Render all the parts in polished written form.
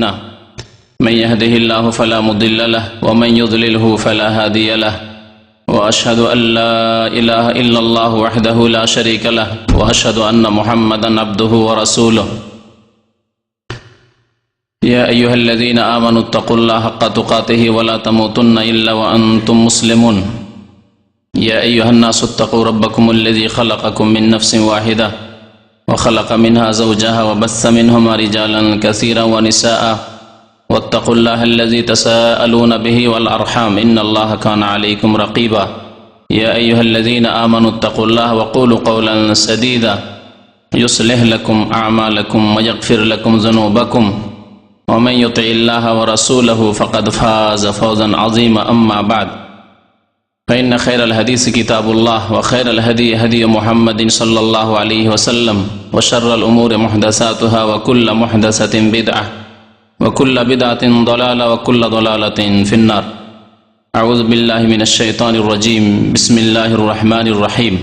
نعم من يهده الله فلا مضل له ومن يضلله فلا هادي له وأشهد أن لا إله إلا الله وحده لا شريك له وأشهد أن محمدا عبده ورسوله يا أيها الذين آمنوا اتقوا الله حق تقاته ولا تموتن إلا وأنتم مسلمون يا أيها الناس اتقوا ربكم الذي خلقكم من نفس واحدة وخلق منها زوجها وبث منهما رجالا كثيرا ونساء واتقوا الله الذي تساءلون به والأرحام إن الله كان عليكم رقيبا يا أيها الذين آمنوا اتقوا الله وقولوا قولا سديدا يصلح لكم أعمالكم ويغفر لكم ذنوبكم ومن يطع الله ورسوله فقد فاز فوزا عظيما أما بعد فإن خير الحديث كتاب الله وخير الهدي هدي محمد صلى الله عليه وسلم وشر الأمور محدثاتها وكل محدثة بدعة وكل بدعة ضلالة وكل ضلالة في النار أعوذ بالله من الشيطان الرجيم بسم الله الرحمن الرحيم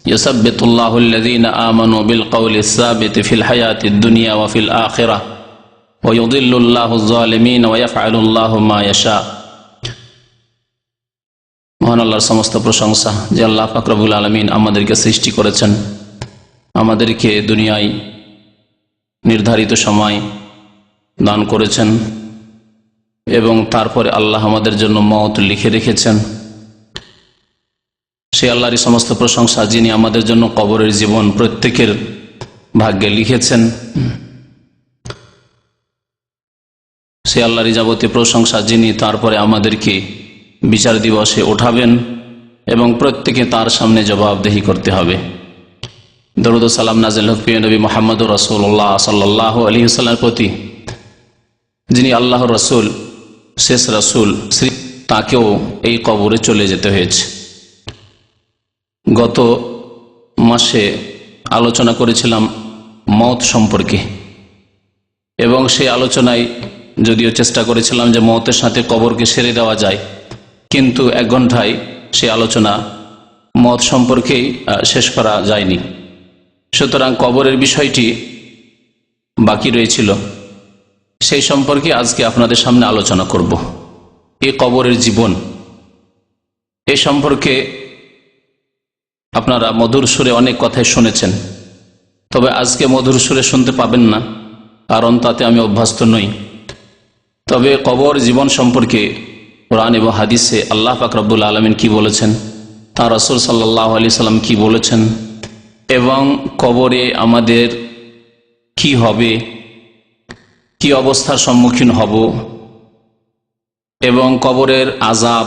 يثبت الله الذين آمنوا بالقول الثابت في الحياة الدنيا وفي الآخرة ويضل الله الظالمين ويفعل الله ما يشاء মহান আল্লাহর সমস্ত প্রশংসা যে আল্লাহ পাক রব্বুল আলামিন আমাদেরকে সৃষ্টি করেছেন, আমাদেরকে দুনিয়ায় নির্ধারিত সময় দান করেছেন এবং তারপরে আল্লাহ আমাদের জন্য মওত লিখে রেখেছেন। সেই আল্লাহরই সমস্ত প্রশংসা যিনি আমাদের জন্য কবরের জীবন প্রত্যেকের ভাগ্যে লিখেছেন। সেই আল্লাহরই যাবতীয় প্রশংসা যিনি তারপরে আমাদেরকে বিচার দিবসে ওঠাবেন এবং প্রত্যেকে তার সামনে জবাবদেহি করতে হবে। দরুদ ও সালাম নাযিল হোক প্রিয় নবী মুহাম্মদুর রাসূলুল্লাহ সাল্লাল্লাহু আলাইহি ওয়াসাল্লামের প্রতি, যিনি আল্লাহর রাসূল, শেষ রাসূল, তাকেও এই কবরে চলে যেতে হয়েছে। গত মাসে আলোচনা করেছিলাম মওত সম্পর্কে এবং সেই আলোচনায় যদিও চেষ্টা করেছিলাম যে মওতের সাথে কবরকে সেরে দেওয়া যায়, কিন্তু 1 ঘন্টায় সেই আলোচনা মওত সম্পর্কেই শেষ করা যায়নি। সুতরাং কবরের বিষয়টি বাকি রয়েছিল, সেই সম্পর্কে আজকে আপনাদের সামনে আলোচনা করব। এই কবরের জীবন এ সম্পর্কে আপনারা মধুর সুরে অনেক কথাই শুনেছেন, তবে আজকে মধুর সুরে শুনতে পাবেন না, কারণ তাতে আমি অভ্যস্ত নই। তবে কবর জীবন সম্পর্কে কোরআন এবং হাদিসে আল্লাহ পাক রব্বুল আলামিন কি বলেছেন, তাঁর রাসূল সাল্লাল্লাহু আলাইহি সাল্লাম কি বলেছেন এবং কবরে আমাদের কি হবে, কি অবস্থার সম্মুখীন হব এবং কবরের আযাব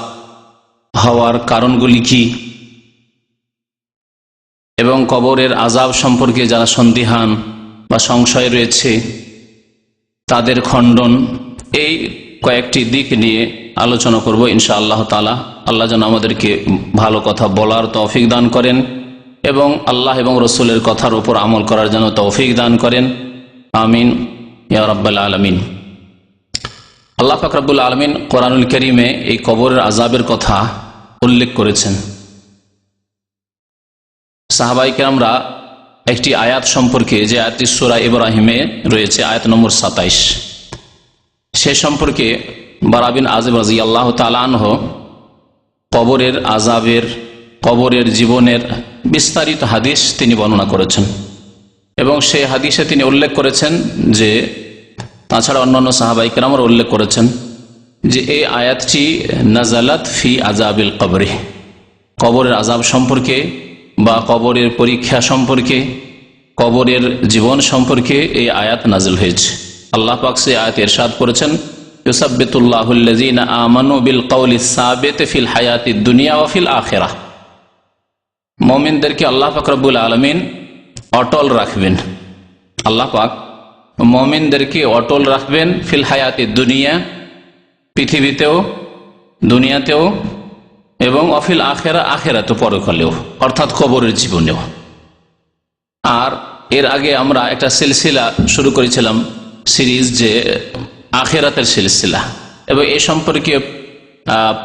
হওয়ার কারণগুলি কি এবং কবরের আযাব সম্পর্কে যারা সন্দিহান বা সংশয় রয়েছে তাদের খণ্ডন, এই কয়েকটি দিক নিয়ে আলোচনা করব ইনশাআল্লাহ তাআলা। আল্লাহ যেন আমাদেরকে ভালো কথা বলার তৌফিক দান করেন এবং আল্লাহ এবং রসুলের কথার উপর আমল করার জন্য তৌফিক দান করেন, আমিন ইয়া রাব্বাল আলামিন। আল্লাহ পাক রব্বুল আলামিন কোরআনুল কারীমে এই কবরের আযাবের কথা উল্লেখ করেছেন। সাহাবায়ে কেরামরা একটি আয়াত সম্পর্কে, যে আয়াতটি সূরা ইব্রাহিমে রয়েছে, আয়াত নম্বর 27, সে সম্পর্কে বারা বিন আযিব রাদিয়াল্লাহু তাআলা আনহু কবরের আযাবের, কবরের জীবনের বিস্তারিত হাদিস তিনি বর্ণনা করেছেন এবং সেই হাদিসে তিনি উল্লেখ করেছেন যে, তাছাড়া অন্যান্য সাহাবায়ে কেরামরা উল্লেখ করেছেন যে এই আয়াতটি নাযালাত ফি আযাবিল কবরে, কবরের আযাব সম্পর্কে বা কবরের পরীক্ষা সম্পর্কে, কবরের জীবন সম্পর্কে এই আয়াত নাজিল হয়েছে। আল্লাহ পাক সে আয়াতে ইরশাদ করেছেন, ইউসাব্বিতুল্লাহুল্লাযীনা আমানু বিল কওলিস সাবিতি ফিল হায়াতিদ দুনিয়া ওয়া ফিল আখিরাহ। মুমিনদেরকে আল্লাহ পাক রব্বুল আলামিন অটল রাখবেন। আল্লাহ পাক মুমিনদেরকে অটল রাখবেন ফিল হায়াতিদ দুনিয়া, পৃথিবীতেও, দুনিয়াতেও, এবং অফিল আখিরা, আখিরাতে, পরকালেও, অর্থাৎ কবরের জীবনেও। আর এর আগে আমরা একটা সিলসিলা শুরু করেছিলাম, সিরিজ, যে আখিরাতের সিলসিলা, এবং এ সম্পর্কে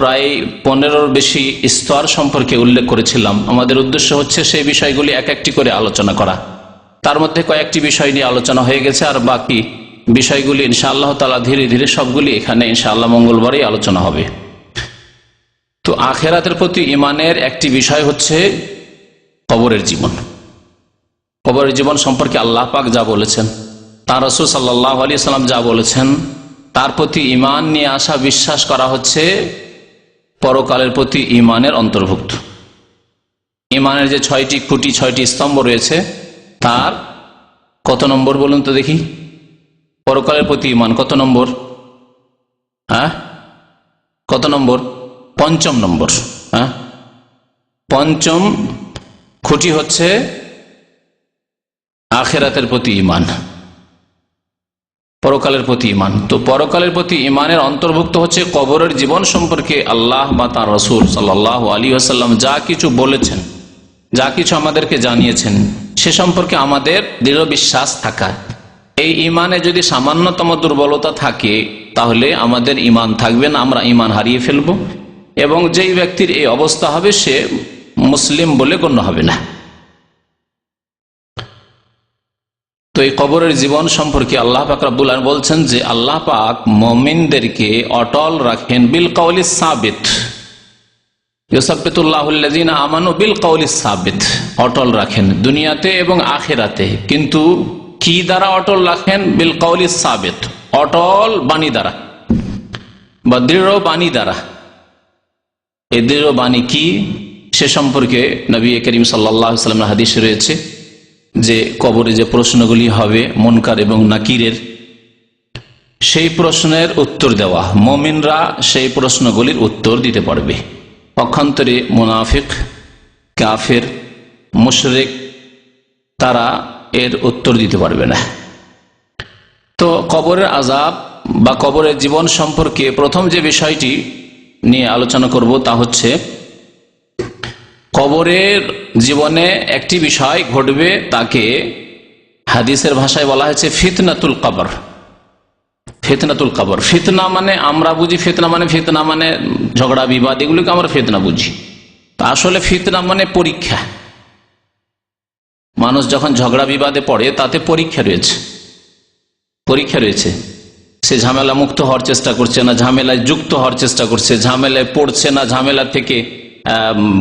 প্রায় 15-র বেশি স্তর সম্পর্কে উল্লেখ করেছিলাম। আমাদের উদ্দেশ্য হচ্ছে সেই বিষয়গুলি এক একটি করে আলোচনা করা। তার মধ্যে কয়েকটি বিষয় নিয়ে আলোচনা হয়ে গেছে, আর বাকি বিষয়গুলি ইনশাআল্লাহ তাআলা ধীরে ধীরে সবগুলি এখানে ইনশাআল্লাহ মঙ্গলবারই আলোচনা হবে। তো আখিরাতের প্রতি ঈমানের একটি বিষয় হচ্ছে কবরের জীবন। কবরের জীবন সম্পর্কে আল্লাহ পাক যা বলেছেন, তার রাসূল সাল্লাল্লাহু আলাইহি ওয়াসাল্লাম যা বলেছেন, তার প্রতি ঈমান নিয়ে আসা, বিশ্বাস করা হচ্ছে পরকালের প্রতি ঈমানের অন্তর্ভুক্ত। ঈমানের যে 6টি খুঁটি, 6টি স্তম্ভ রয়েছে, তার কত নম্বর বলুন তো দেখি? পরকালের প্রতি ঈমান কত নম্বর? কত নম্বর? 5ম নম্বর। পঞ্চম খুঁটি হচ্ছে আখিরাতের প্রতি ঈমান, পরকালের প্রতি ঈমান। তো পরকালের প্রতি ঈমানের অন্তর্ভুক্ত হচ্ছে কবরের জীবন সম্পর্কে আল্লাহ বা তার রাসূল সাল্লাল্লাহু আলাইহি ওয়াসাল্লাম যা কিছু বলেছেন, যা কিছু আমাদেরকে জানিয়েছেন, সে সম্পর্কে আমাদের দৃঢ় বিশ্বাস থাকা। এই ঈমানে যদি সামান্যতম দুর্বলতা থাকে তাহলে আমাদের ঈমান থাকবে না, আমরা ঈমান হারিয়ে ফেলব, এবং যেই ব্যক্তির এই অবস্থা হবে সে মুসলিম বলে গণ্য হবে না। তো এই কবরের জীবন সম্পর্কে আল্লাহ পাক রব্বুল আলামিন বলছেন যে আল্লাহ পাক মুমিনদেরকে অটল রাখেন বিল কাউলিস সাবিত, ইউসাব্বিতুল্লাহুল্লাযীনা আমানু বিল কাউলিস সাবিত, অটল রাখেন দুনিয়াতে এবং আখিরাতে। কিন্তু কি দ্বারা অটল রাখেন? বিল কাউলিস সাবিত, অটল বাণী দ্বারা বা দৃঢ় বাণী দ্বারা। এই দৃঢ় বাণী কি সে সম্পর্কে নবী করিম সাল্লাল্লাহু আলাইহি ওয়াসাল্লামের হাদিসে রয়েছে যে কবরে যে প্রশ্নগুলি হবে মুনকার এবং নাকিরের, সেই প্রশ্নের উত্তর দেওয়া, মুমিনরা সেই প্রশ্নগুলির উত্তর দিতে পারবে। পক্ষান্তরে মুনাফিক, কাফের, মুশরিক তারা এর উত্তর দিতে পারবে না। তো কবরের আযাব বা কবরের জীবন সম্পর্কে প্রথম যে বিষয়টি নিয়ে আলোচনা করব তা হচ্ছে কবরের জীবনে একটি বিষয় ঘটবে, তাকে হাদিসের ভাষায় বলা হয়েছে ফিতনাতুল কবর। ফিতনাতুল কবর, ফিতনা মানে আমরা বুঝি ফিতনা মানে ঝগড়া বিবাদ, এগুলিকে আমরা ফিতনা বুঝি। আসলে ফিতনা মানে পরীক্ষা। মানুষ যখন ঝগড়া বিবাদে পড়ে তাতে পরীক্ষা রয়েছে। সে ঝামেলা মুক্ত হওয়ার চেষ্টা করছে না ঝামেলায় যুক্ত হওয়ার চেষ্টা করছে, ঝামেলায় পড়ছে না ঝামেলা থেকে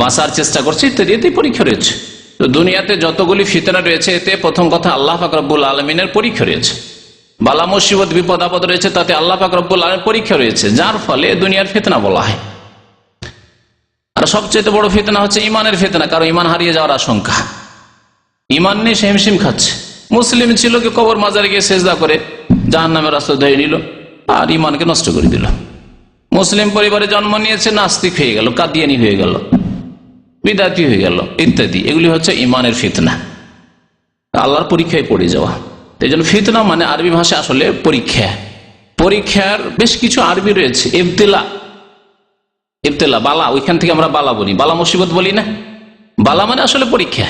বাঁচার চেষ্টা করছে, ইত্যাদি। এতে পরীক্ষা রয়েছে। তো দুনিয়াতে যতগুলি ফিতনা রয়েছে এতে প্রথম কথা আল্লাহ পাক রব্বুল আলামিনের পরীক্ষা রয়েছে। বালা মুসিবত বিপদ আপদ রয়েছে, তাতে আল্লাহ পাক রব্বুল আলামিনের পরীক্ষা রয়েছে, যার ফলে দুনিয়ার ফিতনা বলা হয়। আর সবচেয়ে বড় ফিতনা হচ্ছে ইমানের ফিতনা, কারণ ইমান হারিয়ে যাওয়ার আশঙ্কা। ইমান নেই, সে হিমশিম খাচ্ছে। মুসলিম ছিল কি কবর মাজারে গিয়ে সেজদা করে জাহান্নামের রাস্তা ধরে নিল আর ইমানকে নষ্ট করে দিল। মুসলিম পরিবারে জন্ম নিয়েছে, নাস্তিক হয়ে গেল, কাদিয়ানি হয়ে গেল, বিদাতি হয়ে গেল, ইত্যাদি। এগুলি হচ্ছে ইমানের ফিতনা, আল্লাহর পরীক্ষায় পড়ে যাওয়া। এই জন্য ফিতনা মানে আরবি ভাষা আসলে পরীক্ষা। পরীক্ষার বেশ কিছু আরবি রয়েছে। ইবতিলা, বালা, ওইখান থেকে আমরা বালা বলি, বালা মুসিবত বলি না। বালা মানে আসলে পরীক্ষা।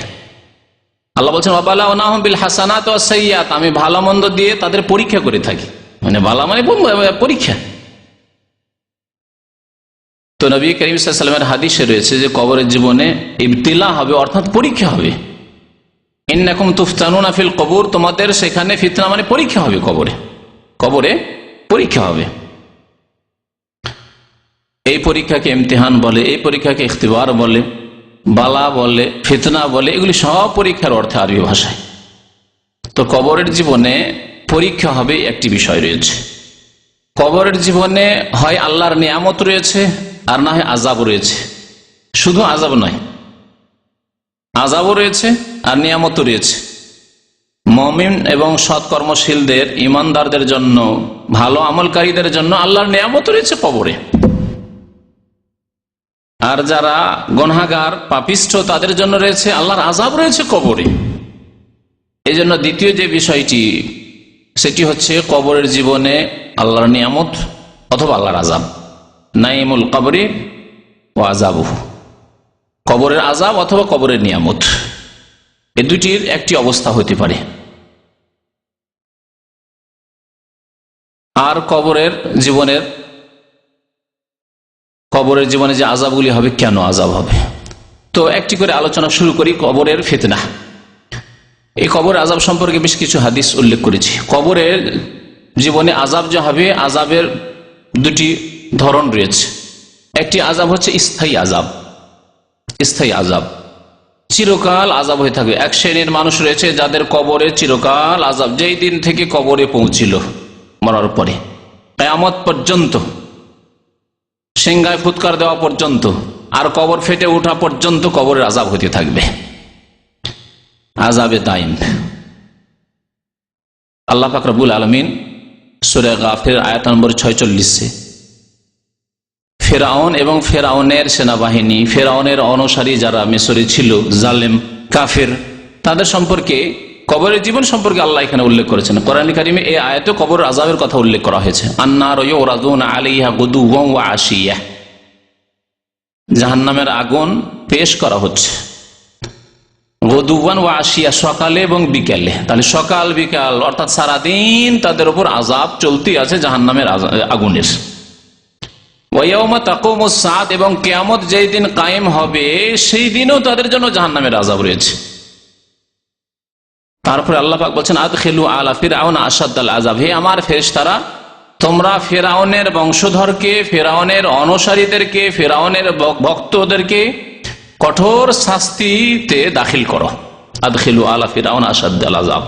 আল্লাহ বলছেন ওয়াবালাওনাহুম বিল হাসানাত ওয়াস সাইয়্যাত, আমি ভালো মন্দ দিয়ে তাদের পরীক্ষা করে থাকি। মানে বালা মানে পরীক্ষা। তো নবী করিম সাল্লাল্লাহু আলাইহি ওয়াসাল্লামের হাদিসে রয়েছে যে কবরের জীবনে ইবতিলা হবে, অর্থাৎ পরীক্ষা হবে। ইন্নাকুম তুফতানুনা ফিল কবর, তোমাদের সেখানে ফিতনা মানে পরীক্ষা হবে। কবরে পরীক্ষা হবে। এই পরীক্ষাকে ইমতিহান বলে, এই পরীক্ষাকে ইখতিবার বলে, বালা বলে, ফিতনা বলে, এগুলি সব পরীক্ষার অর্থে আরবি ভাষায়। তো কবরের জীবনে পরীক্ষা হবে একটি বিষয় রয়েছে। কবরের জীবনে হয় আল্লাহর নিয়ামত রয়েছে আর না হয় আযাব রয়েছে। শুধু আযাব নয়, আযাবও রয়েছে আর নিয়ামতও রয়েছে। মুমিন এবং সৎকর্মশীলদের, ইমানদারদের জন্য, ভালো আমলকারীদের জন্য আল্লাহর নিয়ামত রয়েছে কবরে। আর যারা গুনাহগার পাপিষ্ঠ তাদের জন্য রয়েছে আল্লাহর আযাব রয়েছে কবরে। এই জন্য দ্বিতীয় যে বিষয়টি সেটি হচ্ছে কবরের জীবনে আল্লাহর নিয়ামত অথবা আল্লাহর আযাব। নাইমুল কবরি ওয়া আযাবুহু, কবরের আযাব অথবা কবরের নিয়ামত, এই দুটির একটি অবস্থা হতে পারে। আর কবরের জীবনে যে আযাবগুলি হবে, কেন আযাব হবে, তো একটি করে আলোচনা শুরু করি। কবরের ফিতনা, এই কবরের আযাব সম্পর্কে বেশ কিছু হাদিস উল্লেখ করেছি। কবরের জীবনে আযাব যে হবে, আযাবের দুটি ধরন রয়েছে। একটি আযাব হচ্ছে স্থায়ী আযাব, স্থায়ী আযাব, চিরকাল আযাব হয়ে থাকবে। এক শ্রেণীর মানুষ রয়েছে যাদের কবরে চিরকাল আযাব, যেই দিন থেকে কবরে পৌঁছিল মরার পরে কিয়ামত পর্যন্ত, সিংহায় ফুৎকার দেওয়া পর্যন্ত আর কবর ফেটে ওঠা পর্যন্ত কবরের আযাব হতে থাকবে, আযাবে দাইম। আল্লাহ পাক রব্বুল আলামিন সূরা গাফির আয়াত নম্বর 46 ফেরাউন এবং ফেরাউনের সেনাবাহিনী, ফেরাউনের অনুসারী যারা মিশরে ছিল, জালেম কাফের, তাদের সম্পর্কে, কবরের জীবন সম্পর্কে আল্লাহ এখানে উল্লেখ করেছেন। কোরআন কারিমে এই আয়াতে কবর আযাবের কথা উল্লেখ করা হয়েছে। আন্নার ইউরাদুনা আলাইহা গুদুওয়ান ওয়া আশিয়া, জাহান্নামের আগুন পেশ করা হচ্ছে গুদুওয়ান ওয়া আশিয়া, সকালে এবং বিকালে। তাহলে সকাল বিকাল অর্থাৎ সারাদিন তাদের উপর আযাব চলতি আছে জাহান্নামের আগুনের। ওয়ায়াউমা তাকুমুস সাআত, এবং কিয়ামত যেই দিন কায়েম হবে সেই দিনও তাদের জন্য জাহান্নামের আযাব রয়েছে। তারপরে আল্লাহ পাক বলছেন আদখিলু আলা ফিরআউন আশাদ্দাল আযাব, হে আমার ফেরেশতারা, তোমরা ফেরাউনের বংশধরকে, ফেরাউনের অনুসারীদেরকে, ফেরাউনের ভক্তদেরকে কঠোর শাস্তিতে দাখিল করো। আদখিলু আলা ফিরআউন আশাদ্দাল আযাব।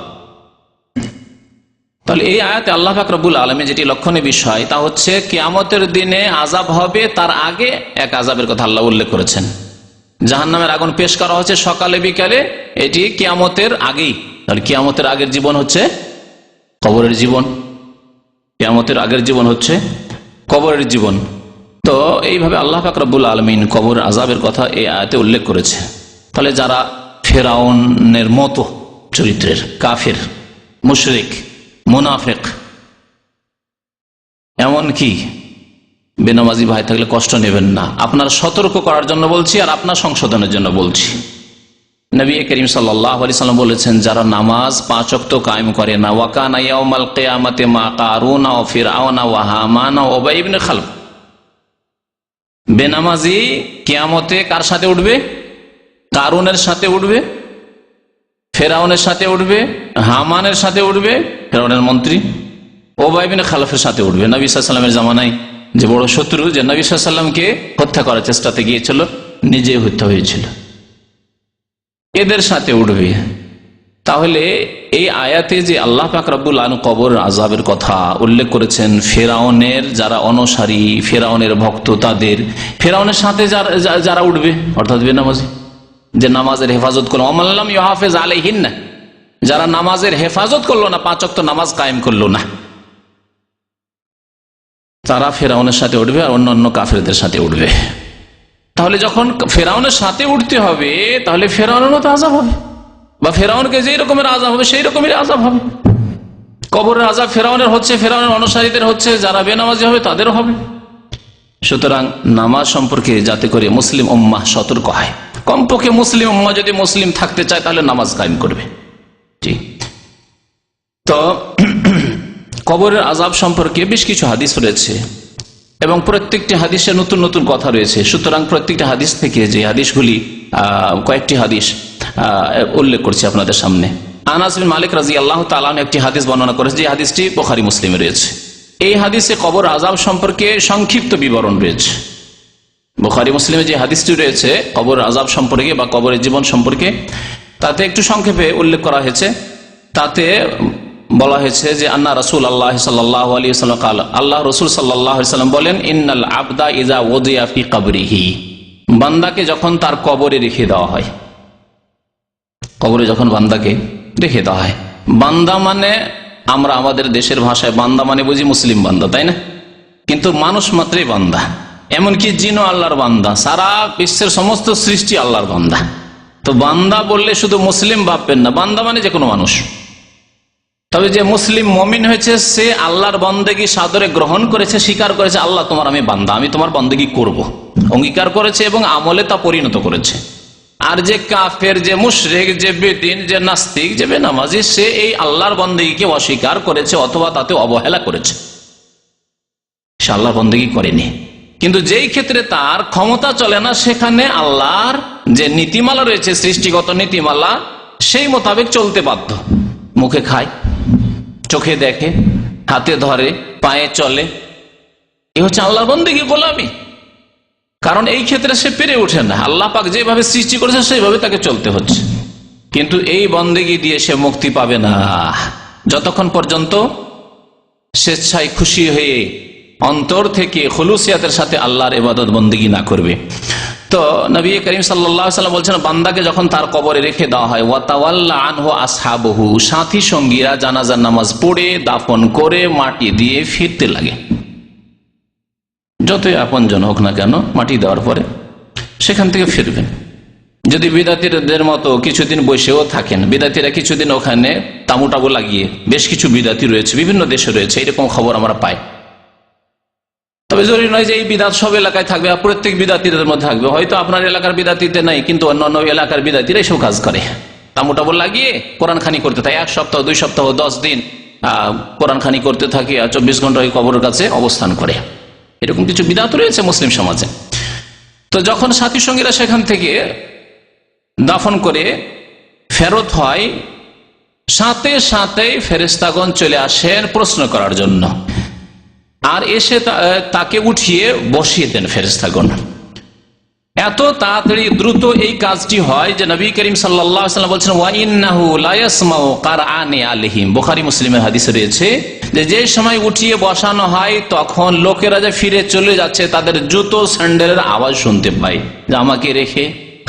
তাহলে এই আয়াতে আল্লাহ পাক রব্বুল আলামিন যেটি লক্ষণীয় বিষয় তা হচ্ছে কিয়ামতের দিনে আযাব হবে, তার আগে এক আযাবের কথা আল্লাহ উল্লেখ করেছেন। জাহান্নামের আগুন পেশ করা হচ্ছে সকালে বিকালে, এটি কিয়ামতের আগেই। আর কিয়ামতের আগের জীবন হচ্ছে কবরের জীবন, কিয়ামতের আগের জীবন হচ্ছে কবরের জীবন। তো এইভাবে আল্লাহ পাক রব্বুল আলামিন কবরের আযাবের কথা এই আয়াতে উল্লেখ করেছে। তাহলে যারা ফেরাউনের মতো চরিত্রের কাফের, মুশরিক, মুনাফিক, এমনকি বেনামাজি ভাই থাকলে কষ্ট নেবেন না, আপনার সতর্ক করার জন্য বলছি আর আপনার সংশোধনের জন্য বলছি। নবী করিম সাল্লাল্লাহু আলাইহি সাল্লাম বলেছেন, যারা নামাজ 5 ওয়াক্ত কায়েম করে না, ওয়া কানা ইয়াউমাল কিয়ামাতি মা কারুনা ওয়া ফিরআউনা ওয়া হামানা ওয়া উবাই ইবনে খালফ, বেনামাজি কিয়ামতে কার সাথে উঠবে? কারুনের সাথে উঠবে, ফেরাউনের সাথে উঠবে, হামানের সাথে উঠবে, ফেরাউনের মন্ত্রী, উবাই ইবনে খালফের সাথে উঠবে। নবী সাল্লাল্লাহু আলাইহি ওয়াসাল্লামের জামানায় যে বড় শত্রু, যে নবী সাল্লাল্লাহু আলাইহি ওয়াসাল্লামকে হত্যা করার চেষ্টাতে গিয়েছিল, নিজে হত্যা হয়েছিল, এদের সাথে উঠবে। তাহলে এই আয়াতে যে আল্লাহ পাক রব্বুল আলামিন কবর আযাবের কথা উল্লেখ করেছেন, ফেরাউনের যারা অনুসারী, ফেরাউনের ভক্ত, তাদের, ফেরাউনের সাথে যারা উঠবে অর্থাৎ বেনামাজি, যে নামাজের হেফাজত করলো, আমাল্লাম ইউহাফিজ আলাইহিন্না, যারা নামাজের হেফাজত করলো না, 5 ওয়াক্ত নামাজ কায়েম করলো না, তারা ফেরাউনের সাথে উঠবে আর অন্যান্য কাফেরদের সাথে উঠবে। তাহলে যখন ফেরাউনের সাথে উঠতে হবে, তাহলে ফেরাউনেরও তো আযাব হবে, বা ফেরাউনকে যেই রকমের আযাব হবে সেই রকমের আযাব হবে। কবরের আযাব ফেরাউনের হচ্ছে, ফেরাউনের অনুসারীদের হচ্ছে, যারা বেনামাজি হবে তাদেরও হবে। সুতরাং নামাজ সম্পর্কে যাতে করে মুসলিম উম্মাহ সতর্ক হয়, কমপক্ষে মুসলিম উম্মাহ যদি মুসলিম থাকতে চায় তাহলে নামাজ কায়েম করবে। ঠিক তো কবরের আযাব সম্পর্কে বেশ কিছু হাদিস রয়েছে এবং প্রত্যেকটি হাদিসে নতুন নতুন কথা রয়েছে। সুতরাং প্রত্যেকটি হাদিস থেকে যে হাদিসগুলি, কয়েকটি হাদিস উল্লেখ করছি আপনাদের সামনে। আনাস বিন মালিক রাদিয়াল্লাহু তাআলা আনহু একটি হাদিস বর্ণনা করেছে, যে হাদিসটি বুখারী মুসলিমে রয়েছে। এই হাদিসে কবর আযাব সম্পর্কে সংক্ষিপ্ত বিবরণ রয়েছে। বুখারী মুসলিমে যে হাদিসটি রয়েছে কবর আযাব সম্পর্কে বা কবরের জীবন সম্পর্কে, তাতে একটু সংক্ষেপে উল্লেখ করা হয়েছে। তাতে বলা হয়েছে যে আন্না রাসূলুল্লাহ সাল্লাল্লাহু আলাইহি ওয়াসাল্লাম قال, আল্লাহ রাসূল সাল্লাল্লাহু আলাইহি ওয়াসাল্লাম বলেন, ইন্নাল আবদা ইযা ওযিয়া ফি কবরিহি, বান্দাকে যখন তার কবরে রেখে দেওয়া হয়, কবরে যখন বান্দাকে রেখে দেওয়া হয়, বান্দা মানে আমরা আমাদের দেশের ভাষায় বান্দা মানে বুঝি মুসলিম বান্দা, তাই না? কিন্তু মানুষ মাত্রই বান্দা, এমনকি জিনও আল্লাহর বান্দা, সারা বিশ্বের সমস্ত সৃষ্টি আল্লাহর বান্দা। তো বান্দা বললে শুধু মুসলিম ভাববেন না, বান্দা মানে যে কোনো মানুষ। তবে যে মুসলিম মুমিন হয়েছে সে আল্লাহর বন্দেগী সাদরে গ্রহণ করেছে, স্বীকার করেছে আল্লাহ তোমার আমি বান্দা, আমি তোমার বন্দেগী করব, অঙ্গীকার করেছে এবং আমলে তা পরিণত করেছে। আর যে কাফের, যে মুশরিক, যে বেদিন, যে নাস্তিক, যে বেনামাজি, সে এই আল্লাহর বন্দেগীকে অস্বীকার করেছে অথবা তাতে অবহেলা করেছে, সে আল্লাহর বন্দেগী করেনি। কিন্তু যেই ক্ষেত্রে তার ক্ষমতা চলে না, সেখানে আল্লাহর যে নীতিমালা রয়েছে, সৃষ্টিগত নীতিমালা, সেই মোতাবেক চলতে বাধ্য। মুখে খায়, চোখে দেখে, হাতে ধরে, পায়ে চলে, এ হচ্ছে আল্লাহর বন্দেগী, গোলামি। কারণ এই ক্ষেত্রে সে পেরে ওঠে না, আল্লাহ পাক যেভাবে সৃষ্টি করেছে সেইভাবে তাকে চলতে হচ্ছে। কিন্তু এই বন্দেগী দিয়ে সে মুক্তি পাবে না যতক্ষণ পর্যন্ত স্বেচ্ছায় খুশি হয়ে অন্তর থেকে খুলুসিয়াতের সাথে আল্লাহর ইবাদত বন্দেগী না করবে। তো নবী করিম সাল্লাল্লাহু আলাইহি ওয়াসাল্লাম বলছেন, বান্দাকে যখন তার কবরে রেখে দেওয়া হয়, ওয়াতাওয়াল্লা আনহু আসহাবুহু, সাথী সঙ্গীরা জানাজার নামাজ পড়ে দাফন করে মাটি দিয়ে ফিরতে লাগে। যতই আপনজন হোক না কেন, মাটি দেওয়ার পরে সেখান থেকে ফিরবেন। যদি বিদাতিদের মতো কিছুদিন বসেও থাকেন, বিদাতিরা কিছুদিন ওখানে তামু টাবু লাগিয়ে, বেশ কিছু বিদাতি রয়েছে, বিভিন্ন দেশে রয়েছে, এরকম খবর আমরা পাই। তবে জরুরি নয় যে এই বিদাত সব এলাকায় থাকবে, প্রত্যেক বিদাতিদের মধ্যে থাকবে। হয়তো আপনার এলাকার বিদাতিতে নাই, কিন্তু অন্যান্য এলাকার বিদাতিরা এসব কাজ করে, তামু টাবু লাগিয়ে কোরআন খানি করতে থাকে। 1 সপ্তাহ, 2 সপ্তাহ, 10 দিন কোরআন খানি করতে থাকে, আর 24 ঘন্টা ওই কবরের কাছে অবস্থান করে। এরকম কিছু বিদাত রয়েছে মুসলিম সমাজে। তো যখন সাথী সঙ্গীরা সেখান থেকে দাফন করে ফেরত হয়, সাথে সাথে ফেরেশতাগণ চলে আসেন প্রশ্ন করার জন্য, আর এসে তাকে উঠিয়ে বসিয়ে দেন ফেরেশতাগণ। এত তাড়াতাড়ি দ্রুত এই কাজটি হয় যে নবী করিম সাল্লাল্লাহু আলাইহি ওয়াসাল্লাম বলছেন, ওয়া ইন্নাহু লা ইয়াসমাউ কারআনি আলাইহিম। বুখারী মুসলিমের হাদিসে রয়েছে যে সময় উঠিয়ে বসানো হয় তখন লোকেরা যে ফিরে চলে যাচ্ছে তাদের জুতো স্যান্ডেলের আওয়াজ শুনতে পায়, যে আমাকে রেখে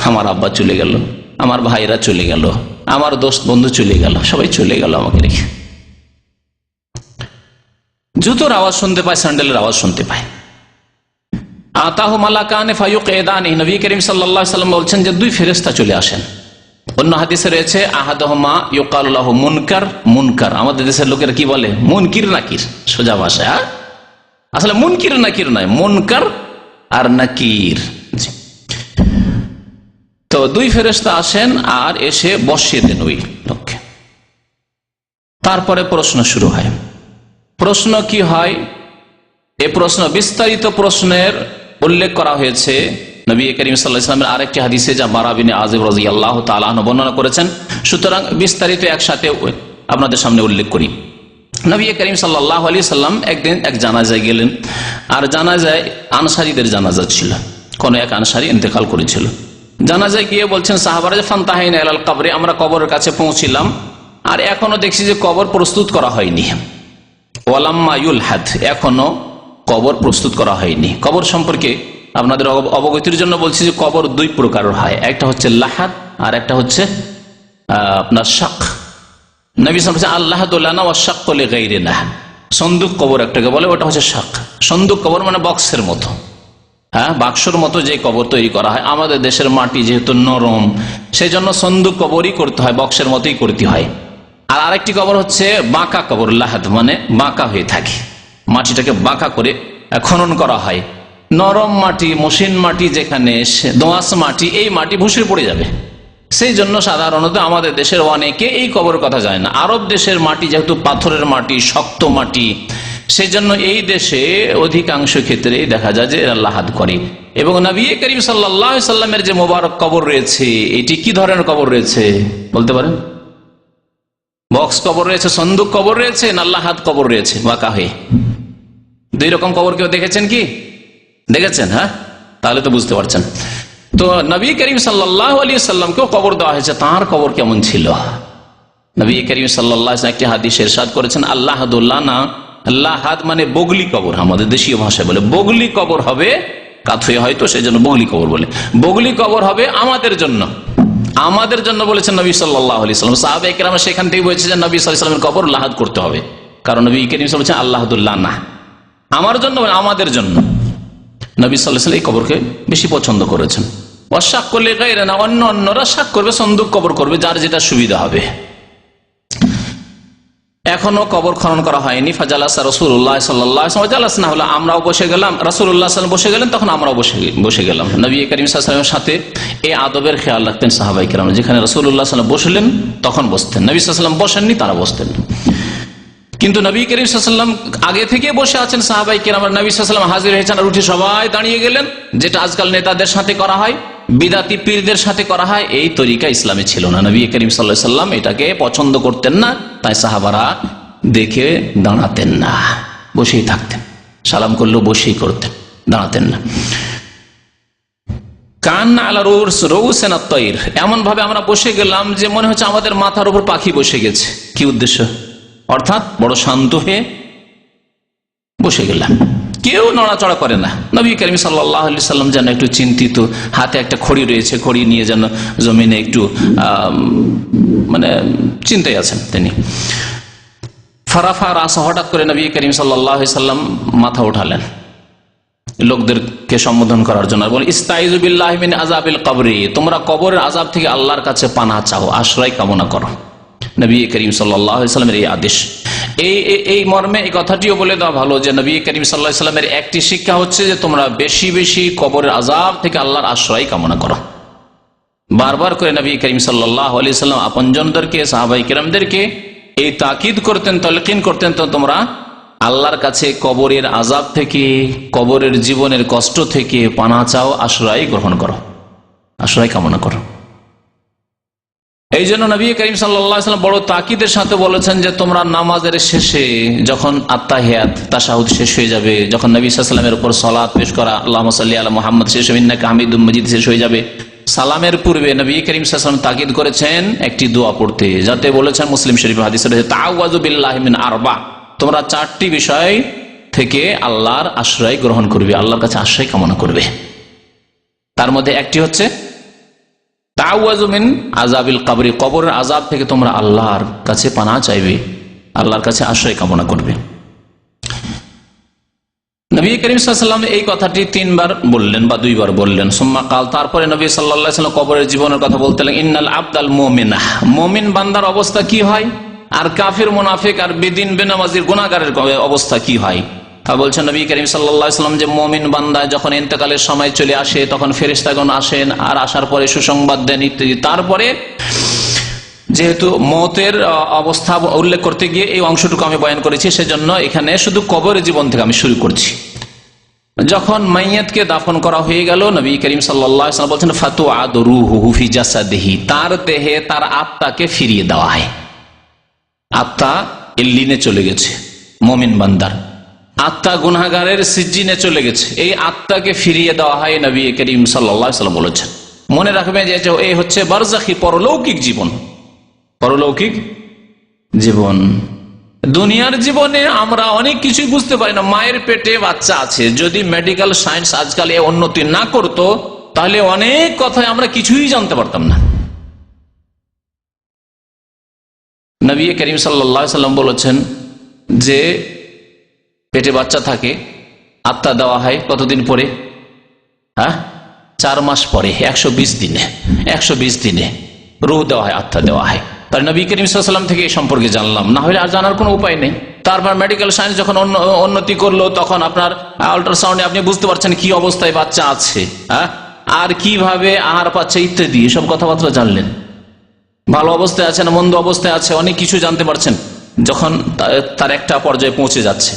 আমার আব্বা চলে গেল, আমার ভাইরা চলে গেল, আমার দোস্ত বন্ধু চলে গেল, সবাই চলে গেল আমাকে রেখে। জুতোর আওয়াজ শুনতে পায়, স্যান্ডেলের আওয়াজ শুনতে পায়। আতাহু মালাকানে ফায়ুকঈদানি, নবী করিম সাল্লাল্লাহু আলাইহি ওয়াসাল্লাম বলছেন যে 2 ফেরেশতা চলে আসেন। অন্য হাদিসে রয়েছে আহাদুহুমা ইউকালু লাহু মুনকার। মুনকার আমাদের দেশের লোকেরা কি বলে? মুনকির নাকির, সোজা ভাষায়। আসলে মুনকির নাকির নয়, মুনকার আর নাকির। তো 2 ফেরেশতা আসেন আর এসে বসিয়ে দেন ওই লোককে। তারপরে প্রশ্ন শুরু হয়। প্রশ্ন কি হয়? এই প্রশ্ন, বিস্তারিত প্রশ্নের উল্লেখ করা হয়েছে নবী করিম সাল্লাল্লাহু আলাইহি ওয়াসাল্লামের আরেকটি হাদিসে, যা বারা বিন আযিব রাদিয়াল্লাহু তাআলা আনহু বর্ণনা করেছেন। সুতরাং বিস্তারিত একসাথে আপনাদের সামনে উল্লেখ করি। নবী করিম সাল্লাল্লাহু আলাইহি ওয়াসাল্লাম একদিন এক জানাজায় গেলেন, আর জানাজায় আনসারীদের জানাজা ছিল, কোন এক আনসারী ইন্তেকাল করেছিল। জানাজায় গিয়ে বলছেন সাহাবারা, যে ফান্তাহাইনা ইলাল কবরে, আমরা কবরের কাছে পৌঁছিলাম, আর এখনো দেখছি যে কবর প্রস্তুত করা হয়নি। ওয়ালাম্মা ইউলহাদ, এখনো কবর প্রস্তুত করা হয়নি। কবর সম্পর্কে আপনাদের অবগতির জন্য বলছি যে কবর 2 প্রকারের হয়, একটা হচ্ছে লাহাদ আর একটা হচ্ছে আপনার শাক। নবী সাল্লাল্লাহু আলাইহি ওয়াসাল্লাম আল্লাহাদু লানা ওয়া শাক্কু লিগাইরিনা, সন্দুক কবর একটাকে বলে, ওটা হচ্ছে শাক। সন্দুক কবর মানে বক্সের মতো, বাক্সর মতো যে কবর তৈরি করা হয়। আমাদের দেশের মাটি যেহেতু নরম, সেই জন্য সন্দুক কবরই করতে হয়, বক্সের মতোই করতে হয়। আর আরেকটি কবর হচ্ছে বাঁকা কবর, লাহাদ মানে বাঁকা হয়ে থাকে, মাটিটাকে বাঁকা করে খনন করা হয়। নরম মাটি, মসৃণ মাটি, যেখানে দোআঁশ মাটি, এই মাটি ভুসে পড়ে যাবে। সেই জন্য সাধারণত আমাদের দেশের অনেকে এই কবরের কথা যায় না। আরব দেশের মাটি যেহেতু পাথরের মাটি, শক্ত মাটি, সেই জন্য এই দেশে অধিকাংশ ক্ষেত্রে দেখা যায় যে এরা লাহাদ করে। এবং নবী করিম সাল্লাল্লাহু আলাইহি ওয়াসাল্লামের যে মোবারক কবর রয়েছে, এটি কি ধরনের কবর রয়েছে বলতে পারেন? বক্স কবর রয়েছে, সন্দুক কবর রয়েছে, না লাহাদ কবর রয়েছে বাঁকা হয়ে? 2 রকম কবর কেউ দেখেছেন কি? দেখেছেন? হ্যাঁ, তাহলে তো বুঝতে পারছেন। তো নবী করিম সাল্লাল্লাহু আলাইহি ওয়াসাল্লামকেও কবর দেওয়া হয়েছে, তাঁর কবর কেমন ছিল? নবী করিম সাল্লাল্লাহু আলাইহি ওয়াসাল্লাম একটি হাদিসে ইরশাদ করেছেন, আল্লাহাদুল্লানা, লাহাদ মানে বগলি কবর, আমাদের দেশীয় ভাষায় বলে বগলি কবর হবে, কাত হয়ে হয়তো সেই জন্য বগলি কবর বলে। বগলি কবর হবে আমাদের জন্য, আমাদের জন্য বলেছেন নবী সাল্লাল্লাহু আলাইহি ওয়াসাল্লাম। সাহাবায়ে কেরাম সেখান থেকে বলেছে যে নবী সাল্লাল্লাহু আলাইহি ওয়াসাল্লামের কবর লাহাদ করতে হবে, কারণ নবী করিম সাল্লাল্লাহু আলাইহি ওয়াসাল্লাম বলেছেন আল্লাহাদুল্লানা, আমার জন্য, আমাদের জন্য। নবী সাল্লাল্লাহু আলাইহি ওয়াসাল্লাম এই কবরকে বেশি পছন্দ করেছেন। ওয়াশাক করলে গায়রা না, অন্যরা শাক করবে, সন্দুক কবর করবে, যার যেটা সুবিধা হবে। এখনো কবর খনন করা হয়নি। ফাজালাসা রাসূলুল্লাহ সাল্লাল্লাহু আলাইহি ওয়াসাল্লাম, জালাসনা হলো আমরাও বসে গেলাম, রাসূলুল্লাহ সাল্লাল্লাহু আলাইহি ওয়াসাল্লাম বসে গেলেন, তখন আমরাও বসে গেলাম। নবী করিম সাল্লাল্লাহু আলাইহি ওয়াসাল্লামের সাথে এই আদবের খেয়াল রাখতেন সাহাবায়ে কেরাম, যেখানে রাসূলুল্লাহ সাল্লাল্লাহু আলাইহি ওয়াসাল্লাম বসলেন তখন বসতেন, নবী সাল্লাল্লাহু আলাইহি ওয়াসাল্লাম বসেননি, তারা বসতেন। কিন্তু নবী করিম সাল্লাল্লাহু আলাইহি ওয়াসাল্লাম আগে থেকে বসে আছেন, সাহাবায়ে কেরাম, নবী সাল্লাল্লাহু আলাইহি ওয়াসাল্লাম হাজির হয়েছেন আর উঠে সবাই দাঁড়িয়ে গেলেন, যেটা আজকাল নেতাদের সাথে করা হয়, বিদাতি পীরদের সাথে করা হয়। এই তরিকা ইসলামে ছিল না, নবী করিম সাল্লাল্লাহু আলাইহি ওয়াসাল্লাম এটাকে পছন্দ করতেন না, তাই সাহাবারা দেখে দাঁড়াতেন না, বসেই থাকতেন। সালাম করলেও বসেই করতেন, দাঁড়াতেন না। কান আলা রউসিনা আত-তায়র, এমন ভাবে আমরা বসে গেলাম যে মনে হচ্ছে আমাদের মাথার উপর পাখি বসে গেছে। কি উদ্দেশ্য? অর্থাৎ বড় শান্ত হয়ে বসে গেলাম, কেউ নড়াচড়া করে না। নবী করিম সাল্লাল্লাহু আলাইহি সাল্লাম যেন একটু চিন্তিত, হাতে একটা খড়ি রয়েছে, খড়ি নিয়ে যেন জমিনে একটু মানে চিন্তায় আছেন তিনি। ফারাফা রাসা, হঠাৎ করে নবী করিম সাল্লাল্লাহু আলাইহি সাল্লাম মাথা উঠালেন লোকদেরকে সম্বোধন করার জন্য। বলে, ইস্তাইযু বিল্লাহি মিন আযাবিল কবরি, তোমরা কবরের আযাব থেকে আল্লাহর কাছে পানাহ চাও, আশ্রয় কামনা করো। নবী করিম সাল্লাল্লাহু আলাইহি সাল্লামের এই আদেশ, এই মর্মে এই কথাটিও বলে দেওয়া ভালো যে নবী করিম সাল্লাল্লাহু আলাইহি সাল্লামের একটি শিক্ষা হচ্ছে যে তোমরা বেশি বেশি কবরের আযাব থেকে আল্লাহর আশ্রয় কামনা করো। বারবার করে নবী করিম সাল্লাল্লাহু আলাইহি সাল্লাম আপনজনদেরকে, সাহাবায়ে কেরামদেরকে এই তাকিদ করতেন, তালকিন করতেন, তো তোমরা আল্লাহর কাছে কবরের আযাব থেকে, কবরের জীবনের কষ্ট থেকে পানাহ চাও, আশ্রয় গ্রহণ করো, আশ্রয় কামনা করো। এই জন্য নবী করিম সাল্লাল্লাহু আলাইহি ওয়াসাল্লাম বড় তাকিদের সাথে বলেছেন যে তোমরা নামাজের শেষে যখন আত্তাহিয়াত, তাশাহুদ শেষ হয়ে যাবে, যখন নবী সাল্লাল্লাহু আলাইহি ওয়াসাল্লামের উপর সালাত পেশ করা, আল্লাহুম্মা সাল্লি আলা মুহাম্মদ শেষ হবে, ইন্নাকা হামিদুম মাজিদ শেষ হয়ে যাবে, সালামের পূর্বে নবী করিম সাল্লাল্লাহু আলাইহি ওয়াসাল্লাম তাকিদ করেছেন একটি দোয়া পড়তে, যাতে বলেছেন মুসলিম শরীফ হাদিসে রয়েছে, তাআওয়াযু বিল্লাহি মিন আরবা, তোমরা চারটি বিষয় থেকে আল্লাহর আশ্রয় গ্রহণ করবে, আল্লাহর কাছে আশ্রয় কামনা করবে। তার মধ্যে একটি হচ্ছে তাআওয়াযু মিন আযাবিল কবরি, কবরের আযাব থেকে তোমরা আল্লাহর কাছে পানাহ চাইবে, আল্লাহর কাছে আশ্রয় কামনা করবে। নবী করিম সাল্লাল্লাহু আলাইহি ওয়াসাল্লাম এই কথাটি 3 বার বললেন বা 2 বার বললেন। সুম্মা কাল, তারপরে নবী সাল্লাল্লাহু আলাইহি ওয়াসাল্লাম কবরের জীবনের কথা বলতে লাগলেন, ইন্নাল আবদাল মুমিনা, মুমিন বান্দার অবস্থা কি হয়, আর কাফির, মুনাফিক আর বেদিন বেনামাজির গুনাহগারের অবস্থা কি হয়। তা বলছেন নবী করিম সাল্লাল্লাহু আলাইহি ওয়াসাল্লাম যে মুমিন বান্দা যখন ইন্তেকালের সময় চলে আসে, তখন ফেরেশতাগণ আসেন, আর আসার পরে সুসংবাদ দেন ইত্যাদি। তারপরে যেহেতু মওতের অবস্থা উল্লেখ করতে গিয়ে এই অংশটুকু আমি বয়ান করেছি, সেজন্য এখানে শুধু কবরের জীবন থেকে আমি শুরু করছি। যখন মাইয়াতকে দাফন করা হয়ে গেল, নবী করিম সাল্লাল্লাহু আলাইহি ওয়াসাল্লাম বলছেন, ফাতুআদু রূহুহু ফি জাসাদিহি, তার দেহে তার আত্মাকে ফিরিয়ে দেওয়া হয়। আত্মা ইল্লিনে চলে গেছে, মুমিন বান্দার আত্মা গুনাহগারের সিজ্জিনে চলে গেছে, এই আত্মাকে ফিরিয়ে দেওয়া হয়, নবী করিম সাল্লাল্লাহু আলাইহি ওয়াসাল্লাম বলেছেন। মনে রাখবেন যে এই হচ্ছে বারজাখী, পরলৌকিক জীবন, পরলৌকিক জীবন। দুনিয়ার জীবনে আমরা অনেক কিছুই বুঝতে পারি না। মায়ের পেটে বাচ্চা আছে, যদি মেডিকেল সায়েন্স আজকাল এ উন্নতি না করতো, তাহলে অনেক কথায় আমরা কিছুই জানতে পারতাম না। নবী করিম সাল্লাল্লাহু আলাইহি ওয়াসাল্লাম বলেছেন যে পেটে বাচ্চা থাকে, আত্মা দেওয়া হয় কতদিন পরে? 4 মাস পরে, 120 দিনে, 120 দিনে রূহ দেওয়া হয়, আত্মা দেওয়া হয়। তাই নবী করিম সাল্লাল্লাহু আলাইহি ওয়াসাল্লাম থেকে এই সম্পর্কে জানলাম, না হলে আর জানার কোনো উপায় নেই। তারপর মেডিকেল সায়েন্স যখন উন্নতি করলো, তখন আপনার আল্ট্রাসাউন্ডে আপনি বুঝতে পারছেন কি অবস্থায় বাচ্চা আছে, আর কিভাবে আহার পাচ্ছে ইত্যাদি, সব কথাবার্তা জানলেন। ভালো অবস্থায় আছে না মন্দ অবস্থায় আছে, অনেক কিছু জানতে পারছেন যখন তার একটা পর্যায়ে পৌঁছে যাচ্ছে।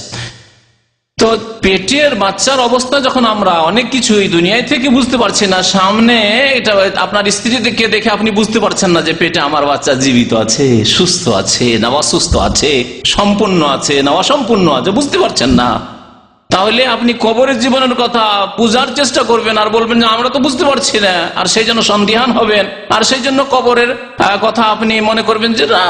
তো পেটের বাচ্চার অবস্থা যখন আমরা অনেক কিছু এই দুনিয়ায় থেকে বুঝতে পারছি না, সামনে এটা আপনার স্ত্রীকে দেখে আপনি বুঝতে পারছেন না যে পেটে আমার বাচ্চা জীবিত আছে, সুস্থ আছে না অসুস্থ আছে, সম্পূর্ণ আছে না অসম্পূর্ণ আছে, বুঝতে পারছেন না। তাহলে আপনি কবরের জীবনের কথা বুঝার চেষ্টা করবেন আর বলবেন যে আমরা তো বুঝতে পারছি না, আর সেই জন্য সন্দিহান হবেন, আর সেই জন্য কবরের কথা আপনি মনে করবেন যে না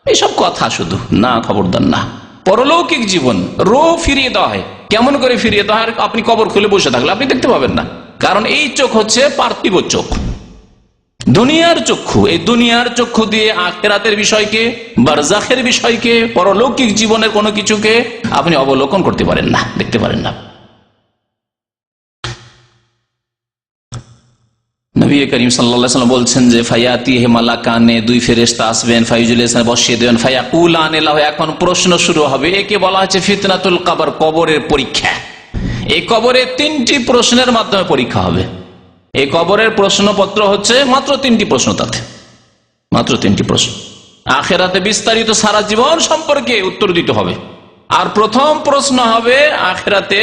এইসব কথা শুধু না, খবরদার না। পরলৌকিক জীবন রূহ ফিরিয়ে দেওয়া হয়। কেমন করে ফিরিয়ে দেওয়া হয়? আপনি কবর খুলে বসে থাকলে আপনি দেখতে পাবেন না, কারণ এই চোখ হচ্ছে পার্থিব চোখ, দুনিয়ার চক্ষু। এই দুনিয়ার চক্ষু দিয়ে আখিরাতের বিষয়কে, বারজাখের বিষয়কে, পরলৌকিক জীবনের কোনো কিছুকে আপনি অবলোকন করতে পারেন না, দেখতে পারেন না। নবী করিম সাল্লাল্লাহু আলাইহি ওয়াসাল্লাম বলছেন যে ফায়াতিহি মালাকানে, 2 ফেরেশতা আসবেন, ফায়ুজলিসান, বসিয়ে দেবেন, ফায়াকুলানে লাহু, এখন প্রশ্ন শুরু হবে। একে বলা হচ্ছে ফিতনাতুল কবর, কবরের পরীক্ষা। এই কবরে 3টি প্রশ্নের মাধ্যমে পরীক্ষা হবে। এই কবরের প্রশ্নপত্র হচ্ছে মাত্র 3টি প্রশ্ন, তাতে মাত্র 3টি প্রশ্ন। আখিরাতে বিস্তারিত সারা জীবন সম্পর্কে উত্তর দিতে হবে। আর প্রথম প্রশ্ন হবে আখিরাতে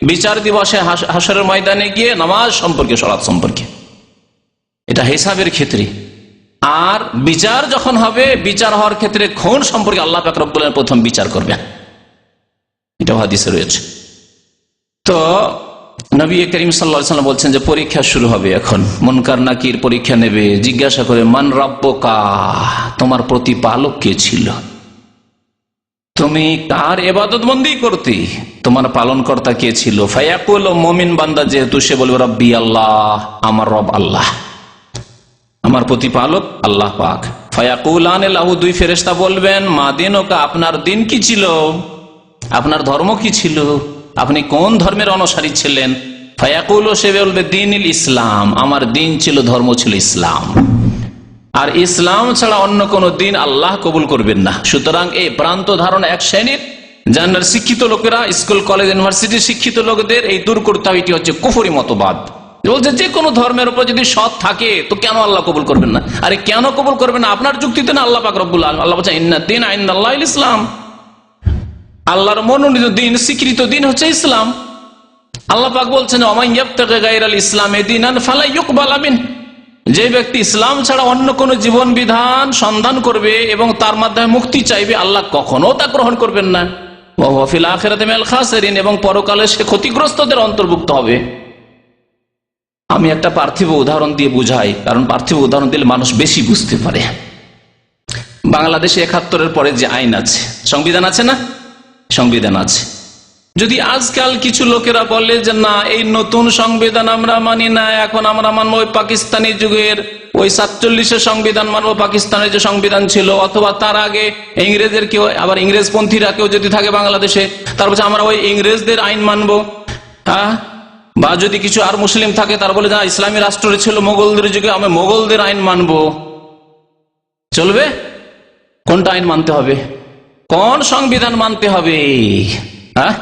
বিচার দিবসে, হাসরের ময়দানে গিয়ে নামাজ সম্পর্কে, সালাত সম্পর্কে। এটা হিসাবের ক্ষেত্রে। আর বিচার যখন হবে, বিচার হওয়ার ক্ষেত্রে খুন সম্পর্কে আল্লাহ পাক রব্বুল আলামিন প্রথম বিচার করবেন, এটা হাদিসে রয়েছে। তো নবী করিম সাল্লাল্লাহু আলাইহি ওয়াসাল্লাম বলছেন যে পরীক্ষা শুরু হবে, এখন মুনকার নাকির পরীক্ষা নেবে, জিজ্ঞাসা করে মান রাব্বুকা, তোমার প্রতিপালক কে ছিল, তুমি কার ইবাদতবন্দি করতে, তোমার পালনকর্তা কে ছিল। ফায়াকুল, মুমিন বান্দা যেহেতু সে বলবে রব্বি আল্লাহ, আমার রব আল্লাহ, আমার প্রতিপালক আল্লাহ পাক। ফায়াকুলান লাহু, দুই ফেরেশতা বলবেন মা দিনুকা, আপনার দিন কি ছিল, আপনার ধর্ম কি ছিল, আপনি কোন ধর্মের অনুসারী ছিলেন। ফায়াকুল, সে বলবে দ্বীনুল ইসলাম, আমার দিন ছিল, ধর্ম ছিল ইসলাম, আর ইসলাম ছাড়া অন্য কোন দিন আল্লাহ কবুল করবেন না। সুতরাং এই ভ্রান্ত ধারণা এক শ্রেণীর জানার শিক্ষিত লোকেরা, স্কুল কলেজ ইউনিভার্সিটির শিক্ষিত লোকদের এই দূর করতে হবে। এটি হচ্ছে কুফরি মতবাদ, বলছে যে কোনো ধর্মের উপর যদি সৎ থাকে তো কেন আল্লাহ কবুল করবেন না। আরে কেন কবুল করবেন না, আপনার যুক্তিতে না, আল্লাহ পাক রব্বুল আলামিন আল্লাহ বলছেন ইন্নাদ-দীন ইনদাল্লাহিল ইসলাম, আল্লাহর মনোনীত দিন, স্বীকৃত দিন হচ্ছে ইসলাম। আল্লাহ পাক বলছেন ওমান ইয়াবতাগি গায়রাল ইসলামি দীনান ফালা ইউকবাল মিনহু, যে ব্যক্তি ইসলাম ছাড়া অন্য কোন জীবন বিধান সন্ধান করবে এবং তার মাধ্যমে মুক্তি চাইবে, আল্লাহ কখনো তা গ্রহণ করবেন না। ওয়া হুয়া ফিল আখিরাতি মিনাল খাসিরিন, এবং পরকালে সে ক্ষতিগ্রস্তদের অন্তর্ভুক্ত হবে। আমি একটা পার্থিব উদাহরণ দিয়ে বুঝাই, কারণ পার্থিব উদাহরণ দিলে মানুষ বেশি বুঝতে পারে। বাংলাদেশে ৭১-এর পরে যে আইন আছে, সংবিধান আছে না, সংবিধান আছে। যদি আজকাল কিছু লোকেরা বলে যে না এই নতুন সংবিধান আমরা মানি না, এখন আমরা মানবো ওই পাকিস্তানি যুগের ওই ৪৭-এর সংবিধান মানবো, পাকিস্তানের যে সংবিধান ছিল, অথবা তার আগে ইংরেজের কেউ, আবার ইংরেজপন্থীরা কেউ যদি থাকে বাংলাদেশে, তার বলছে আমরা ওই ইংরেজদের আইন মানবো। হ্যাঁ, বা যদি কিছু আর মুসলিম থাকে তার বলে না ইসলামী রাষ্ট্র ছিল মোগলদের যুগে, আমি মোগলদের আইন মানবো, চলবে? কোনটা আইন মানতে হবে, কোন সংবিধান মানতে হবে? হ্যাঁ,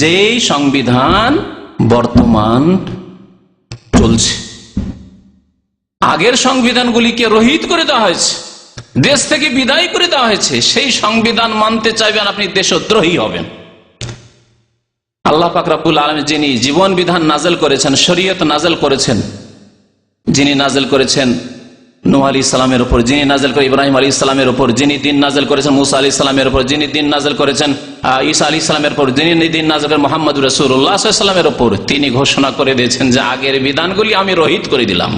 যেই সংবিধান বর্তমান চলছে, আগের সংবিধানগুলিকে রহিত করে দেওয়া হয়েছে, দেশ থেকে বিদায় করে দেওয়া হয়েছে, সেই সংবিধান মানতে চাইবেন আপনি দেশদ্রোহী হবেন। আল্লাহ পাক রব্বুল আলামিন যিনি জীবন বিধান নাজেল করেছেন, শরীয়ত নাজেল করেছেন, যিনি নাজেল করেছেন নূহ আলাইহিস সালামের উপর, যিনি নাজেল করে ইব্রাহিম আলাইহিস সালামের উপর, যিনি দিন নাজেল করেছেন মুসা আলাইহিস সালামের উপর, যিনি দিন নাজেল করেছেন ঈসা আলাইহিস সালামের উপর, যিনি দিন নাজেল করেন মুহাম্মদ রাসূলুল্লাহ সাল্লাল্লাহু আলাইহি ওয়াসাল্লামের উপর, তিনি ঘোষণা করে দিয়েছেন যে আগের বিধানগুলি আমি রহিত করে দিলাম,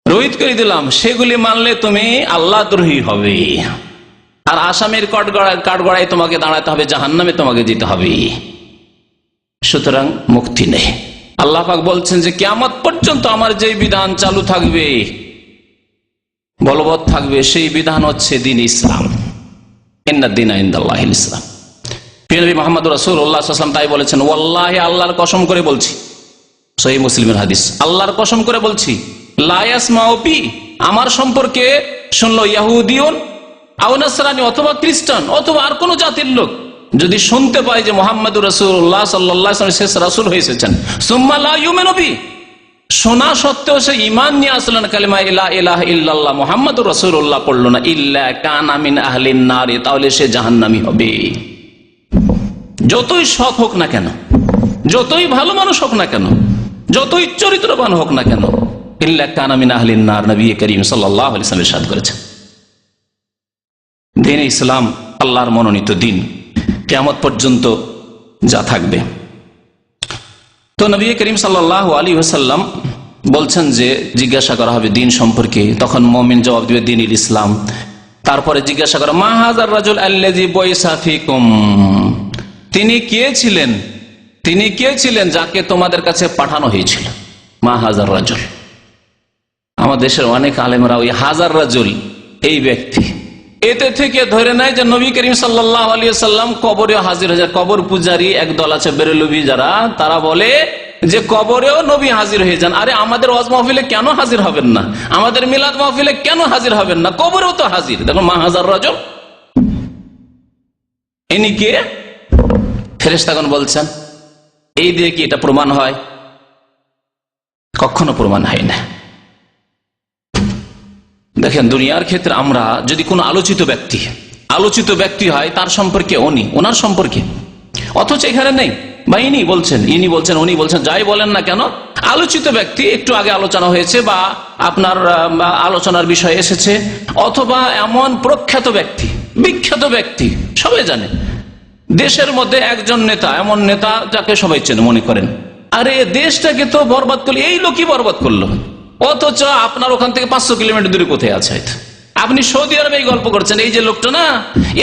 রহিত করে দিলাম, সেগুলি মানলে তুমি আল্লাহদ্রোহী হবে, আর আসামের কাঠগড়ায় তোমাকে দাঁড়াতে হবে, জাহান্নামে তোমাকে যেতে হবে। সুতরাং মুক্তি নেই। আল্লাহ পাক বলছেন যে কিয়ামত পর্যন্ত আমার যে বিধান চালু থাকবে, বলবৎ থাকবে, সেই বিধান হচ্ছে দ্বীন ইসলাম। ইন্নাদ-দীনা ইনদাল্লাহিল ইসলাম। প্রিয় নবী মুহাম্মদ রাসূলুল্লাহ সাল্লাল্লাহু আলাইহি ওয়াসাল্লাম তাই বলেছেন, ওয়াল্লাহি, আল্লাহর কসম করে বলছি, সহিহ মুসলিমের হাদিস, আল্লাহর কসম করে বলছি, লা ইয়াসমাউ বি, আমার সম্পর্কে শুনলো ইহুদিয়ুন আও নাসরানী, অথবা খ্রিস্টান, অথবা আর কোন জাতির লোক যদি শুনতে পায় যে মুহাম্মদুর রাসূলুল্লাহ সাল্লাল্লাহু আলাইহি ওয়াসাল্লাম শেষ রাসূল হয়ে এসেছেন, সুম্মা লা ইউমিনু বি, শোনা সত্ত্বেও সে ঈমান নিয়ে আসলো না, কালিমা লা ইলাহা ইল্লাল্লাহ মুহাম্মাদুর রাসূলুল্লাহ পড়লো না, ইল্লা কানা মিন আহলিন নার, তাহলে সে জাহান্নামী হবে। যতই সৎ হোক না কেন, যতই ভালো মানুষ হোক না কেন, যতই চরিত্রবান হোক না কেন, ইল্লা কানা মিন আহলিন নার, নবী করিম সাল্লাল্লাহু আলাইহি ওয়াসাল্লাম ইরশাদ করেছেন। দ্বীন ইসলাম আল্লাহর মনোনীত দিন, কিয়ামত পর্যন্ত যা থাকবে। তো নবী করিম সাল্লাল্লাহু আলাইহি ওয়াসাল্লাম বলছেন যে জিজ্ঞাসা করা হবে দিন সম্পর্কে, তখন মুমিন জবাব দিবে দ্বীনুল ইসলাম। তারপরে জিজ্ঞাসা করা মা হাযার রাজুল আল্লাযী বুইসা ফীকুম, তিনি কে ছিলেন, তিনি কে ছিলেন যাকে তোমাদের কাছে পাঠানো হয়েছিল। মা হাযার রাজুল, আমাদের দেশের অনেক আলেমরা ওই হাজার রাজুল, এই ব্যক্তি, এতে থেকে ধরে নেয় যে নবী করিম সাল্লাল্লাহু আলাইহি ওয়াসাল্লাম কবরেও হাজির হয়ে যায়। কবর পূজারী একদল আছে বেরেলভী যারা, তারা বলে যে কবরেও নবী হাজির হয়ে যান। আরে আমাদের ওয়াজ মাহফিলে কেন হাজির হবেন না, আমাদের মিলাদ মাহফিলে কেন হাজির হবেন না, কবরেও তো হাজির। দেখুন মা হাজার রাজুল, ইনি কে? ফেরেশতাগণ বলছেন। এই দিয়ে কি এটা প্রমাণ হয়? কখনো প্রমাণ হয় না। দেখেন দুনিয়ার ক্ষেত্রে আমরা যদি কোনো আলোচিত ব্যক্তি হয়, তার সম্পর্কে ওনার সম্পর্কে, অথচ এখানে নেই বা ইনি বলছেন, উনি বলছেন, যাই বলেন না কেন, আলোচিত ব্যক্তি, একটু আগে আলোচনা হয়েছে বা আপনার আলোচনার বিষয় এসেছে, অথবা এমন প্রখ্যাত ব্যক্তি, বিখ্যাত ব্যক্তি, সবাই জানে, দেশের মধ্যে একজন নেতা, এমন নেতা যাকে সবাই চেনে মনে করেন, আরে দেশটাকে তো বরবাদ করলো, এই লোকই বরবাদ করলো, অথচ আপনার ওখান থেকে 500 কিলোমিটার দূরে কোথায় আছে? আপনি সৌদি আরবে এই গল্প করছেন, এই যে লোকটা না,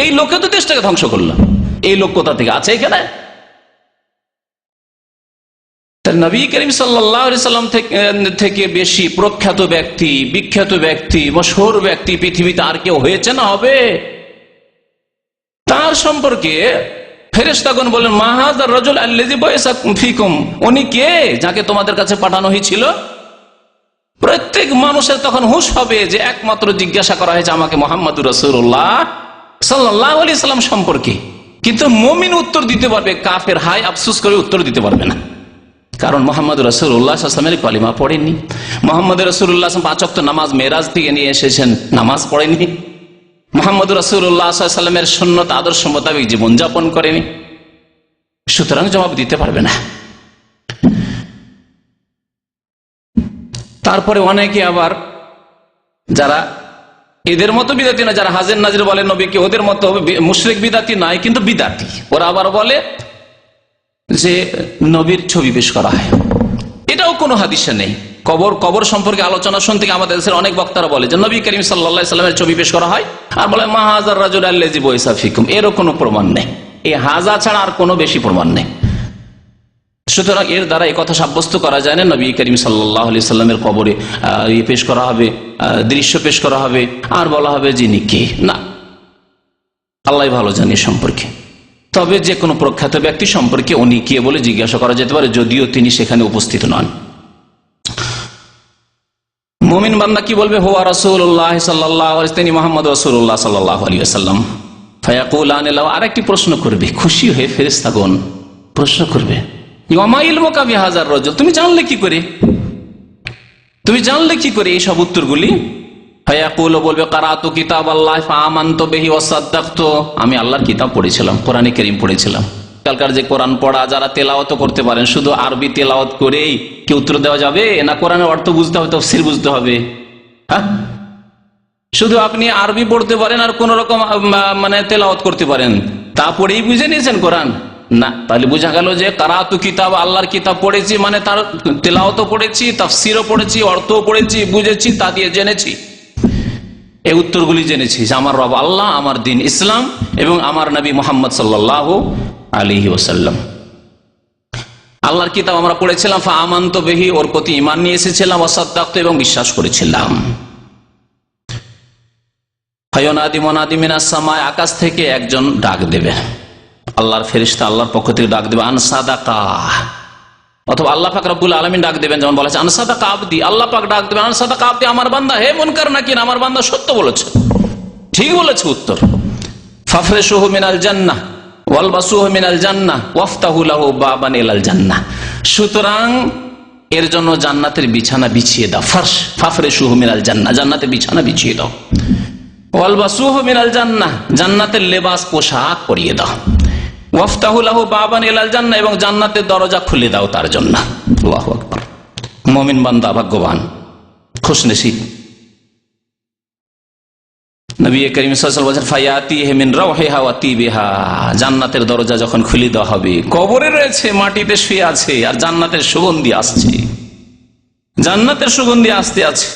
এই লোকে তো দেশটাকে ধ্বংস করলো, এই লোক কোথা থেকে আছে এখানে? নবী করিম সাল্লাল্লাহু আলাইহি সাল্লাম থেকে বেশি প্রখ্যাত ব্যক্তি, বিখ্যাত ব্যক্তি, মশহুর ব্যক্তি পৃথিবীতে আর কেউ হয়েছে না হবে? তার সম্পর্কে ফেরেশতাগণ বলেন, মা হাযার রাজুল আল্লাযী বুইসা ফীকুম, উনি কে যাকে তোমাদের কাছে পাঠানো হয়েছিল? প্রত্যেক মানুষের তখন হুঁশ হবে যে একমাত্র জিজ্ঞাসা করা হয়েছে আমাকে মুহাম্মদুর রাসূলুল্লাহ সাল্লাল্লাহু আলাইহি সাল্লাম সম্পর্কে। কিন্তু মুমিন উত্তর দিতে পারবে, কাফের হায় আফসোস করে উত্তর দিতে পারবে না, কারণ মুহাম্মদ রাসূলুল্লাহ সাল্লাল্লাহু আলাইহি ওয়াসাল্লামের কালিমা পড়েননি। মুহাম্মদ রাসূলুল্লাহ 5 ওয়াক্ত নামাজ মেরাজ থেকে নিয়ে এসেছেন, নামাজ পড়েননি। মুহাম্মদ রাসূলুল্লাহ সাল্লাল্লাহু আলাইহি ওয়াসাল্লামের সুন্নত আদর্শ মোতাবেক জীবনযাপন করেনি, সুতরাং জবাব দিতে পারবে না। তারপরে অনেকে আবার যারা এদের মতো বিদাতি না, যারা হাজির নাজির বলে নবীকে, ওদের মতো মুশরিক বিদাতি নাই, কিন্তু বিদাতি, ওরা আবার বলে যে নবীর ছবি পেশ করা হয়, এটাও কোনো হাদিসে নেই। কবর সম্পর্কে আলোচনা শুনতে আমাদের দেশের অনেক বক্তারা বলে যে নবী করিম সাল্লাল্লাহু আলাইহি সাল্লামের ছবি পেশ করা হয়, আর বলে মা হাযার রাজুল আল্লাযী বুইসা ফীকুম, এরও কোনো প্রমাণ নেই। এই হাজা ছাড়া আর কোনো বেশি প্রমাণ নেই। সুতরাং এর দ্বারা এই কথা সাব্যস্ত করা যায় না নবী করিম সাল্লাল্লাহু আলাইহি সাল্লামের কবরে পেশ করা হবে, দৃশ্য পেশ করা হবে, আর বলা হবে যিনি কে, না, আল্লাহ ভালো জানে সম্পর্কে। তবে যে কোনো প্রখ্যাত ব্যক্তি সম্পর্কে উনি কে বলে জিজ্ঞাসা করা যেতে পারে, যদিও তিনি সেখানে উপস্থিত নন। মুমিন বান্দা কি বলবে? হুয়া রাসূলুল্লাহ সাল্লাল্লাহু আলাইহি, তিনি মুহাম্মদ রাসূলুল্লাহ সাল্লাল্লাহু আলাইহি ওয়াসাল্লাম। ফায়াকুলান লাহু, আরেকটি প্রশ্ন করবে, খুশি হয়ে ফেরেশতাগণ প্রশ্ন করবে, ওয়ামা ইলমুকা বিহাযার রাজুল, তুমি জানলে কি করে, তুমি জানলে কি করে এই সব উত্তরগুলি? ফায়াকুল, বলবে কারাতু কিতাবাল্লাহ ফাআমানতু বিহি ওয়া সাদ্দাকতু, আমি আল্লাহর কিতাব পড়েছিলাম, কোরআনে কারীম পড়েছিলাম। কালকার যে কোরআন পড়া যারা তেলাওয়াত করতে পারেন, শুধু আরবি তেলাওয়াত করেই কি উত্তর দেওয়া যাবে? না কোরআনের অর্থ বুঝতে হবে, তাফসীর বুঝতে হবে? হ্যাঁ, শুধু আপনি আরবি পড়তে পারেন আর কোন রকম মানে তেলাওয়াত করতে পারেন, তা পড়েই বুঝে নিয়েছেন কোরআন? না, তাহলে বোঝা গেল যে কারাতু কিতাব, আল্লাহর কিতাব পড়েছি মানে তার তেলাওয়াতও পড়েছি, তাফসীরও পড়েছি, অর্থও পড়েছি, বুঝেছি, তা দিয়ে জেনেছি, এই উত্তরগুলি জেনেছি যে আমার রব আল্লাহ, আমার দিন ইসলাম এবং আমার নবী মুহাম্মদ সাল্লাল্লাহু আলাইহি ওয়াসাল্লাম। আল্লাহর কিতাব আমরা পড়েছিলাম, ফাআমানতু বিহি, ওর প্রতি ঈমান নিয়ে এসেছিলাম, ওয়া সাদ্দাকতু, এবং বিশ্বাস করেছিলাম। ফায়ুনাদি মুনাদি মিনাস সামায়, আকাশ থেকে একজন ডাক দেবে, আল্লাহর ফেরেশতা আল্লাহর পক্ষ থেকে ডাক দেবে, আন সাদাকা, অথবা আল্লাহ পাক রব্বুল আলামিন ডাক দেবেন, যেমন বলেছে আন সাদাকা আবদি, আল্লাহ পাক ডাক দেবেন আন সাদাকা আবদি, আমার বান্দা, হে মুনকার নাকির, আমার বান্দা সত্য বলেছে, ঠিক বলেছে উত্তর। ফাফরিশুহু মিনাল জান্নাহ ওয়ালবাসুহু মিনাল জান্নাহ ওয়াফতাহু লাহু বাবান ইলাল জান্নাহ, সুতরাং এর জন্য জান্নাতের বিছানা বিছিয়ে দাও। ফারশ, ফাফরিশুহু মিনাল জান্নাহ, জান্নাতের বিছানা বিছিয়ে দাও। ওয়ালবাসুহু মিনাল জান্নাহ, জান্নাতের লেবাস পোশাক পরিয়ে দাও। ওয়াফতাহু লাহু বাবান ইলাল জান্নাহ, এবং জান্নাতের দরজা খুলে দাও তার জন্য। আল্লাহু আকবার। মুমিন বান্দা ভাগ্যবান, খুশনসিব। নবী করিম সাল্লাল্লাহু আলাইহি ওয়াসাল্লাম বলেন, ফায়াতিহি মিন রাওহিহা ওয়া তিবিহা, জান্নাতের দরজা যখন খুলে দেওয়া হবে, কবরে রয়েছে, মাটিতে শুয়ে আছে, আর জান্নাতের সুগন্ধি আসছে, জান্নাতের সুগন্ধি আসতে আছে,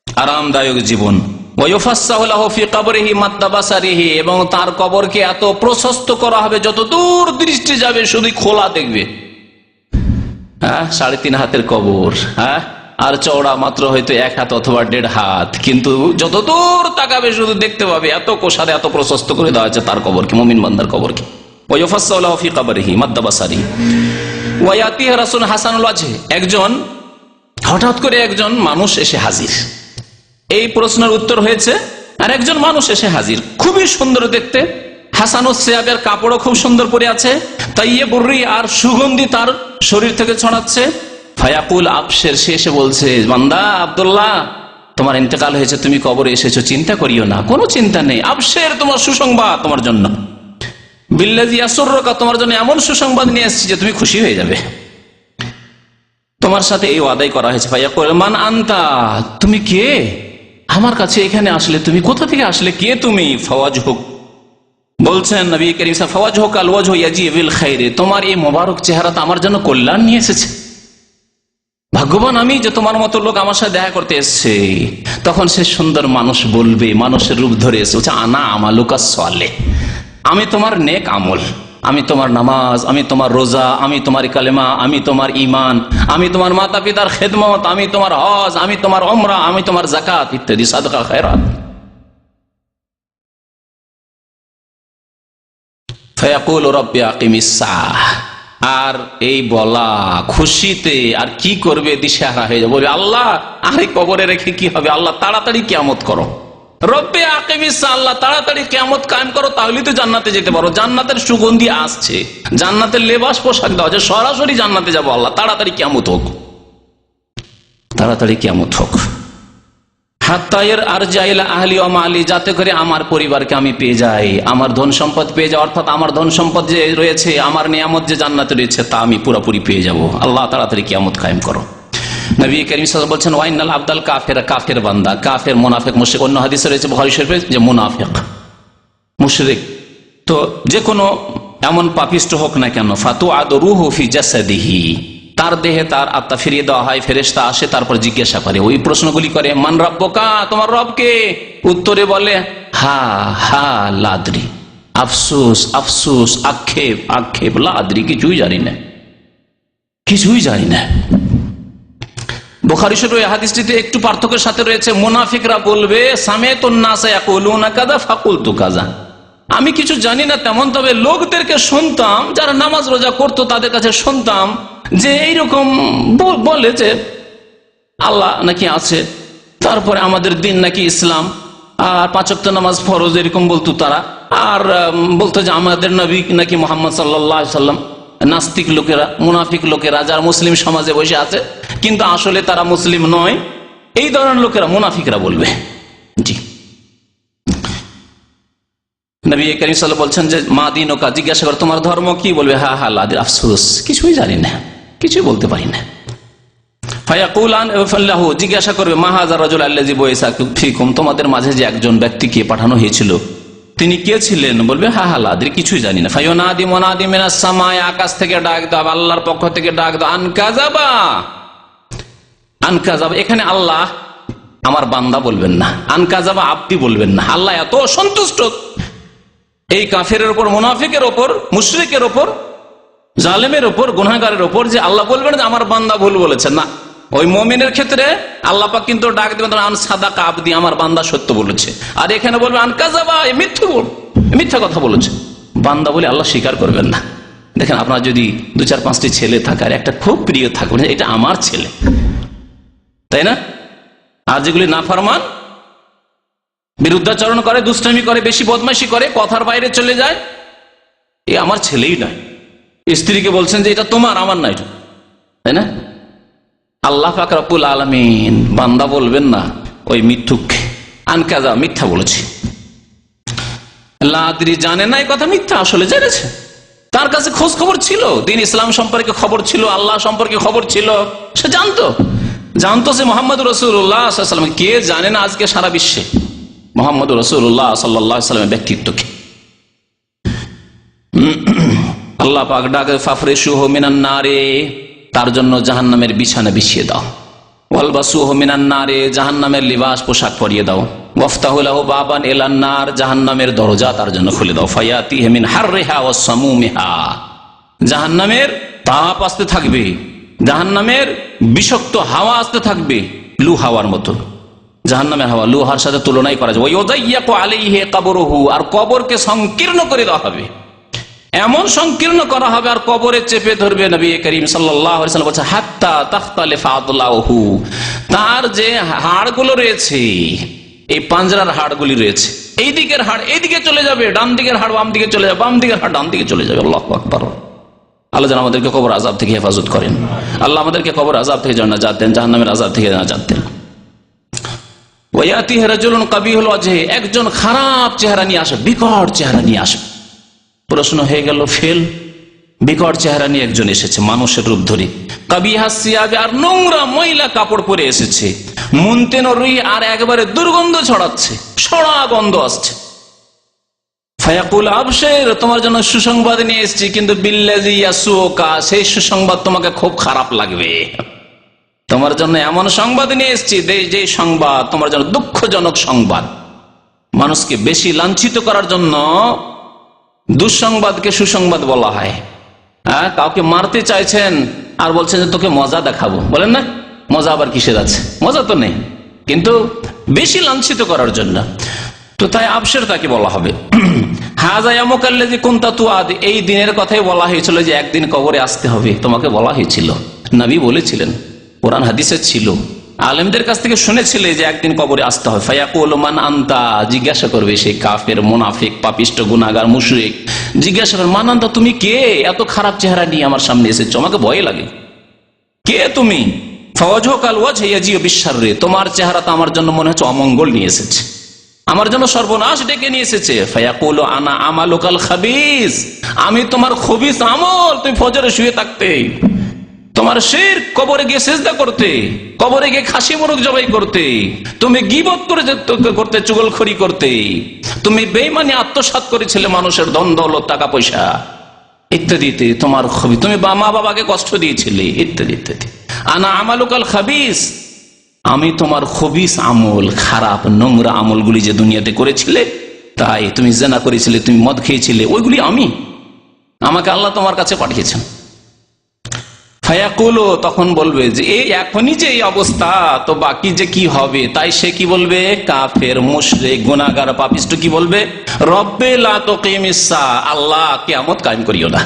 আরামদায়ক জীবন। এবং তার কবরকে এত প্রশস্ত করা হবে, যত দূর দৃষ্টি যাবে শুধু খোলা দেখবে। হ্যাঁ, 3.5 হাতের কবর, হ্যাঁ, আর চওড়া মাত্র হয়তো 1 হাত অথবা 1.5 হাত, কিন্তু যত দূর তাকাবে শুধু দেখতে পাবে, এত কোষারে এত প্রশস্ত করে দেওয়া হয়েছে তার কবরকে, মুমিন বান্দার কবরকে। একজন হঠাৎ করে একজন মানুষ এসে হাজির, এই প্রশ্নের উত্তর হয়েছে, আর একজন মানুষ এসে হাজির, খুবই সুন্দর দেখতে, হাসানুস সিয়াবের কাপড়ও খুব সুন্দর পরে আছে, তাইয়্যিবুররি, আর সুগন্ধি তার শরীর থেকে ছড়াচ্ছে। ফায়াকুল আবশির, সে এসে বলছে, বান্দা আব্দুল্লাহ, তোমার ইন্তেকাল হয়েছে, তুমি কবরে এসেছো, চিন্তা করিও না, কোনো চিন্তা নেই, আবশির, তোমার সুসংবাদ তোমার জন্য, বিল্লাযী ইয়াসুররুকা, তোমার জন্য এমন সুসংবাদ নিয়ে এসেছি যে তুমি খুশি হয়ে যাবে। তো তোমার সাথে এই ওয়াদাই করা হয়েছে। ফায়াকুল মান আনতা, তুমি কে? আমার কাছে এখানে আসলে তুমি কোথা থেকে আসলে, কে তুমি? ফাওয়াজহুক, বলছেন নবী করিম ফাওয়াজহুক আল ওয়াজহু ইয়াজি বিল খাইরে, তোমার এই মোবারক চেহারাটা আমার জন্য কল্যাণ নিয়ে এসেছে। ভাগ্যবান আমি যে তোমার মতো লোক আমার সাথে দেখা করতে এসছে। তখন সে সুন্দর মানুষ বলবে, মানুষের রূপ ধরে এসে বলছে আনা আমালুকা সালেহ, আমি তোমার নেক আমল, আমি তোমার নামাজ, আমি তোমার রোজা, আমি তোমার কালেমা, আমি তোমার ঈমান, আমি তোমার মাতা পিতার খেদমত, আমি তোমার হজ, আমি তোমার উমরা, আমি তোমার যাকাত ইত্যাদি সাদকা খায়রাত। ফায়াকুল রব্বি আকিমিস সাআহ, আর এই বলা খুশিতে আর কি করবে দিশেহারা হয়ে যাবে, বলবে আল্লাহ আরে কবরে রেখে কি হবে, আল্লাহ তাড়াতাড়ি কিয়ামত করো। রব্বে আকিমিস সাআহ, আল্লাহ তাড়াতাড়ি কিয়ামত কায়েম করো, তাহলেই তো জান্নাতে যেতে পারো। জান্নাতের সুগন্ধি আসছে, জান্নাতের লেবাস পোশাক দেওয়া হচ্ছে, সরাসরি জান্নাতে যাবো। আল্লাহ তাড়াতাড়ি কিয়ামত হোক, তাড়াতাড়ি কিয়ামত হোক। হাত্তায়ের আরজাইলা আহলি ওয়া মালি, যাতে করে আমার পরিবারকে আমি পেয়ে যাই, আমার ধন সম্পদ পেয়ে যাই, অর্থাৎ আমার ধন সম্পদ যে রয়েছে, আমার নিয়ামত যে জান্নাতে রয়েছে তা আমি পুরোপুরি পেয়ে যাব। আল্লাহ তাড়াতাড়ি কিয়ামত কায়েম করো। নবী করিম সাল্লাল্লাহু আলাইহি ওয়াসাল্লাম বলছেন ওয়াইনাল আবদাল কাফের, কাফের বান্দা, কাফের মুনাফিক মুশরিক। অন্য হাদিসে রয়েছে বুখারী শরীফে যে মুনাফিক মুশরিক তো যে কোনো এমন পাপিষ্ট হোক না কেন, ফাতুআদু রূহু ফি জাসাদিহি, তার দেহে তার আত্মা ফিরিয়ে দেওয়া হয়, ফেরেশতা আসে, তারপর জিজ্ঞাসা করে, ওই প্রশ্নগুলি করে, মান রাব্বুকা, তোমার রব কে? উত্তরে বলে হা হা লাদ্রি, আফসোস আফসোস, আক্ষেপ আক্ষেপ, লাদ্রি, কিছুই জানি না, কিছুই জানি না। বুখারী শরীফের হাদিসটিতে একটু পার্থক্যের সাথে রয়েছে, মুনাফিকরা বলবে সামিতুন নাসা ইয়াকুলুনা কাযা ফাকুলতু কাযা, আমি কিছু জানি না তেমন, তবে লোকদেরকে শুনতাম যারা নামাজ রোজা করতো তাদের কাছে শুনতাম যে এইরকম বলে যে আল্লাহ নাকি আছে, তারপরে আমাদের দিন নাকি ইসলাম, আর 5 ওয়াক্ত নামাজ ফরজ, এরকম বলতো তারা। আর বলতো যে আমাদের নবী নাকি মুহাম্মদ সাল্লাল্লাহু আলাইহি সাল্লাম। নাস্তিক লোকেরা, মুনাফিক লোকেরা যারা মুসলিম সমাজে বসে আছে কিন্তু আসলে তারা মুসলিম নয়, এই ধরনের লোকেরা মুনাফিকরা বলবে। জি, নবী করিম সাল্লাল্লাহু আলাইহি ওয়াসাল্লাম বলছেন যে মা দীনুকা, জিজ্ঞাসা করে তোমার ধর্ম কি, বলবে হা হা লাদ্রি, আফসোস, কিছুই জানি না, কিছুই বলতে পারি না। ফায়াকুলান ফাল্লাহু, জিজ্ঞাসা করবে মা হাযা রাজুল আল্লাযী বুইসা ফীকুম, তোমাদের মাঝে যে একজন ব্যক্তিকে পাঠানো হয়েছিল তিনি কে ছিলেন, বলবে হা হা লাদ্রি, কিছুই জানি না। ফায়ুনাদি মুনাদি মিনাস সামায়ে, আকাশ থেকে ডাক দাও, আল্লাহর পক্ষ থেকে ডাক দাও, আনকাযাবা আনকাযাবা, এখানে আল্লাহ আমার বান্দা বলবেন না, আনকাযাবা আব্দি বলবেন না। আল্লাহ এত সন্তুষ্ট এই কাফেরের উপর, মুনাফিকের উপর, মুশরিকের উপর, জালেমের উপর, গুনাহগারের উপর, যে আল্লাহ বলবেন যে আমার বান্দা ভুল বলেছে না। ওই মুমিনের ক্ষেত্রে আল্লাহ পাক কিন্তু ডাক দেবেন আন সাদাকা আবদি, আমার বান্দা সত্য বলেছে। আর এখানে বলবে আন কাযাবা, মিথ্যা কথা বলেছে। বান্দা বলে আল্লাহ স্বীকার করবেন না। দেখেন আপনার যদি 2-4-5টি ছেলে থাকে আর একটা খুব প্রিয় থাকবে, এটা আমার ছেলে, তাই না? আর যেগুলি নাফরমান, বিরুদ্ধাচরণ করে, দুষ্টামি করে, বেশি বদমাইশি করে, কথার বাইরে চলে যায়, এ আমার ছেলেই নয়। স্ত্রীকে বলছেন যে এটা তোমার, আমার নয়, তাই না? আল্লাহ পাক রব্বুল আলামিন বান্দা বলবেন না ওই মিথ্যুক, আনকাযা, মিথ্যা বলেছে। লাদ্রি, জানে না, এই কথা মিথ্যা, আসলে জেনেছে, তার কাছে খোঁজ খবর ছিল, দিন ইসলাম সম্পর্কে খবর ছিল, আল্লাহ সম্পর্কে খবর ছিল, সে জানতো যে মুহাম্মদ রাসূলুল্লাহ সাল্লাল্লাহু আলাইহি ওয়াসাল্লাম, কে জানে না আজকে সারা বিশ্বে মুহাম্মদ রাসূলুল্লাহ সাল্লাল্লাহু আলাইহি ওয়াসাল্লামের ব্যক্তিত্বকে। আল্লাহ পাক ডাকে ফাফরিশুহু মিনান নারে, তার জন্য জাহান্নামের বিছানা বিছিয়ে দাও, ওয়ালবাসুহু মিনান নারে, জাহান্নামের লিবাস পোশাক পরিয়ে দাও, ওয়াফতাহু লাহু বাবান ইলান নার, জাহান্নামের দরজা তার জন্য খুলে দাও, ফায়াতিহি মিন হাররিহা ওয়াস সামুমিহা, জাহান্নামের তাপ আসতে থাকবে, জাহান্নামের বিষাক্ত হাওয়া আসতে থাকবে, লু হাওয়ার মতো। জাহান্নামের হাওয়া লোহার সাথে তুলনাই করা যায়। ওয়ায়ুযায়্যাকু আলাইহি কবরুহু, আর কবরকে সংকীর্ণ করে দেওয়া হবে, এমন সংকীর্ণ করা হবে আর কবরে চেপে ধরবে। নবী করিম সাল্লাল্লাহু আলাইহি ওয়াসাল্লাম বলেছেন হাত্তা তাখতালিফা আদলাহু, তার যে হাড়গুলো রয়েছে, এই পাঁজরার হাড়গুলি রয়েছে, এই দিকের হাড় এই দিকে চলে যাবে, ডান দিকের হাড় বাম দিকে চলে যাবে, বাম দিকের হাড় ডান দিকে চলে যাবে। আল্লাহু আকবার। আল্লাহ যেন আমাদেরকে কবর আযাব থেকে হেফাজত করেন। আল্লাহ আমাদেরকে কবর আযাব থেকে জান্নাত দেন, জাহান্নামের আযাব থেকে নাজাত দেন। ওয়ায়াতিহি রাজুলুন কাবিহুল ওয়াজহি, একজন খারাপ চেহারা নিয়ে আসে, বিকট চেহারা নিয়ে আসে। প্রশ্ন হয়ে গেল ফেল, বিকট চেহারা নিয়ে একজন এসেছে মানুষের রূপ ধরে, কাবিহা সিয়াবে, আর নোংরা ময়লা কাপড় পরে এসেছে, মুনতেন রুই, আর একবারে দুর্গন্ধ ছড়াচ্ছে, সড়া গন্ধ আসছে। ফায়াকুল আবশির, তোমার জন্য সুসংবাদ নিয়ে এসেছি, কিন্তু বিল্লাযী ইয়াসুকা, সেই সুসংবাদ তোমাকে খুব খারাপ লাগবে। তোমার জন্য এমন সংবাদ নিয়ে এসেছি যে সংবাদ তোমার জন্য দুঃখজনক সংবাদ। মানুষকে বেশি লাঞ্ছিত করার জন্য দুঃসংবাদকে সুসংবাদ বলা হয়। কাউকে মারতে চাইছেন আর বলছেন যে তোকে মজা দেখাবো, বলেন না? মজা আবার কিসের আছে? মজা তো নেই, কিন্তু বেশি লাঞ্ছিত করার জন্য। তো তাই আবশের তাকে বলা হবে। হাযা ইয়ামুকাল্লাযী কুনতা তুআদ, এই দিনের কথাই বলা হয়েছিল যে একদিন কবরে আসতে হবে, তোমাকে বলা হয়েছিল, নবী বলেছিলেন, কোরআন হাদিসে ছিল, আলেমদের কাছ থেকে শুনেছিলে যে একদিন কবরে আসতে হবে। ফায়াকুলু মান আনতা, জিজ্ঞাসা করবে সেই কাফের, মুনাফিক, পাপিষ্ট, গুনাহগার, মুশরিক, জিজ্ঞাসা করবে মান আনতা, তুমি কে? এত খারাপ চেহারা নিয়ে আমার সামনে এসেছো, আমাকে ভয় লাগে, কে তুমি? ফাওয়াজহুকাল ওয়াজহু ইয়াজিউ বিশ-শাররি, তোমার চেহারা তো আমার জন্য মনে হচ্ছে অমঙ্গল নিয়ে এসেছে, আমার জন্য সর্বনাশ ডেকে নিয়ে এসেছে। ফায়াকুলু আনা আমালুকাল খাবিস, আমি তোমার খবিস আমল, তুমি ফজরে শুয়ে থাকতে, তোমার শিরক, কবরে গিয়ে সিজদা করতে, কবরে গিয়ে খাসি মুরগ জবাই করতে, তুমি গীবত করতে, চুগলখড়ি করতে, তুমি বেঈমানি আত্মসাৎ করেছিলে মানুষের ধন দৌলত, টাকা পয়সা ইত্যাদিতে, তোমার খবি, তুমি মা বাবাকে কষ্ট দিয়েছিলে ইত্যাদি ইত্যাদি। আনা আমালুকাল খাবিস, আমি তোমার খবিস আমল, খারাপ নোংরা আমলগুলি যে দুনিয়াতে করেছিলে, তাই তুমি জিনা করেছিলে, তুমি মদ খেয়েছিলে, ওইগুলি আমাকে আল্লাহ তোমার কাছে পাঠিয়েছেন। ফায়াকুলু, তখন বলবে যে এই এখনই যে এই অবস্থা, তো বাকি যে কি হবে? তাই সে কি বলবে? কাফের, মুশরিক, গুনাহগার, পাপিষ্ট কি বলবে? রব্বে লা তুকিমিস সাআ, আল্লাহ কিয়ামত কায়েম করিও না,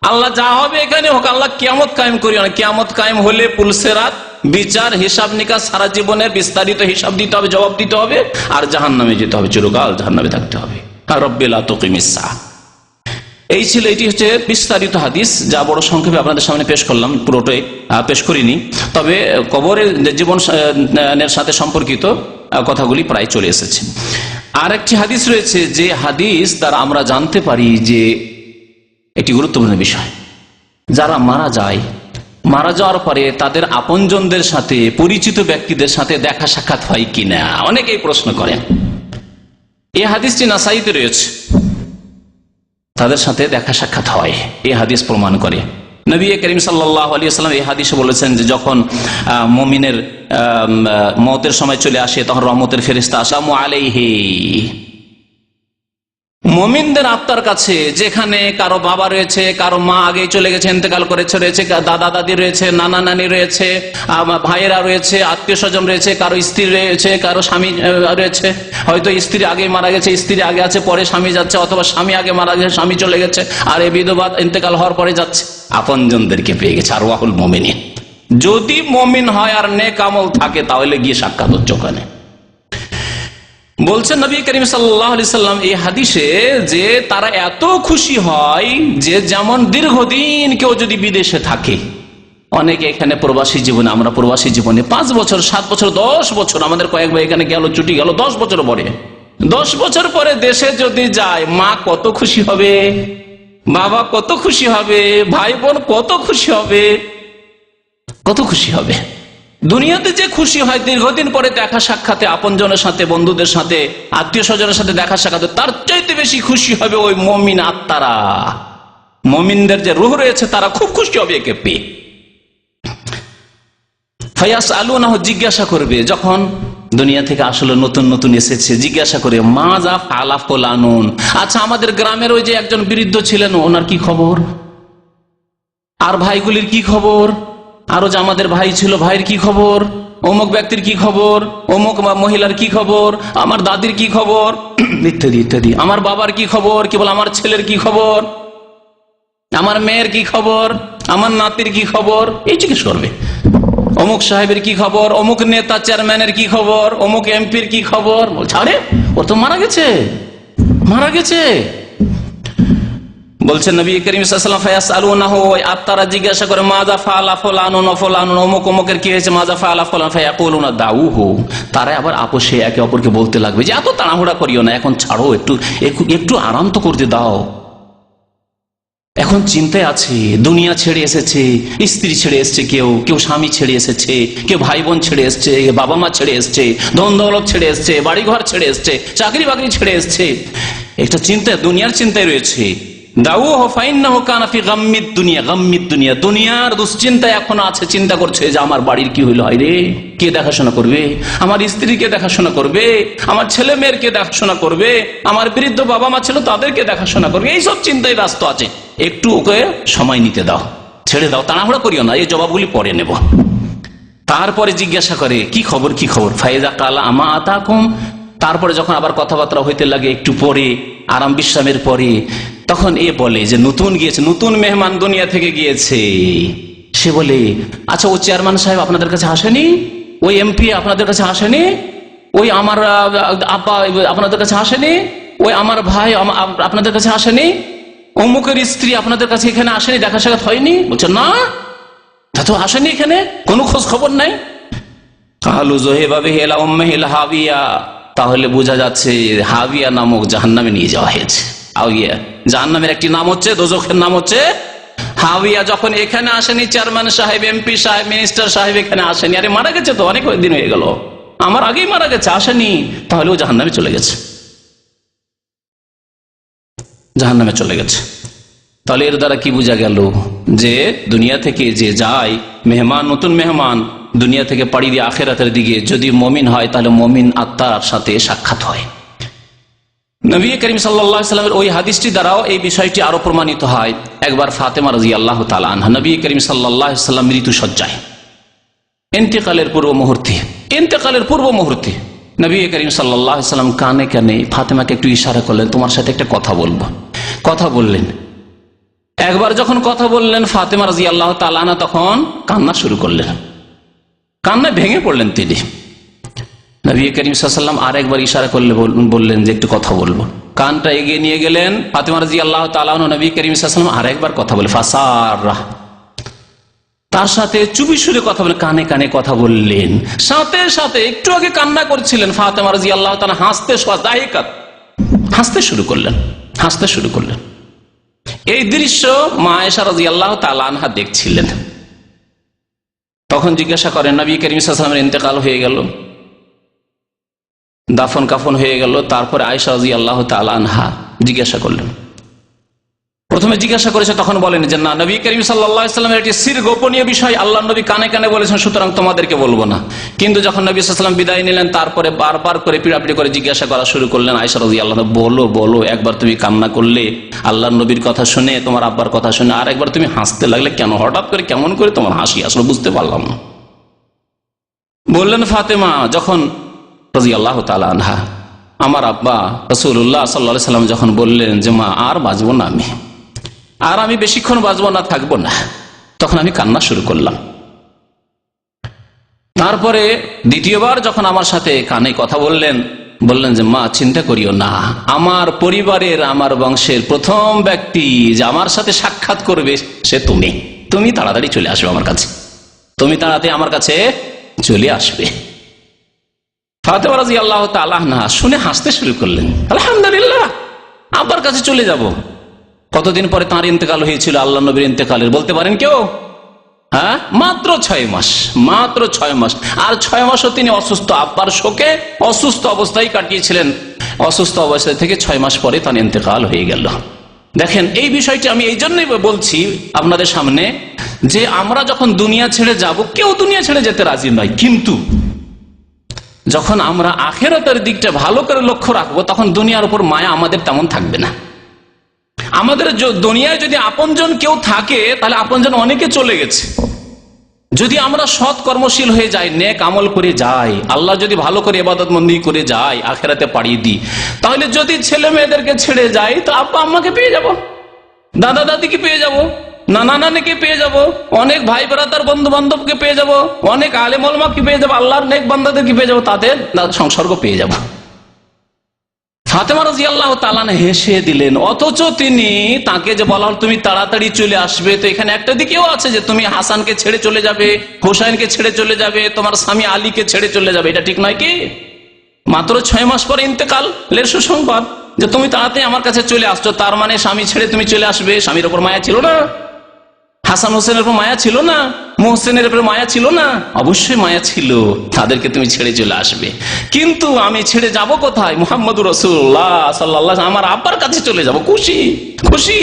আল্লাহ যা হবে এখানে হোক, আল্লাহ কিয়ামত কায়েম করিও না। কিয়ামত কায়েম হলে পুলসেরাত, বিচার, হিসাব নিকাশ, সারা জীবনের বিস্তারিত হিসাব দিতে হবে, জবাব দিতে হবে, আর জাহান্নামে যেতে হবে, চিরকাল জাহান্নামে থাকতে হবে। আর রব্বে লা তুকিমিস সাআ, এই ছিল, এটি হচ্ছে বিস্তারিত হাদিস, যা বড় সংক্ষেপে আপনাদের সামনে পেশ করলাম, পুরোটাই পেশ করিনি, তবে কবরের জীবনের সাথে সম্পর্কিত কথাগুলি প্রায় চলে এসেছে। আর একটি হাদিস রয়েছে, যে হাদিস দ্বারা আমরা জানতে পারি যে একটি গুরুত্বপূর্ণ বিষয়, যারা মারা যায়, মারা যাওয়ার পরে তাদের আপনজনদের সাথে, পরিচিত ব্যক্তিদের সাথে দেখা সাক্ষাৎ হয় কিনা, অনেকেই প্রশ্ন করেন। এই হাদিসটি নাসাইতে রয়েছে, তাদের সাথে দেখা সাক্ষাৎ হয়, এই হাদিস প্রমাণ করে। নবী করিম সাল্লাল্লাহু আলাইহি ওয়াসাল্লাম এই হাদিসে বলেছেন যে যখন মুমিনের মওতের সময় চলে আসে, তখন রহমতের ফেরেশতা আসসালামু আলাইহি, মুমিনদের আত্মার কাছে, যেখানে কারো বাবা রয়েছে, কারো মা আগেই চলে গেছে, ইন্তেকাল করেছে, রয়েছে দাদা দাদি রয়েছে, নানা নানি রয়েছে, ভাইয়েরা রয়েছে, আত্মীয় স্বজন রয়েছে, কারো স্ত্রী রয়েছে, কারো স্বামী রয়েছে, হয়তো স্ত্রী আগে মারা গেছে, স্ত্রী আগে আছে, পরে স্বামী যাচ্ছে, অথবা স্বামী আগে মারা গেছে, স্বামী চলে গেছে, আর এই বিধবা ইন্তেকাল হওয়ার পরে যাচ্ছে, আপনজনদেরকে পেয়ে গেছে। আর ওয়াহুল মুমিনিন, যদি মুমিন হয় আর নেক আমল থাকে, তাহলে গিয়ে সাক্ষাৎ হচ্ছে ওখানে। বলছেন নবী করিম সাল্লাল্লাহু আলাইহি সাল্লাম এই হাদিসে, যে তারা এত খুশি হয় যে যেমন দীর্ঘদিন কেউ যদি বিদেশে থাকে, অনেকে এখানে প্রবাসী জীবনে, আমরা প্রবাসী জীবনে 5 বছর, 7 বছর, 10 বছর, আমাদের কয়েক ভাই এখানে গেল, ছুটি গেল 10 বছর পরে, 10 বছর পরে দেশে যদি যায়, মা কত খুশি হবে, বাবা কত খুশি হবে, ভাই বোন কত খুশি হবে, কত খুশি হবে। দুনিয়াতে যে খুশি হয় দীর্ঘদিন পরে দেখা সাক্ষাতে, আপনজনের সাথে, বন্ধুদের সাথে, আত্মীয় স্বজনের সাথে দেখা সাক্ষাতে, তার চাইতে বেশি খুশি হবে ওই মুমিন আত্মারা, মুমিনদের যে রূহ রয়েছে, তারা খুব খুশি হবে একে পেয়ে। ফায়াসআলুনাহু, জিজ্ঞাসা করবে, যখন দুনিয়া থেকে আসলে নতুন নতুন এসেছে, জিজ্ঞাসা করে মাজা ফাআলা ফুলানুন, আচ্ছা আমাদের গ্রামের ওই যে একজন বৃদ্ধ ছিলেন, ওনার কি খবর, আর ভাইগুলির কি খবর, আরো যে আমাদের ভাই ছিল, ভাইয়ের কি খবর, অমুক ব্যক্তির কি খবর, অমুক মহিলার কি খবর, আমার দাদির কি খবর, ইত্যাদি ইত্যাদি, আমার বাবার কি খবর, কি বল আমার ছেলের কি খবর, আমার মেয়ের কি খবর, আমার নাতির কি খবর, এই জিজ্ঞেস করবে। অমুক সাহেবের কি খবর, অমুক নেতা চেয়ারম্যানের কি খবর, অমুক এমপির কি খবর। বলছে আরে ও তো মারা গেছে, মারা গেছে। বলছেন নবী করিম সাল্লাল্লাহু আলাইহি ওয়াসাল্লাম, ফায়াসআলুনাহু, আত্মারা জিজ্ঞাসা করে মাজা ফাআলা ফুলানুন ওয়া ফুলানুন, অমুক অমুকের কি হয়েছে, মাজা ফাআলা ফুলান, ফায়াকুলুনা দাউহু, তারা আবার আপোষে একে অপরকে বলতে লাগবে যে এত তাড়াহুড়া করিও না, এখন ছাড়ো, একটু আরাম তো করতে দাও। এখন চিন্তায় আছে, দুনিয়া ছেড়ে এসেছে, স্ত্রী ছেড়ে এসছে, কেউ কেউ স্বামী ছেড়ে এসেছে, কেউ ভাই বোন ছেড়ে এসছে, বাবা মা ছেড়ে এসছে, ধন দৌলত ছেড়ে এসছে, বাড়িঘর ছেড়ে এসছে, চাকরি বাকরি ছেড়ে এসছে। একটা চিন্তায়, দুনিয়ার চিন্তায় রয়েছে। দুনিয়ার দুশ্চিন্তায় এখন আছে, চিন্তা করছে যে আমার বাড়ির কি হইলো, হয় রে, কে দেখাশোনা করবে, আমার স্ত্রীকে দেখাশোনা করবে, আমার ছেলে মেয়েরকে দেখাশোনা করবে, আমার বৃদ্ধ বাবা মা ছিল তাদেরকে দেখাশোনা করবে, এইসব চিন্তায় ব্যস্ত আছে। একটু ওকে সময় নিতে দাও, ছেড়ে দাও, তাড়াহুড়া করিও না, এই জবাবগুলি পরে নেব। তারপরে জিজ্ঞাসা করে কি খবর, কি খবর। ফাইজা কালা আমা আতাকুম, তারপরে যখন আবার কথাবার্তা হইতে লাগে, একটু পরে আরাম বিশ্রামের পরে, তখন এ বলে যে নতুন গিয়েছে, নতুন মেহমান দুনিয়া থেকে গিয়েছে। সে বলে, আচ্ছা ও চেয়ারম্যান সাহেব আপনাদের কাছে আসেনি, ওই এমপি আপনাদের কাছে আসেনি, ওই আমার আব্বা আপনাদের কাছে আসেনি, ওই আমার ভাই আপনাদের কাছে আসেনি, অমুকের স্ত্রী আপনাদের কাছে এখানে আসেনি, দেখা সাক্ষাৎ হয়নি? বলছে না, তা তো আসেনি, এখানে কোনো খোঁজ খবর নাই। কালু জোহেবাবে হেলা উম্মে হেলা হাবিয়া, তাহলে বোঝা যাচ্ছে হাবিয়া নামক জাহান্নামে নিয়ে যাওয়া হয়েছে। হাবিয়া জাহান্নামের একটি নাম হচ্ছে, দোজখের নাম হচ্ছে হাবিয়া। যখন এখানে আসেনি চেয়ারম্যান সাহেব, এমপি সাহেব, মিনিস্টার সাহেব এখানে আসেনি, আরে মারা গেছে তো, অনেক দিন হয়ে গেল, আমার আগেই মারা গেছে, আসেনি, তাহলে ও জাহান্নামে চলে গেছে, জাহান্নামে চলে গেছে। তাহলে এর দ্বারা কি বোঝা গেল যে দুনিয়া থেকে যে যায় মেহমান, নতুন মেহমান দুনিয়া থেকে পাড়ি দিয়ে আখেরাতের দিকে যদি মমিন হয়, তাহলে মমিন আত্মার সাথে সাক্ষাৎ হয়। নবী করিম সাল্লাল্লাহু আলাইহি ওয়াসাল্লামের ওই হাদিসটি দ্বারাও এই বিষয়টি আরো প্রমাণিত হয়। একবার ফাতেমা রাদিয়াল্লাহু তাআলা আনহা নবী করিম সাল্লাল্লাহু আলাইহি ওয়াসাল্লাম মৃত্যুশয্যায়, ইন্তেকালের পূর্ব মুহূর্তে নবী করিম সাল্লাল্লাহু আলাইহি ওয়াসাল্লাম কানে কানে ফাতেমাকে একটু ইশারা করলেন, তোমার সাথে একটা কথা বলবো। কথা বললেন, একবার যখন কথা বললেন ফাতেমা রাদিয়াল্লাহু তাআলা আনহা তখন কান্না শুরু করলেন, কান্নায় ভেঙে পড়লেন তিনি। নবী করিম সাল্লাল্লাহু আলাইহি ওয়াসাল্লাম আরেকবার ইশারা করলে বললেন যে একটু কথা বলবো। কানটা এগিয়ে নিয়ে গেলেন ফাতেমা রাদিয়াল্লাহু তাআলা আনহা, নবী করিম সাল্লাল্লাহু আলাইহি ওয়াসাল্লাম আরেকবার কথা বলে ফাসাররা, তার সাথে চুপি সুরে কথা বলে কানে কানে কথা বললেন। সাথে সাথে একটু আগে কান্না করছিলেন ফাতেমা রাদিয়াল্লাহু তাআলা, হাসতে শুরু করলেন। এই দৃশ্য মা আয়েশা রাদিয়াল্লাহু তাআলা আনহা দেখছিলেন। তখন জিজ্ঞাসা করেন, নবী করিম সাল্লাল্লাহু আলাইহি ওয়াসাল্লামের ইন্তেকাল হয়ে গেল, দাফন কাফন হয়ে গেল, তারপরে আয়েশা রাদিয়াল্লাহু তাআলা আনহা জিজ্ঞাসা করলেন। প্রথমে জিজ্ঞাসা করেছে, তখন বলেন যে না, নবী করিম সাল্লাল্লাহু আলাইহি ওয়াসাল্লামের একটি সির গোপনীয় বিষয় আল্লাহ নবী কানে কানে বলেছেন, সুতরাং তোমাদেরকে বলবো না। কিন্তু যখন নবী সাল্লাল্লাহু আলাইহি ওয়াসাল্লাম বিদায় নিলেন, তারপরে বারবার করে পিড়াপিড়ি করে জিজ্ঞাসা করা শুরু করলেন, আয়েশা রাদিয়াল্লাহু আনহা, বলো, একবার তুমি কান্না করলে আল্লাহ নবীর কথা শুনে, তোমার আব্বার কথা শুনে, আর একবার তুমি হাসতে লাগলে কেন, হঠাৎ করে কেমন করে তোমার হাসি আসলে বুঝতে পারলাম না। বললেন ফাতেমা যখন রাদিয়াল্লাহু তাআলা আনহা, আমার আব্বা রাসূলুল্লাহ সাল্লাল্লাহু আলাইহি ওয়াসাল্লাম যখন বললেন যে মা আর বাঁচবো না, আমি বেশিক্ষণ বাঁচবো না, থাকবো না, তখন আমি কান্না শুরু করলাম। তারপরে দ্বিতীয়বার যখন আমার সাথে কানে কথা বললেন যে মা চিন্তা করিও না, আমার পরিবারের, আমার বংশের প্রথম ব্যক্তি যে আমার সাথে সাক্ষাৎ করবে সে তুমি তাড়াতাড়ি চলে আসবে আমার কাছে, তুমি তাড়াতাড়ি আমার কাছে চলে আসবে। ফাতেমা রাদিয়াল্লাহু তাআলা আনহা শুনে হাসতে শুরু করলেন, আলহামদুলিল্লাহ, আব্বার কাছে চলে যাব। কতদিন পরে তাঁর ইন্তেকাল হয়েছিল, আল্লাহ নবীর ইন্তেকালের বলতে পারেন কেউ? হ্যাঁ, মাত্র 6 মাস। আর 6 মাসও তিনি অসুস্থ, আব্বার শোকে অসুস্থ অবস্থায় কাটিয়েছিলেন। অসুস্থ অবস্থা থেকে 6 মাস পরে তার ইন্তেকাল হয়ে গেল। দেখেন, এই বিষয়টি আমি এই জন্যই বলছি আপনাদের সামনে যে আমরা যখন দুনিয়া ছেড়ে যাব, কেউ দুনিয়া ছেড়ে যেতে রাজি নয়, কিন্তু যখন আমরা আখিরাতের দিকটা ভালো করে লক্ষ্য রাখবো, তখন দুনিয়ার উপর মায়া আমাদের তেমন থাকবে না। আমাদের দুনিয়ায় যদি আপনজন কেউ থাকে, তাহলে আপনজন অনেকে চলে গেছে। যদি আমরা সৎ কর্মশীল হয়ে যাই, নেক আমল করে যাই, আল্লাহ যদি ভালো করে ইবাদতবন্দি করে যাই, আখিরাতে পাড়িয়ে দিই, তাহলে যদি ছেলে মেয়েদেরকে ছেড়ে যাই, তো আব্বা আম্মাকে পেয়ে যাব, দাদা দাদিকে পেয়ে যাব, নানা নানিকে পেয়ে যাব, অনেক ভাই ব্রাদার বন্ধু বান্ধবকে পেয়ে যাব, অনেক আলেম ওলামাকে পেয়ে যাব, আল্লাহর নেক বান্দাদেরকে পেয়ে যাব, তাদের সংসর্গ পেয়ে যাব। ফাতেমা রাদিয়াল্লাহু তাআলা হেসে দিলেন। অথচ তাকে যে বলা হল তুমি তাড়াতাড়ি চলে আসবে, তো এখানে একটা দিকেও আছে যে তুমি হাসানকে ছেড়ে চলে যাবে, হোসাইনকে ছেড়ে চলে যাবে, তোমার স্বামী আলীকে ছেড়ে চলে যাবে, এটা ঠিক নয় কি? মাত্র 6 মাস পরে ইন্তেকালের সুসংবাদ, যে তুমি তাড়াতাড়ি আমার কাছে চলে আসছো, তার মানে স্বামী ছেড়ে তুমি চলে আসবে। স্বামীর ওপর মায়া ছিল না? হাসান হোসেনের উপর মায়া ছিল না? মোহসেনের উপর মায়া ছিল না? অবশ্যই মায়া ছিল, তাদেরকে তুমি ছেড়ে চলে আসবে। কিন্তু আমি ছেড়ে যাব কোথায়? মুহাম্মদুর রাসূলুল্লাহ সাল্লাল্লাহু আলাইহি ওয়াসাল্লাম, আমার আব্বার কাছে চলে যাব। খুশি খুশি।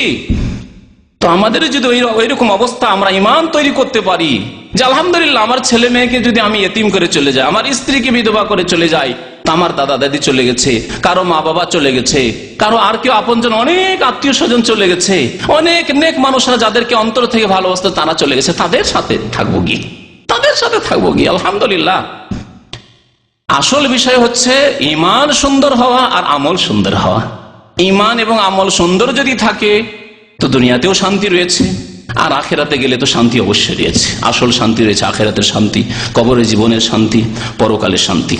তো আমাদের যদি ওইরকম অবস্থা, আমরা ঈমান তৈরি করতে পারি যে আলহামদুলিল্লাহ আমার ছেলে মেয়েকে যদি আমি এতিম করে চলে যাই, আমার স্ত্রীকে বিধবা করে চলে যাই, তা আমার দাদা দাদি চলে গেছে, কারো মা বাবা চলে গেছে, কারো আর কেউ আপনজন অনেক আত্মীয় স্বজন চলে গেছে, অনেক নেক মানুষরা যাদেরকে অন্তর থেকে ভালোবাসতো তারা চলে গেছে, তাদের সাথে থাকবো কি? তাদের সাথে থাকবো কি? আলহামদুলিল্লাহ। আসল বিষয় হচ্ছে ঈমান সুন্দর হওয়া আর আমল সুন্দর হওয়া। ঈমান এবং আমল সুন্দর যদি থাকে তো দুনিয়াতেও শান্তি রয়েছে, আর আখেরাতে গেলে তো শান্তি অবশ্যই রয়েছে। আসল শান্তি রয়েছে আখেরাতের শান্তি, কবরের জীবনের শান্তি, পরকালের শান্তি।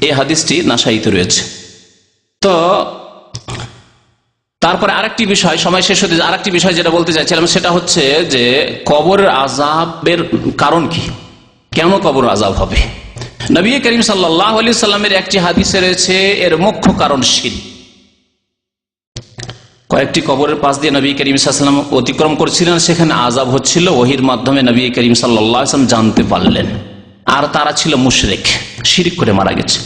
এই হাদিসটি নাসাইতে রয়েছে। তো তারপরে আরেকটি বিষয়, সময় শেষ হতে আরেকটি বিষয় যেটা বলতে চাইছিলাম সেটা হচ্ছে যে কবরের আযাবের কারণ কি, কেন কবর আযাব হবে। নবী করিম সাল্লাল্লাহু আলাইহি সাল্লামের একটি হাদিসে রয়েছে এর মুখ্য কারণ শিরক। কয়েকটি কবরের পাশ দিয়ে নবী করিম সাল্লাল্লাহু আলাইহি সাল্লাম অতিক্রম করছিলেন, সেখানে আযাব হচ্ছিল, ওহীর মাধ্যমে নবী করিম সাল্লাল্লাহু আলাইহি সাল্লাম জানতে পারলেন। আর তারা ছিল মুশরিক, শিরক করে মারা গেছে।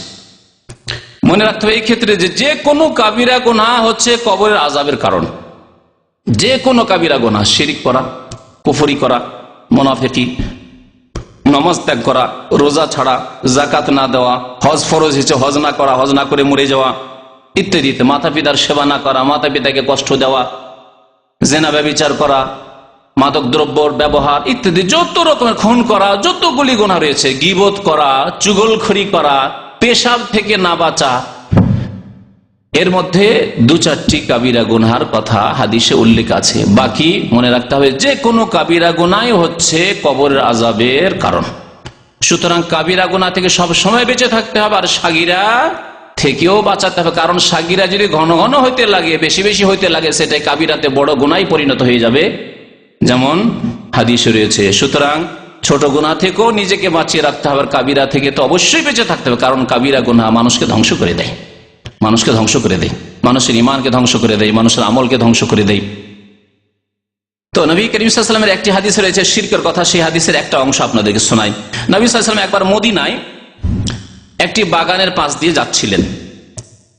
মনে রাখতে হবে এই ক্ষেত্রে যে কোনো কাবিরা গুনাহ হচ্ছে কবরের আযাবের কারণ। যে কোনো কাবিরা গুনাহ, শিরক করা, কুফরি করা, মুনাফিকি, নামাজ ত্যাগ করা, রোজা ছাড়া, যাকাত না দেওয়া, হজ ফরজ হয়েছে হজ না করা, হজ না করে মরে যাওয়া ইত্যাদিতে, মাতা পিতার সেবা না করা, মাতা পিতাকে কষ্ট দেওয়া, জেনা ব্যভিচার করা, মাদক দ্রব্যর ব্যবহার ইত্যাদি, যত রকমের খুন করা, যতগুলি গুনাহ রয়েছে, গীবত করা, চুগলখড়ি করা, পেশাব থেকে না বাঁচা, এর মধ্যে দু চারটি কাবিরা গুনহার কথা হাদিসে উল্লেখ আছে। বাকি মনে রাখতে হবে যে কোনো কাবিরা গুনাহই হচ্ছে কবরের আযাবের কারণ। সুতরাং কাবিরা গুনাহ থেকে সব সময় বেঁচে থাকতে হবে, আর সাগিরা থেকেও বাঁচাতে হবে। কারণ সাগিরা যদি ঘন ঘন হইতে লাগে, বেশি বেশি হইতে লাগে, সেটাই কাবিরাতে বড় গুনাহে পরিণত হয়ে যাবে, যেমন হাদিসে রয়েছে। সুতরাং ছোট গুনাহ থেকেও নিজেকে বাঁচিয়ে রাখতে হবে, কাবিরা থেকে তো অবশ্যই বেঁচে থাকতে হবে। কারণ কাবিরা গুনাহ মানুষকে ধ্বংস করে দেয়, মানুষকে ধ্বংস করে দেয়, মানুষের ঈমানকে ধ্বংস করে দেয়, মানুষের আমলকে ধ্বংস করে দেয়। তো নবী করিম সাল্লাল্লাহু আলাইহি ওয়াসাল্লামের একটি হাদিস রয়েছে শিরকের কথা, সেই হাদিসের একটা অংশ আপনাদেরকে শোনাই। নবী সাল্লাল্লাহু আলাইহি ওয়াসাল্লাম একবার মদিনায় একটি বাগানের পাশ দিয়ে যাচ্ছিলেন,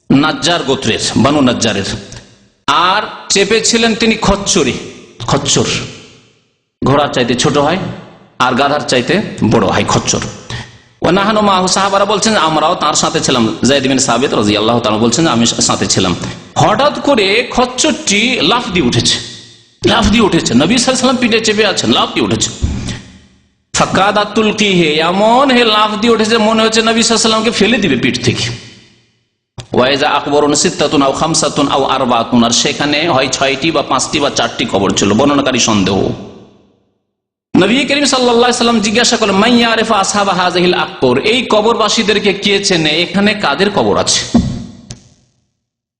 নাজ্জার গোত্রের, বানু নাজ্জারের, আর চেপেছিলেন তিনি খচ্চরে। খচ্চর ঘোড়ার চাইতে ছোট হয় আর গাধার চাইতে বড় হয় খচ্চর। ওয়ানাহানু মাহু, সাহাবারা বলছেন আমরাও তার সাথে ছিলাম। যায়েদ বিন সাবিত রাদিয়াল্লাহু তাআলা বলছেন আমি সাথে ছিলাম। হঠাৎ করে খচ্চরটি লাফ দিয়ে উঠেছে, লাফ দিয়ে উঠেছে, নবী সাল্লাল্লাহু আলাইহি ওয়াসাল্লাম পিঠে চেপে আছেন, লাফ দিয়ে উঠেছে। ফাকাদাত তুলকিহি, এমন হে লাফ দিয়ে উঠেছে মনে হচ্ছে নবী সাল্লাল্লাহু আলাইহি ওয়াসাল্লামকে ফেলে দিবে পিঠ থেকে। ওয়াইজা আকবরুন সিত্তাতুন আও খামসাতুন আও আরবাতুন, আর সেখানে হয় 6টি বা 5টি বা 4টি কবর ছিল, বর্ণনাকারী সন্দেহ। নবী করিম সাল্লাল্লাহু আলাইহি ওয়াসাল্লাম জিজ্ঞাসা করলেন মান ইয়ারিফু আসহাব হাযিহিল আকবর, এই কবরবাসীদেরকে কে চেনে, এখানে কাদের কবর আছে,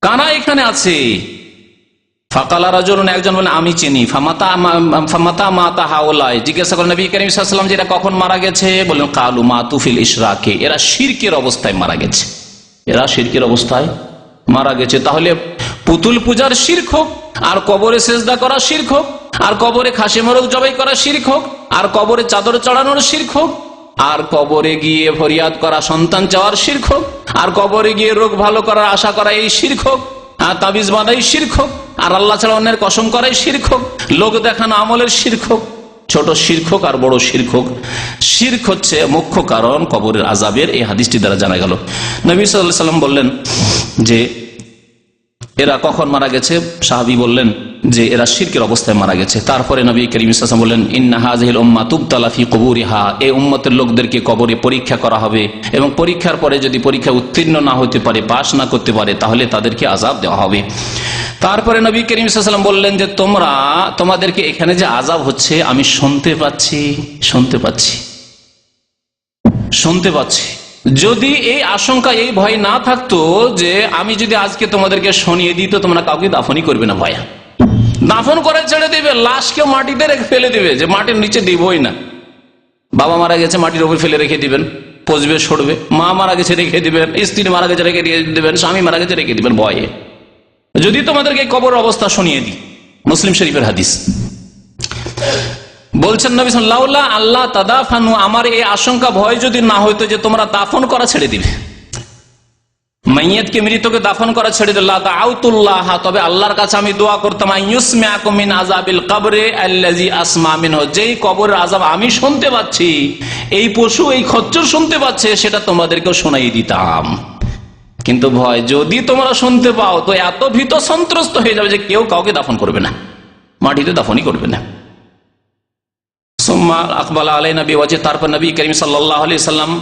কারা এখানে আছে। ফাকালা রাজুলুন, একজন বলেন আমি চিনি। ফামাতা মাতা হাওলাই, জিজ্ঞাসা করেন নবী করিম সাল্লাল্লাহু আলাইহি ওয়াসাল্লাম যে এরা কখন মারা গেছে, বললেন কালু মাতু ফিল ইশরাকে, এরা শিরকের অবস্থায় মারা গেছে, এরা শিরকের অবস্থায় মারা গেছে। তাহলে পুতুল পূজার শিরক হোক, আর কবরে সেজদা করা শিরক হোক, আর কবরে খাসি মোরগ জবাই করা শিরক হোক, আর কবরে চাদর চড়ানোর শিরক হোক, আর কবরে গিয়ে ফরিয়াদ করা সন্তান চাওয়ার শিরক হোক, আর কবরে গিয়ে রোগ ভালো করার আশা করা এই শিরক হোক, আর তাবিজ বাঁধাই শিরক হোক, আর আল্লাহ ছাড়া অন্যের কসম করাই শিরক হোক, লোক দেখানো আমলের শিরক হোক, ছোট শিরক হোক আর বড় শিরক হোক, শিরক হচ্ছে মুখ্য কারণ কবরের আযাবের। এই হাদিসটি দ্বারা জানা গেল। নবী সাল্লাল্লাহু আলাইহি ওয়াসাল্লাম বললেন যে এরা কখন মারা গেছে, সাহাবী বললেন যে এরা শিরকের অবস্থায় মারা গেছে। তারপরে নবী করিম সাল্লাল্লাহু আলাইহি ওয়াসাল্লাম বললেন ইন্না হাযিহিল উম্মাহ তুবতালা ফি কুবুরিহা, এই উম্মতের লোকদেরকে কবরে পরীক্ষা করা হবে, এবং পরীক্ষার পরে যদি পরীক্ষা উত্তীর্ণ না হতে পারে, পাশ না করতে পারে, তাহলে তাদেরকে আযাব দেওয়া হবে। তারপরে নবী করিম সাল্লাল্লাহু আলাইহি ওয়াসাল্লাম বললেন যে তোমাদেরকে এখানে যে আযাব হচ্ছে আমি শুনতে পাচ্ছি। যদি এই আশঙ্কা, এই ভয় না থাকতো যে আমি যদি আজকে তোমাদেরকে শুনিয়ে দিই তো তোমরা কাউকে দাফনই করবে না, ভয়া দাফন করে ছেড়ে দেবে, লাশকে মাটিতে রেখে ফেলে দেবে, যে মাটির নিচে দিবই না, বাবা মারা গেছে মাটির উপর ফেলে রেখে দিবেন, পচবে সরবে। মা মারা গেছে রেখে দিবেন, স্ত্রী মারা গেছে রেখে দিয়ে দিবেন, স্বামী মারা গেছে রেখে দিবেন ভয়ে। যদি তোমাদেরকে কবর অবস্থা শুনিয়ে দিই, মুসলিম শরীফের হাদিস বলছেন নবী সাল্লাল্লাহু আলাইহি ওয়াসাল্লাম, আল্লাহ তাদাফানু, আমার এই আশঙ্কা ভয় যদি না হইতো যে তোমরা দাফন করা ছেড়ে দিবে, মাইয়াতকে মৃতকে দাফন করা ছেড়ে দিল্লাহ তাআউতুল্লাহ, তবে আল্লাহর কাছে আমি দোয়া করতাম আইয়ুসমিআকুম মিন আযাবিল কবরি আল্লাযী আসমা মিনহু, যেই কবরের আযাব আমি শুনতে পাচ্ছি, এই পশু এই খচ্চর শুনতে পাচ্ছে, সেটা তোমাদেরকেও শোনাই দিতাম। কিন্তু ভয় যদি তোমরা শুনতে পাও তো এত ভীত সন্ত্রস্ত হয়ে যাবে যে কেউ কাউকে দাফন করবে না, মাটিতে দাফনই করবে না। সুম্মা আকবালা আলাইনা বিওয়াজহি, তারপর নবী করিম সাল্লাল্লাহু আলাইহি সাল্লাম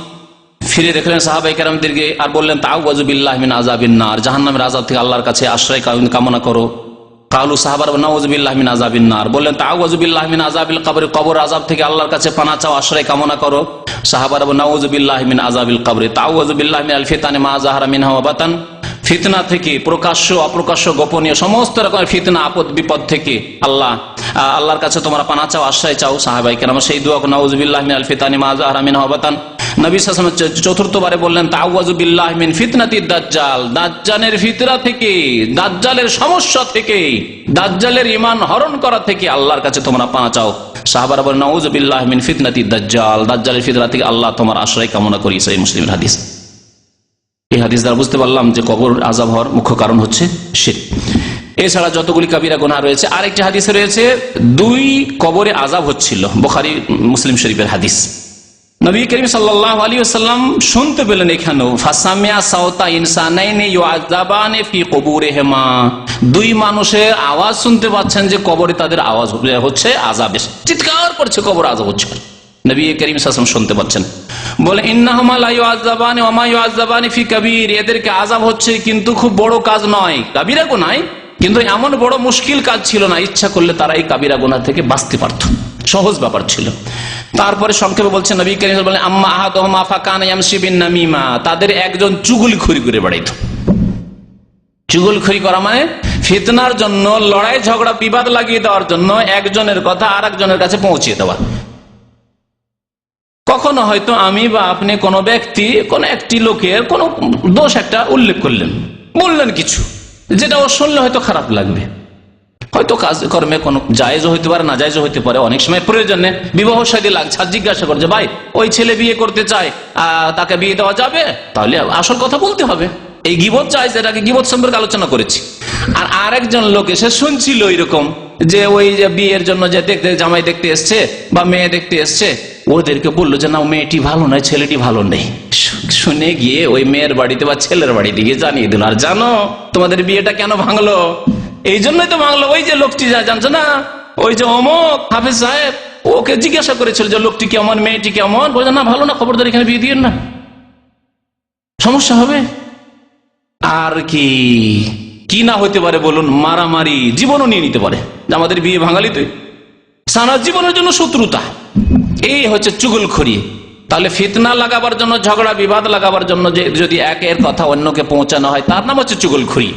ফিরে দেখলেন সাহাবায়ে কেরামদেরকে আর বললেন তাআউযু বিল্লাহি মিন আযাবিন নার, জাহান্নামের আযাব থেকে আল্লাহর কাছে আশ্রয় কামনা করো। কালু সাহাবারা নাউযু বিল্লাহি মিন আযাবিন নার, বললেন তাআউযু বিল্লাহি মিন আযাবিল কবর, কবর আযাব থেকে আল্লাহর কাছে পানাহ চাও, আশ্রয় কামনা করো। সাহাবারা নাউযু বিল্লাহি মিন আযাবিল কবর, তাআউযু বিল্লাহি মিনাল ফিতানি মা যাহারা মিনহা ওয়া বাতান, ফিতনা থেকে প্রকাশ্য অপ্রকাশ্য গোপনীয় সমস্ত রকমের ফিতনা আপদ বিপদ থেকে আল্লাহর কাছে তোমরা পানাহ চাও, আশ্রয় চাও। সাহাবায়ে কেরাম সেই দোয়া নাউযু বিল্লাহি মিনাল ফিতানি মা যাহারা মিনহা ওয়া বাতান। নবী সাল্লাল্লাহু আলাইহি ওয়াসাল্লাম চতুর্থবারে বললেন তাআউযু বিল্লাহি মিন ফিতনাতিদ দাজ্জাল, দাজ্জালের ফিতনা থেকে, দাজ্জালের সমস্যা থেকে, দাজ্জালের ঈমান হরণ করা থেকে আল্লাহর কাছে তোমরা পানাহ চাও। সাহাবারা বলেন নাউযু বিল্লাহি মিন ফিতনাতিদ দাজ্জাল, দাজ্জালের ফিতনা থেকে আল্লাহ তোমার আশ্রয় কামনা করি। সহিহ মুসলিমের হাদিস। এই হাদিস দ্বারা বুঝতে পারলাম যে কবর আযাব হওয়ার মুখ্য কারণ হচ্ছে শিরক। এছাড়া যতগুলি কাবিরা গুনাহ রয়েছে, আরেকটি হাদিসে রয়েছে 2 কবরে আযাব হচ্ছিল, বুখারী মুসলিম শরীফের হাদিস। নবী করিম সাল্লাল্লাহু আলাইহি ওয়াসাল্লাম শুনতে পেলেন এখানেও ফাসামিয়া সাওতা ইনসানাইনি ইউআযাবানি ফি কুবুরিহিমা, 2 মানুষের আওয়াজ শুনতে পাচ্ছেন যে কবরে তাদের আওয়াজ হচ্ছে, আযাব চিৎকার করছে, কবর আযাব হচ্ছে। নবী করিম সাল্লাল্লাহু আলাইহি ওয়াসাল্লাম শুনতে পাচ্ছেন, বলে ইন্নাহুমা লা ইউআযাবানি ওয়া মা ইউআযাবানি ফি কাবীর, এদেরকে আযাব হচ্ছে কিন্তু খুব বড় কাজ নয়, কাবিরা গুনাহ, কিন্তু এমন বড় মুশকিল কাজ ছিল না, ইচ্ছা করলে তারা এই কাবিরা গুনাহ থেকে বাঁচতে পারত, সহজ ব্যাপার ছিল। তারপরে সংক্ষেপে বলছেন নবী করিম সাল্লাল্লাহু আলাইহি ওয়াসাল্লাম, বলেন আম্মা আহাদুহুমা ফাকানা ইয়ামশি বিন নামিমা, তাদের একজন চুগলখড়ি করে বেড়াইতো। চুগলখড়ি করা মানে ফিতনার জন্য, লড়াই ঝগড়া বিবাদ লাগিয়ে দেওয়ার জন্য একজনের কথা আরেকজনের কাছে পৌঁছে দেওয়া। কখনো হয়তো আমি বা আপনি কোনো ব্যক্তি, কোন একটি লোকের কোন দোষ একটা উল্লেখ করলেন, বললেন কিছু, যেটা ও শুনলে হয়তো খারাপ লাগবে, হয়তো কাজ কর্মে কোনো জায়েজ হইতে পারে, না জায়েজ হইতে পারে, অনেক সময় প্রয়োজনে বিবাহ শাদী লাগছে, আর জিজ্ঞাসা করছে ভাই ওই ছেলে বিয়ে করতে চায়, তাকে বিয়ে দেওয়া যাবে? তাহলে আসল কথা বলতে হবে। এই গীবত জায়েজ, এটাকে গীবত সম্পর্কে আলোচনা করেছি। আর আরেকজন লোক এসে শুনছিল এরকম যে ওই যে বিয়ের জন্য যে দেখতে জামাই দেখতে এসছে বা মেয়ে দেখতে এসছে, ওদেরকে বললো যে না মেয়েটি ভালো নয়, ছেলেটি ভালো নেই। শুনে গিয়ে ওই মেয়ের বাড়িতে বা ছেলের বাড়িতে গিয়ে জানিয়ে দিল, আর জানো তোমাদের বিয়েটা কেন ভাঙলো? এই জন্যই তো ভাঙলো, ওই যে লোকটি জানছো না, ওই যে অমুক হাফেজ সাহেব, ওকে জিজ্ঞাসা করেছিল যে লোকটি কেমন, মেয়েটি কেমন, বলছে না ভালো না, খবরদার এখানে বিয়ে দিয়েন না, সমস্যা হবে। আর কি না হইতে পারে বলুন? মারামারি, জীবনও নিয়ে নিতে পারে, আমাদের বিয়ে ভাঙালি তুই, সারা জীবনের জন্য শত্রুতা। এই হচ্ছে চুগলখড়ি। তাহলে ফিতনা লাগাবার জন্য, ঝগড়া বিবাদ লাগাবার জন্য যদি একের কথা অন্যকে পৌঁছানো হয়, তার নাম হচ্ছে চুগলখড়ি।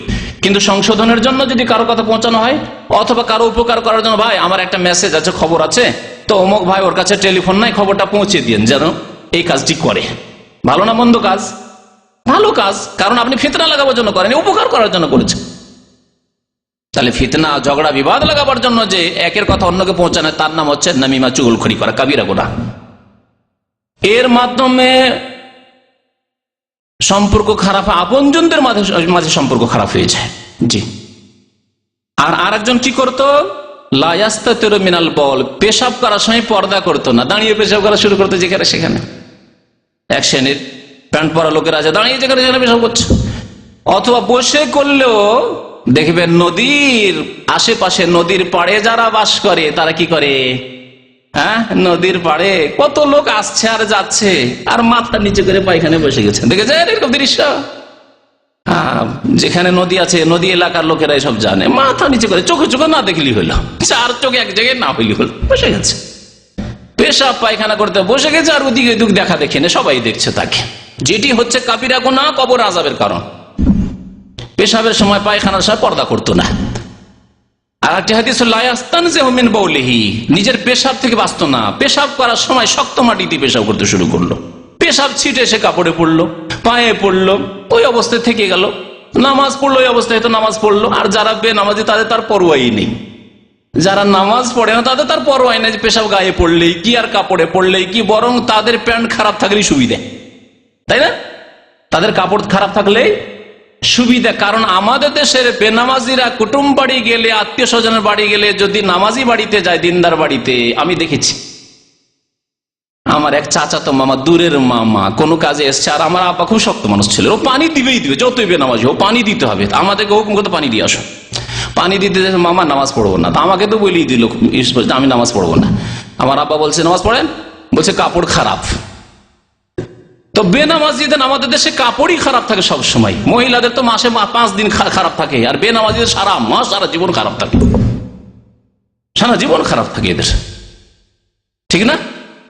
কিন্তু সংশোধনের জন্য যদি কারো কথা পৌঁছানো হয়, অথবা কারো উপকার করার জন্য, ভাই আমার একটা মেসেজ আছে, খবর আছে, তো অমুক ভাই ওর কাছে টেলিফোন নাই, খবরটা পৌঁছে দিন যেন এই কাজটি করে, ভালো না মন্দ কাজ? ভালো কাজ, কারণ আপনি ফিতনা লাগাবার জন্য করেন, উপকার করার জন্য করেছেন। তাহলে ফিতনা ঝগড়া বিবাদ লাগাবার জন্য যে একের কথা অন্যকে পৌঁছানো, তার নাম হচ্ছে নামিমা, চুগলখড়ি করা, কাবিরা গুনাহ। এর মাধ্যমে সম্পর্ক খারাপ, আপনজনদের মাঝে সম্পর্ক খারাপ হয়ে যায়। জি। আর আরেকজন কি করতো, লা ইয়াস্তাতিরু মিনাল বল, পেশাব করার সময় পর্দা করতো না, দাঁড়িয়ে পেশাব করা শুরু করতো যেখানে সেখানে। এক শ্রেণীর প্যান্ট পরা লোকের আছে, দাঁড়িয়ে যেখানে সেখানে পেশাব করছে, অথবা বসে করলেও দেখবেন নদীর আশেপাশে, নদীর পাড়ে যারা বাস করে তারা কি করে, হ্যাঁ, নদীর পাড়ে কত লোক আসছে আর যাচ্ছে, আর মাথা নিচে করে পায়খানে বসে গেছে, দেখেছেন এরকম দৃশ্য? যেখানে নদী আছে, নদী এলাকার লোকেরা সব জানে, মাথা নিচে করে, চোখে চোখে না দেখলি হলো, 4 চোখে এক জায়গায় না হইলি হলো, বসে গেছে, পেশাব পায়খানা করতে বসে গেছে, আর ওদিকে দুঃখ দেখা দেখে না, সবাই দেখছে তাকে। যেটি হচ্ছে কাবিরা গুনাহ, কবর আযাবের কারণ। পেশাবের সময়, পায়খানার সময় পর্দা করতো না। আর একটি হাদিস লা ইয়াস্তানজিহু মিন বাউলিহি, নিজের পেশাব থেকে বাঁচত না, পেশাব করার সময় শক্ত মাটিতে পেশাব করতে শুরু করলো, পেশাব ছিটে এসে কাপড়ে পড়লো, পায়ে পড়লো, ওই অবস্থায় থেকে গেল। নামাজ পড়লো, ওই অবস্থায় তো নামাজ পড়লো। আর যারা বেনামাজি তাদের তার পরোয়াই নেই, যারা নামাজ পড়ে না তাদের তার পরোয়াই নেই, পেশাব গায়ে পড়লেই কি আর কাপড়ে পড়লেই কি, বরং তাদের প্যান্ট খারাপ থাকলেই সুবিধা, তাই না? তাদের কাপড় খারাপ থাকলেই সুবিধা। কারণ আমাদের দেশের বেনামাজিরা কুটুম বাড়ি গেলে, আত্মীয় স্বজনের বাড়ি গেলে, যদি নামাজি বাড়িতে যায়, দিনদার বাড়িতে, আমি দেখেছি আমার এক চাচাতো মামা, দূরের মামা, কোনো কাজে এসছে, আর আমার আব্বা খুব শক্ত মানুষ ছিল, ও পানি দিবেই দিবে, যতই বেনামাজি হোক পানি দিতে হবে। আমাদেরকে হুকুম করতে পানি দিয়ে আসো, পানি দিতে মামা নামাজ পড়বো না, আমাকে তো বলেই দিল আমি নামাজ পড়বো না। আমার আব্বা বলছে নামাজ পড়েন, বলছে কাপড় খারাপ। তো বেনামাজিদের আমাদের দেশে কাপড়ই খারাপ থাকে সব সময়, মহিলাদের তো মাসে 5 দিন খারাপ থাকে, আর বেনামাজিদের সারা মাস সারা জীবন খারাপ থাকে, সারা জীবন খারাপ থাকে এদের, ঠিক না?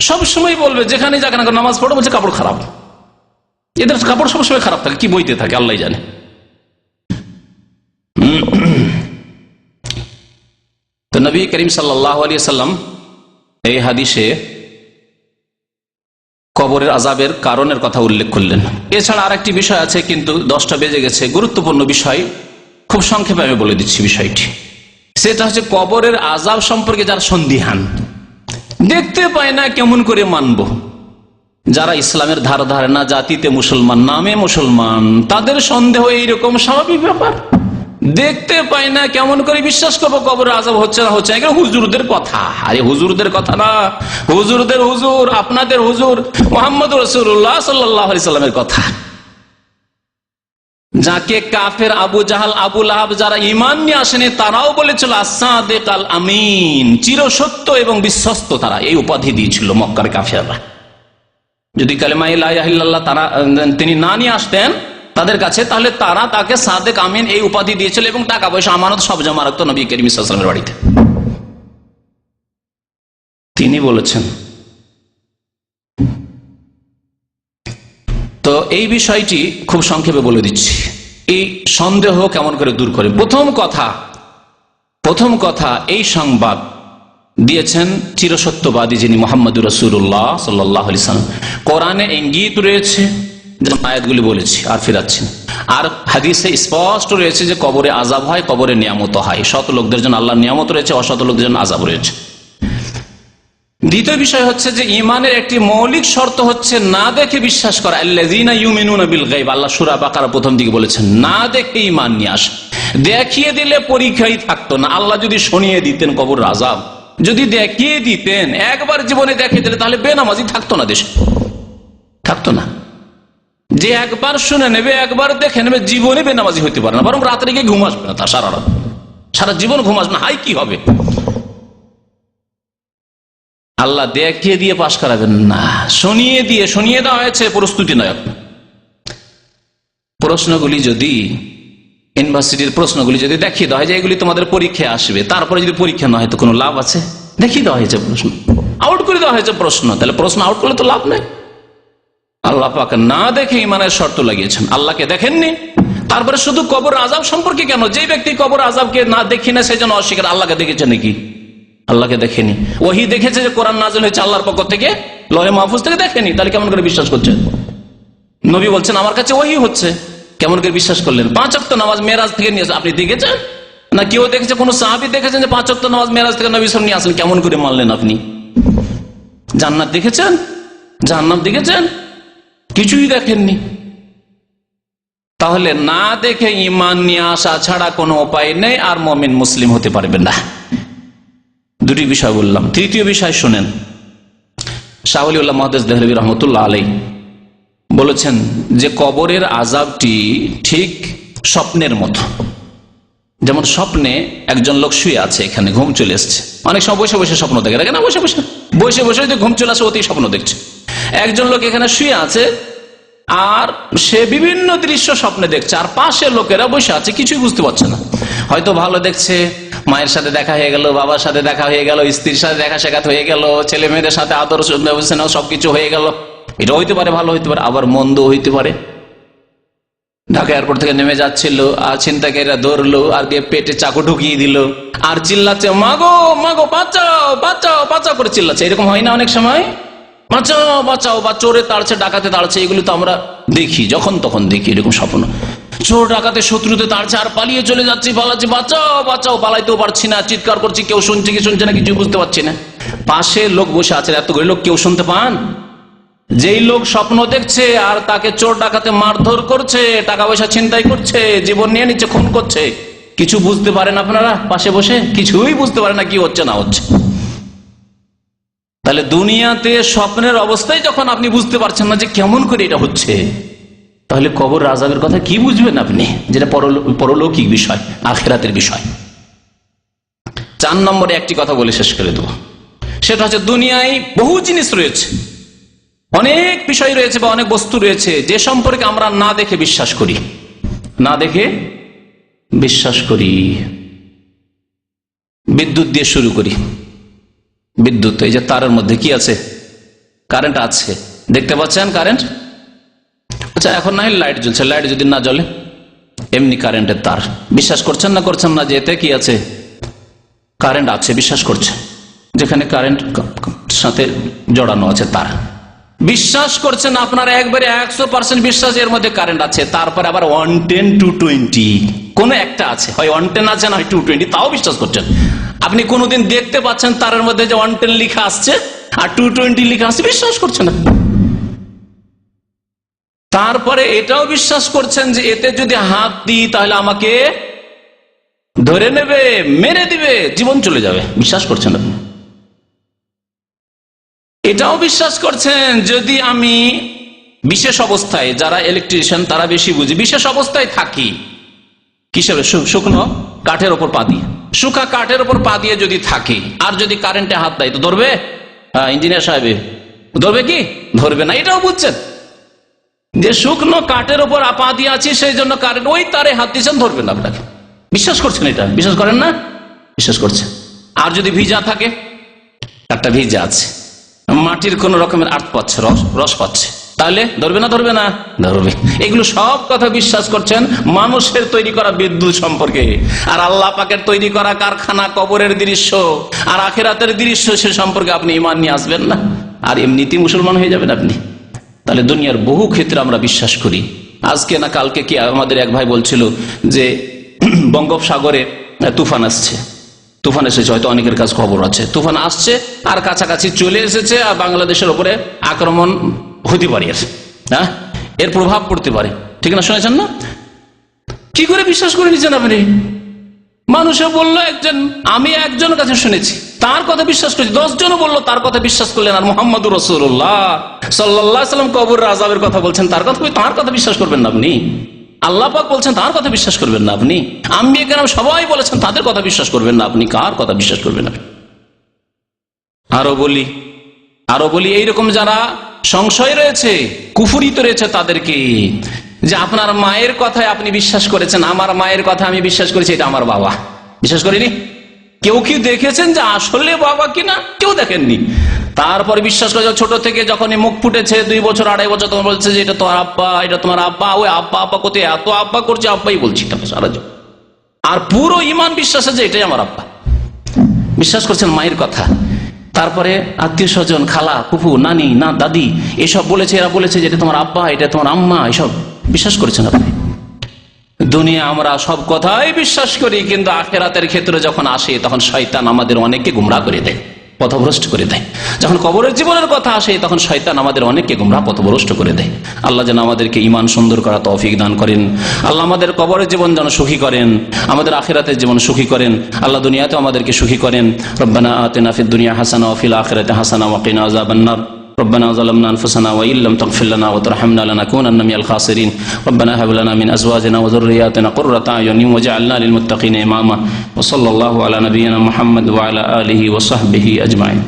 সব সময় বলবে যেখানে যাক না নামাজ পড়ো, বলছে কাপড় খারাপ, এদের কাপড় সবসময় খারাপ থাকে, কি বইতে থাকে আল্লাহ জানে। তো নবী করিম সাল্লাল্লাহু আলাইহি সাল্লাম এই হাদিসে কবরের আযাবের কারণের কথা উল্লেখ করলেন। এছাড়া আরেকটি বিষয় আছে, কিন্তু 10টা বেজে গেছে, গুরুত্বপূর্ণ বিষয়, খুব সংক্ষেপে আমি বলে দিচ্ছি বিষয়টি। সেটা হচ্ছে কবরের আযাব সম্পর্কে যার সন্দিহান, দেখতে পায় না কেমন করে মানব। যারা ইসলামের ধারে না, জাতিতে মুসলমান, নামে মুসলমান, তাদের সন্দেহ এইরকম স্বাভাবিক ব্যাপার। দেখতে পাই না কেমন করে বিশ্বাস করবো কবরের আযাব হচ্ছে না হচ্ছে না? হুজুরদের কথা, আরে হুজুরদের কথা না, হুজুরদের হুজুর, আপনাদের হুজুর মুহাম্মদ রাসূলুল্লাহ সাল্লাল্লাহু আলাইহি সাল্লামের কথা। যাকে কাফের আবু জাহাল, আবু লাহাব, যারা ঈমান নিয়ে আসেনি, তারাও বলেছিল আস-সাদিক আল আমিন, চিরসত্য এবং বিশ্বস্ত, তারা এই উপাধি দিয়েছিল মক্কার কাফেররা। যদি কালেমা লা ইলাহা ইল্লাল্লাহ তিনি না নিয়ে আসতেন তাদের কাছে, তাহলে তারা তাকে সাদেক আমিন এই উপাধি দিয়েছিল, এবং টাকা পয়সা আমানত সব জমা রাখতো নবী করিম সাল্লাল্লাহু আলাইহি ওয়াসাল্লামের বাড়িতে। তিনি বলেছেন। তো এই বিষয়টি খুব সংক্ষেপে বলে দিচ্ছি, এই সন্দেহ কেমন করে দূর করে। প্রথম কথা এই সংবাদ দিয়েছেন চিরসত্যবাদী যিনি মুহাম্মদুর রাসূলুল্লাহ সাল্লাল্লাহু আলাইহি ওয়াসাল্লাম। কোরআনে ইঙ্গিত রয়েছে, আয়াতগুলি বলেছি আর ফিরাচ্ছি, আর হাদিসে স্পষ্ট রয়েছে যে কবরে আযাব হয়, কবরে নিয়ামত হয়। সৎ লোকদের জন্য আল্লাহর নিয়ামত রয়েছে, অসৎ লোকদের জন্য আযাব রয়েছে। দ্বিতীয় বিষয় হচ্ছে যে ঈমানের একটি মৌলিক শর্ত হচ্ছে না দেখে বিশ্বাস করা। আল্লাযীনা ইউমিনুনা বিল গায়ব, আল্লাহ সূরা বাকারা প্রথম দিকে বলেছেন না দেখে ঈমান নিয়ে আস। দেখিয়ে দিলে পরীক্ষাই থাকতো না। আল্লাহ যদি শুনিয়ে দিতেন কবরের আযাব, যদি দেখিয়ে দিতেন, একবার জীবনে দেখিয়ে দিলে, তাহলে বেনামাজি থাকতো না, দেশে থাকতো না। যে একবার শুনে নেবে, একবার দেখে নেবে, জীবনে বেনামাজি হইতে পারে না, বরং রাত্রে গিয়ে ঘুম আসবে না, তার সারা জীবন ঘুম আসবে না। হাই কি হবে? আল্লাহ দেখিয়ে দিয়ে পাশ করাবেন না, শুনিয়ে দেওয়া হয়েছে, প্রস্তুতি নয়। প্রশ্নগুলি যদি ইউনিভার্সিটির প্রশ্নগুলি যদি দেখিয়ে দেওয়া হয় যে এগুলি তোমাদের পরীক্ষায় আসবে, তারপরে যদি পরীক্ষা না হয় তো কোনো লাভ আছে? দেখিয়ে দেওয়া হয়েছে প্রশ্ন, আউট করে দেওয়া হয়েছে প্রশ্ন, তাহলে প্রশ্ন আউট করলে তো লাভ নেই। আল্লাহ পাক না দেখে ঈমানের শর্ত লাগিয়েছেন, আল্লাহকে দেখেননি। তারপরে শুধু কবর আযাব সম্পর্কে কেন? যে ব্যক্তি কবর আযাবকে না দেখি না সেই জন্য অস্বীকার। আল্লাহকে দেখেছে নাকি? আল্লাহকে দেখেনি। ওহী দেখেছে যে কোরআন নাযিল হয়েছে আল্লাহর পক্ষ থেকে, লৌহে মাহফুজ থেকে, দেখেনি, তাহলে কেমন করে বিশ্বাস করছেন? নবী বলছেন আমার কাছে ওহী হচ্ছে, কেমন করে বিশ্বাস করলেন? 5 ওয়াক্ত নামাজ মেরাজ থেকে নিয়েছে, আপনি দেখেছেন না? কেউ দেখেছে? কোন সাহাবী দেখেছেন যে 5 ওয়াক্ত নামাজ মেরাজ থেকে নবী সাল্লাল্লাহু আলাইহি ওয়াসাল্লাম নিয়ে আসলেন? কেমন করে মানলেন আপনি? জান্নাত দেখেছেন? জাহান্নাম দেখেছেন? কিছুই দেখেননি। তাহলে না দেখে ঈমান নিয়ে আসা ছাড়া কোনো উপায় নেই, আর মুমিন মুসলিম হতে পারবেন না। দুটি বিষয় বললাম। তৃতীয় বিষয় শুনেন, শাহ ওলিউল্লাহ মুহাদ্দিস দেহলভী রহমতুল্লাহ আলাইহি বলেছেন যে কবরের আযাবটি ঠিক স্বপ্নের মতো। যেমন স্বপ্নে একজন লোক শুয়ে আছে, এখানে ঘুম চলে এসছে, অনেক সময় বসে বসে স্বপ্ন দেখে, দেখে না? বসে বসে যে ঘুম চলে আসে, অতি স্বপ্ন দেখছে। একজন লোক এখানে শুয়ে আছে, আর সে বিভিন্ন দৃশ্য স্বপ্নে দেখছে, আর পাশের লোকেরা বসে আছে, কিছুই বুঝতে পারছে না। হয়তো ভালো দেখছে, মায়ের সাথে দেখা হয়ে গেল, বাবার সাথে দেখা হয়ে গেল, স্ত্রীর সাথে দেখা সাক্ষাৎ হয়ে গেল, ছেলে মেয়েদের সাথে আদর ব্যবস্থা সবকিছু হয়ে গেল। এটা হইতে পারে, ভালো হইতে পারে, আবার মন্দ হইতে পারে। ঢাকা এয়ারপোর্ট থেকে নেমে যাচ্ছিল, আর ছিনতাইকারীরা ধরলো আর দিয়ে পেটে চাকু ঢুকিয়ে দিল, আর চিল্লাচ্ছে মাগো মাগো বাঁচাও বাঁচাও বাঁচাও করে চিল্লাচ্ছে। এরকম হয় না অনেক সময়? বাঁচাও বাঁচাও, বা চোরে তাড়ছে ডাকাতে তাড়ছে, এগুলো তো আমরা দেখি, যখন তখন দেখি এরকম স্বপ্ন। চোর ডাকাতে শত্রুতে তাড়ছে আর পালিয়ে চলে যাচ্ছি, পালাচ্ছি, বাঁচাও বাঁচাও, পালাইতেও পারছি না, চিৎকার করছি, কেউ শুনছে কি শুনছে না কিছু বুঝতে পারছি না। পাশে লোক বসে আছে, এতগুলো লোক কেউ শুনতে পান? যেই লোক স্বপ্ন দেখছে আর তাকে চোর ডাকাতে মারধর করছে, টাকা পয়সা ছিনতাই করছে, জীবন নিয়ে নিচ্ছে, খুন করছে, কিছু বুঝতে পারেন আপনারা? পাশে বসে কিছুই বুঝতে পারে না কি হচ্ছে না হচ্ছে। তাহলে দুনিয়াতে স্বপ্নের অবস্থায় যখন আপনি বুঝতে পারছেন না যে কেমন করে এটা হচ্ছে, তাহলে কবর আযাবের কথা কি বুঝবেন আপনি, যেটা পরলৌকিক বিষয়, আখিরাতের বিষয়। 4 নম্বরে একটি কথা বলে শেষ করে দেবো, সেটা হচ্ছে দুনিয়ায় বহু জিনিস রয়েছে, অনেক বিষয় রয়েছে বা অনেক বস্তু রয়েছে যে সম্পর্কে আমরা না দেখে বিশ্বাস করি, না দেখে বিশ্বাস করি। বিদ্যুৎ দিয়ে শুরু করি। বিদ্যুৎ, এই যে তারের মধ্যে কি আছে? কারেন্ট আছে, দেখতে পাচ্ছেন কারেন্ট? আচ্ছা, এখন না হয় লাইট জ্বলছে, লাইট যদি না জ্বলে, এমনি কারেন্টের তার, বিশ্বাস করছেন না করছেন না যে এতে কি আছে? কারেন্ট আছে, বিশ্বাস করছে, যেখানে কারেন্ট সাথে জড়ানো আছে তার, বিশ্বাস করছেন আপনারা একবারে 100% বিশ্বাস এর মধ্যে কারেন্ট আছে। তারপরে আবার 110 220 কোন একটা আছে, হয় 110 আছে না হয় 220, তাও বিশ্বাস করছেন। আপনি কোনদিন দেখতে পাচ্ছেন তারের মধ্যে যে 110 লেখা আসছে আর 220 লেখা আসছে, বিশ্বাস করছেন না। তারপরে এটাও বিশ্বাস করছেন যে এতে যদি হাত দিই তাহলে আমাকে ধরে নেবে, মেরে দিবে, জীবন চলে যাবে, বিশ্বাস করছেন আপনি। এটাও বিশ্বাস করছেন যদি আমি বিশেষ অবস্থায়, যারা ইলেকট্রিশিয়ান তারা বেশি বুঝি, বিশেষ অবস্থায় থাকি, কিসের? শুকনো কাঠের ওপর পা দিয়ে, শুকা কাঠের ওপর পা দিয়ে যদি থাকি আর যদি কারেন্টে হাত দেয় তো ধরবে? ইঞ্জিনিয়ার সাহেব ধরবে কি? ধরবে না। এটাও বুঝছেন যে শুকনো কাঠের ওপর পা দিয়ে আছি, সেই জন্য কারেন্ট ওই তারে হাত দিয়েছেন, ধরবে না আপনাকে, বিশ্বাস করছেন। এটা বিশ্বাস করেন না? বিশ্বাস করছেন। আর যদি ভিজা থাকে, কাঠটা ভিজা আছে, মাটির কোন রকমের আর্থ পাচ্ছে, রস পাচ্ছে, তাহলে ধরবে না? ধরবে না? ধরবে। এগুলো সব কথা বিশ্বাস করছেন মানুষের তৈরি করা বিদ্যুৎ সম্পর্কে, আর আল্লাহ পাকের তৈরি করা কারখানা, কবরের দৃশ্য আর আখিরাতের দৃশ্য, সে সম্পর্কে আপনি ঈমান নিয়ে আসবেন না, আর এমনিতেই মুসলমান হয়ে যাবেন আপনি। তাহলে দুনিয়ার বহু ক্ষেত্রে আমরা বিশ্বাস করি। আজকে না কালকে কি আমাদের এক ভাই বলছিল যে বঙ্গোপসাগরে তুফান আসছে, তুফান এসেছে, হয়তো অনেকের কাছে খবর আছে, তুফান আসছে আর কাছাকাছি চলে এসেছে, আর বাংলাদেশের উপরে আক্রমণ হতে পারে, হ্যাঁ, এর প্রভাব পড়তে পারে, ঠিক না? শুনেছেন না? কি করে বিশ্বাস করে নিচ্ছেন আপনি? মানুষে বললো একজন, আমি একজনের কাছে শুনেছি, তার কথা বিশ্বাস করেছি, 10 জনও বললো তার কথা বিশ্বাস করলেন। আর মুহাম্মদুর রাসূলুল্লাহ সাল্লাল্লাহু আলাইহি ওয়াসাল্লাম কবর আযাবের কথা বলছেন, তার কথা বিশ্বাস করবেন না আপনি? আল্লাহ পাক বলছেন, তার কথা বিশ্বাস করবেন না আপনি? আম্বিয়া কেরাম সবাই বলেছেন, তাদের কথা বিশ্বাস করবেন না আপনি? কার কথা বিশ্বাস করবেন আপনি? আরো বলি এইরকম যারা সংশয় রয়েছে, কুফরিত রয়েছে, তাদেরকে যে আপনার মায়ের কথায় আপনি বিশ্বাস করেছেন, আমার মায়ের কথা আমি বিশ্বাস করেছি, এটা আমার বাবা, বিশ্বাস করিনি। কেউ কি দেখেছেন যে আসলে বাবা কিনা? কেউ দেখেননি। তারপরে বিশ্বাস করে ছোট থেকে যখনই মুখ ফুটেছে 2 বছর 2.5 বছর, তোমার বলছে যে এটা তোমার আব্বা, এটা তোমার আব্বা, ওই আব্বা আব্বা করতে এত আব্বা করছে, আব্বাই বলছি সারা জীবন, আর পুরো ইমান বিশ্বাস আছে এটাই আমার আব্বা, বিশ্বাস করছেন মায়ের কথা। তারপরে আত্মীয় স্বজন, খালা, ফুফু, নানি, না দাদি, এসব বলেছে, এরা বলেছে যে এটা তোমার আব্বা, এটা তোমার আম্মা, এসব বিশ্বাস করেছেন আপনি। দুনিয়া আমরা সব কথাই বিশ্বাস করি, কিন্তু আখিরাতের ক্ষেত্রে যখন আসে তখন শয়তান আমাদের অনেককে গুমরাহ করে দেয়, পথভ্রষ্ট করে দেয়। যখন কবরের জীবনের কথা আসে তখন শয়তান আমাদের অনেককে গুমরাহ, পথভ্রষ্ট করে দেয়। আল্লাহ যেন আমাদেরকে ঈমান সুন্দর করা তৌফিক দান করেন। আল্লাহ আমাদের কবরের জীবন যেন সুখী করেন, আমাদের আখিরাতের জীবন সুখী করেন। আল্লাহ দুনিয়াতেও আমাদেরকে সুখী করেন। রব্বানা আতিনা ফিদ দুনিয়া হাসানা ওয়া ফিল আখিরাতি হাসানা ওয়া কিনা আযাবান নার। ربنا ظلمنا أنفسنا وإن لم تغفر لنا وترحمنا لنكونن من الخاسرين ربنا هب لنا من أزواجنا وذرياتنا قرة أعين واجعلنا للمتقين إماما وصلى الله على نبينا محمد وعلى آله وصحبه أجمعين.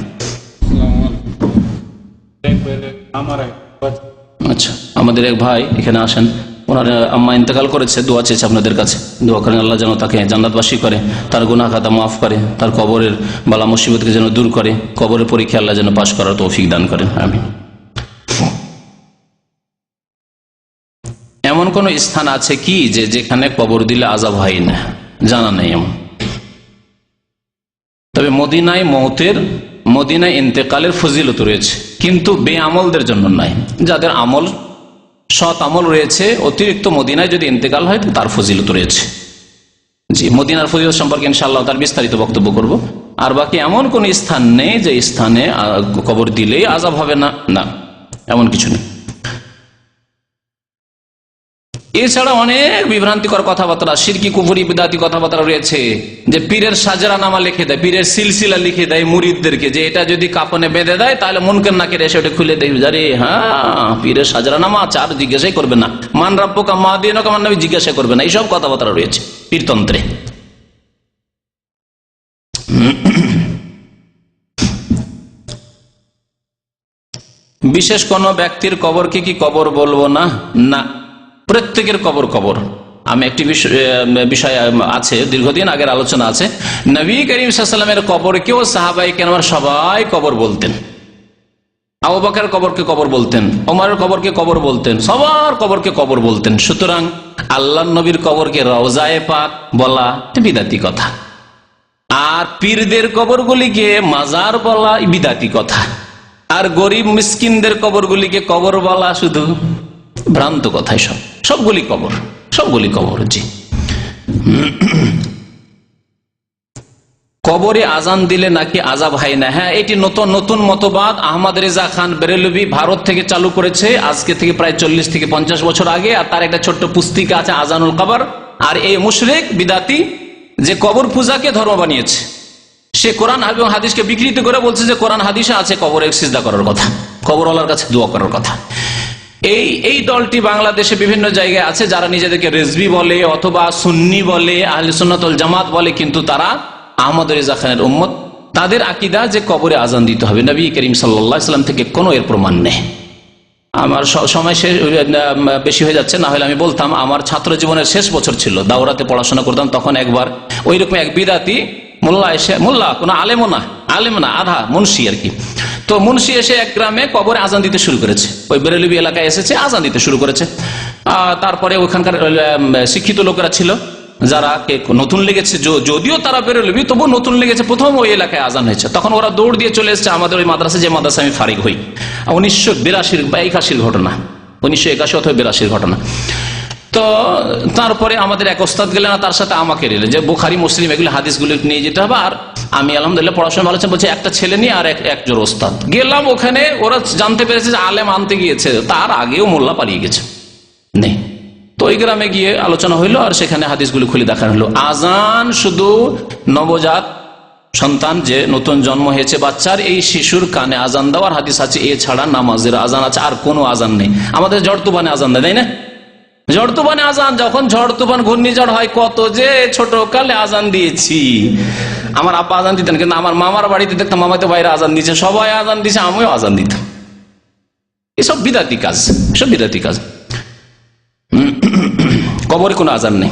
আচ্ছা, আমাদের এক ভাই এখানে আসেন, ওনার আম্মা ইন্তেকাল করেছে, দোয়া চেয়েছে আপনাদের কাছে, দোয়া করেন আল্লাহ যেন তাকে জান্নাতবাসী করে, তার গুনাহ খাতা মাফ করে, তার কবরের বালা মুসিবতকে যেন দূর করে, কবরের পরীক্ষা আল্লাহ যেন পাশ করার তৌফিক দান করেন, আমিন। এমন কোন স্থান আছে কি যেখানে কবর দিলে আযাব হয় না? জানা নেই এমন। তবে মদিনায় ইন্তেকালের ফজিলত রয়েছে, কিন্তু বেআমলদের জন্য নাই। যাদের আমল সৎ আমল রয়েছে, অতিরিক্ত মদিনায় যদি ইন্তেকাল হয় তো তার ফজিলত রয়েছে। জি, মদিনার ফজিলত সম্পর্কে ইনশাআল্লাহ তার বিস্তারিত বক্তব্য করব। আর বাকি এমন কোন স্থান নেই যে স্থানে কবর দিলেই আযাব হবে না, না, এমন কিছু নেই। এছাড়া অনেক বিভ্রান্তিকর কথাবার্তা, শিরকি কুফরি বিদআতি কথাবার্তা রয়েছে, যে পীরের সাজরানামা লিখে দেয়, পীরের সিলসিলা লিখে দেয় মুরিদদেরকে, যে এটা যদি কাফনে বেঁধে দেয় তাহলে মুনকার নাকির এসে ওটা খুলে দেয়। আরে হ্যাঁ, পীরের সাজরানামা চার জিজ্ঞাসাই করবে না, মান রাব্বুকা মা দীনুকা মান নবী জিজ্ঞাসা করবে না, এইসব কথাবার্তা রয়েছে পীরতন্ত্রে। বিশেষ কোন ব্যক্তির কবরকে কি কবর বলবো না? না, প্রত্যেকের কবর কবর। আমি একটি বিষয় আছে, দীর্ঘদিন আগের আলোচনা আছে, নবী করিম সাল্লাল্লাহু আলাইহি ওয়াসাল্লামের কবরকেও সাহাবায়ে কেরাম সবাই কবর বলতেন। আবু বকরের কবরকে কবর বলতেন, ওমরের কবরকে কবর বলতেন, সবার কবরকে কবর বলতেন। সুতরাং আল্লাহর নবীর কবরকে রওজায়ে পাক বলা বিদআতি কথা, আর পীরদের কবরগুলিকে মাজার বলা বিদআতি কথা, আর গরিব মিসকিনদের কবরগুলিকে কবর বলা শুধু ভ্রান্ত কথাই। সবগুলি কবর, সবগুলি কবর। জি, কবরে আজান দিলে নাকি আযাব হয় না? হ্যাঁ, এটি নতুন মতবাদ আহমদ রেজা খান বেরেলভী ভারত থেকে চালু করেছে, আজকে থেকে প্রায় 40 থেকে 50 বছর আগে। আর তার একটা ছোট্ট পুস্তিকা আছে আজানুল কবর। আর এই মুশরিক বিদাতি যে কবর পূজাকে ধর্ম বানিয়েছে, সে কোরআন এবং হাদিসকে বিকৃত করে বলছে যে কোরআন হাদিসে আছে কবরে সিজদা করার কথা, কবরওয়ালার কাছে দোয়া করার কথা। এই দলটি বাংলাদেশে বিভিন্ন জায়গায় আছে, যারা নিজেদেরকে রেজভি বলে অথবা সুন্নি বলে, আহলে সুন্নাত ওয়াল জামাত বলে, কিন্তু তারা আহমদ রেজা খানের উম্মত। তাদের আকীদা যে কবরে আজান দিতে হবে, নবী করিম সাল্লাল্লাহু আলাইহি ওয়াসাল্লাম থেকে কোনো এর প্রমাণ নেই। আমার সময় বেশি হয়ে যাচ্ছে, না হলে আমি বলতাম। আমার ছাত্র জীবনের শেষ বছর ছিল, দাওরাতে পড়াশোনা করতাম, তখন একবার ওইরকম এক বিদাতি মোল্লা কোন আলেম না আধা মুন্সি আর কি, তো মুন্সি এসে এক গ্রামে কবরে আজান দিতে শুরু করেছে। ওই বেরেলভী এলাকায় এসেছে, আজান দিতে শুরু করেছে। তারপরে ওখানকার শিক্ষিত লোকেরা ছিল, যারা নতুন লেগেছে, যদিও তারা বেরেলভী তবু নতুন লেগেছে, প্রথম ওই এলাকায় আজান হয়েছে, তখন ওরা দৌড় দিয়ে চলে এসেছে আমাদের ওই মাদ্রাসা, যে মাদ্রাসা আমি ফারিগ হই। 1982 বা 81 ঘটনা, 1981 অথবা 82 ঘটনা। তো তারপরে আমাদের এক ওস্তাদ গেলেন, তার সাথে আমাকে নিলেন, যে বুখারী মুসলিম এগুলো হাদিসগুলো নিয়ে যেতে হবে। আর আমি আলহামদুলিল্লাহ পড়াশোনা ভালো বলছে, একটা ছেলে নিয়ে আর একজন ওস্তাদ গেলাম ওখানে। ওরা জানতে পেরেছে যে আলেম আনতে গিয়েছে, তার আগেও মোল্লা পালিয়ে গেছে নেই। তো ওই গ্রামে গিয়ে আলোচনা হইলো, আর সেখানে হাদিসগুলো খুলে দেখানো হলো। আজান শুধু নবজাত সন্তান, যে নতুন জন্ম হয়েছে বাচ্চার, এই শিশুর কানে আজান দেওয়ার হাদিস আছে, এছাড়া নামাজের আজান আছে, আর কোনো আজান নেই। আমাদের ঝড় তুফানে আজান দেয়, তাই না? ঝড় তুফানে আজান, যখন ঝড় তুফান ঘূর্ণিঝড় হয়, কত যে ছোট কালে আজান দিয়েছি। আমার আব্বা আজান দিতেন, কিন্তু আমার মামার বাড়িতে দেখতাম মামাতে বাইরে আজান দিচ্ছে, সবাই আজান দিচ্ছে, আমিও আজান দিতাম। এসব বিদাতি কাজ, এসব বিদাতি কাজ। কবরে কোনো আজান নেই।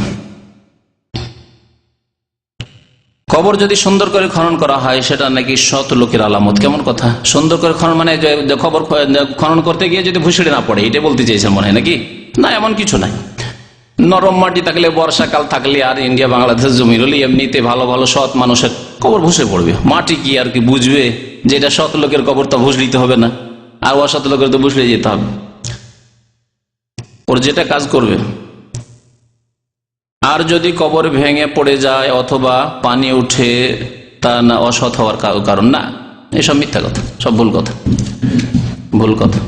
কবর যদি সুন্দর করে খনন করা হয়, সেটা নাকি সৎ লোকের আলামত। কেমন কথা? সুন্দর করে খনন মানে কবর খনন করতে গিয়ে যদি ভুসড়ে না পড়ে, এটা বলতে চেয়েছেন মনে হয় নাকি? না, এমন কিছু নাই। নরম মাটি থাকলে, বর্ষাকাল থাকলে, আর ইন্ডিয়া বাংলাদেশের জমি হলে এমনিতে ভালো ভালো সৎ মানুষের কবর ভুসে পড়বে। মাটি কি আর কি বুঝবে যে এটা সৎ লোকের কবর? তা ভুসলিতে দিতে হবে না, আর অসৎ লোকের তো ভুসলে যেতে হবে, ওর যেটা কাজ করবে। আর যদি কবর ভেঙে পড়ে যায় অথবা পানি উঠে, তা না অসৎ হওয়ার কারণ না, এসব মিথ্যা কথা, সব ভুল কথা, ভুল কথা।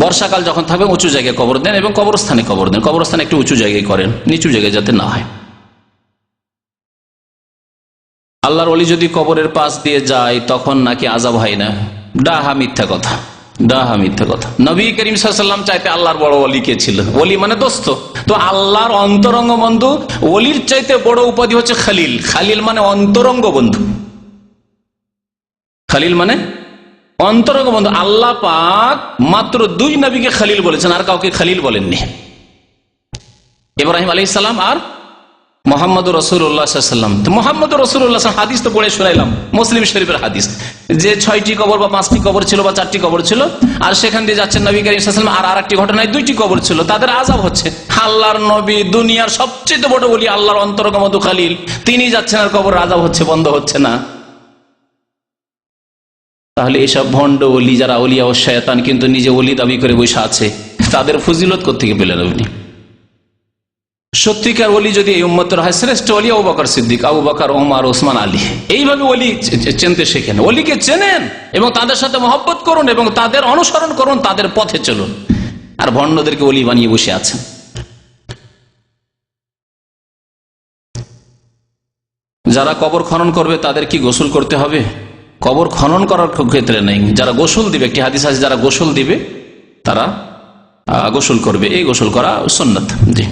বর্ষাকাল যখন থাকবে উঁচু জায়গায় কবর দেন, এবং কবরস্থানে কবর দেন, কবরস্থানে একটু উঁচু জায়গায় করেন, নিচু জায়গায় যাতে না হয়। আল্লাহর ওলি যদি কবরের পাশ দিয়ে যায় তখন নাকি আযাব হয় না, ডাহা মিথ্যা কথা, ডাহা মিথ্যা কথা। নবী করিম সাল্লাল্লাহু আলাইহি ওয়াসাল্লাম চাইতে আল্লাহর বড় ওলি কে ছিল? ওলি মানে দোস্ত, তো আল্লাহর অন্তরঙ্গ বন্ধু। ওলির চাইতে বড় উপাধি হচ্ছে খালিল। খালিল মানে অন্তরঙ্গ বন্ধু, খালিল মানে অন্তরঙ্গ বন্ধু। আল্লাহ পাক মাত্র 2 নবীকে খালিল বলেছেন, আর কাউকে খালিল বলেননি। ইব্রাহিম আলাইহিস সালাম আর মোহাম্মদ রসুল্লাহ সাল্লাম, মোহাম্মদ রসুল্লাহ হাদিস তো পড়ে শোনাইলাম, মুসলিম শরীফের হাদিস, যে 6টি কবর বা 5টি কবর ছিল বা 4টি কবর ছিল, আর সেখান দিয়ে যাচ্ছেন নবী করিম সাল্লাল্লাহু আলাইহি ওয়াসাল্লাম, আর আরেকটি ঘটনায় 2টি কবর ছিল, তাদের আযাব হচ্ছে। আল্লাহর নবী, দুনিয়ার সবচেয়ে বড় ওলি, আল্লাহর অন্তরঙ্গ খালিল, তিনি যাচ্ছেন আর কবর আযাব হচ্ছে, বন্ধ হচ্ছে না। তাহলে এইসব ভণ্ড ওলি যারা ওলিয়া ও শয়তান, কিন্তু নিজে ওলি দাবি করে বসে আছে, তাদের ফজিলত কোত্থেকে পেলেন আপনি? সত্যিকার ওলি যদি এই উম্মতের হয়, শ্রেষ্ঠ ওলি আবু বকর সিদ্দিক, আবু বকর, ওমর, ওসমান, আলী, এইভাবে ওলি চিনতে শেখেন, ওলিকে চেনেন এবং তাদের সাথে মহব্বত করুন এবং তাদের অনুসরণ করুন, তাদের পথে চলুন। আর ভণ্ডদেরকে ওলি বানিয়ে বসে আছেন। যারা কবর খনন করবে তাদের কি গোসল করতে হবে? কবর খনন করার ক্ষেত্রে নেই, যারা গোসল দিবে, একটি হাদিস আছে, যারা গোসল দিবে তারা গোসল করবে, এই গোসল করা সুন্নাত। জি।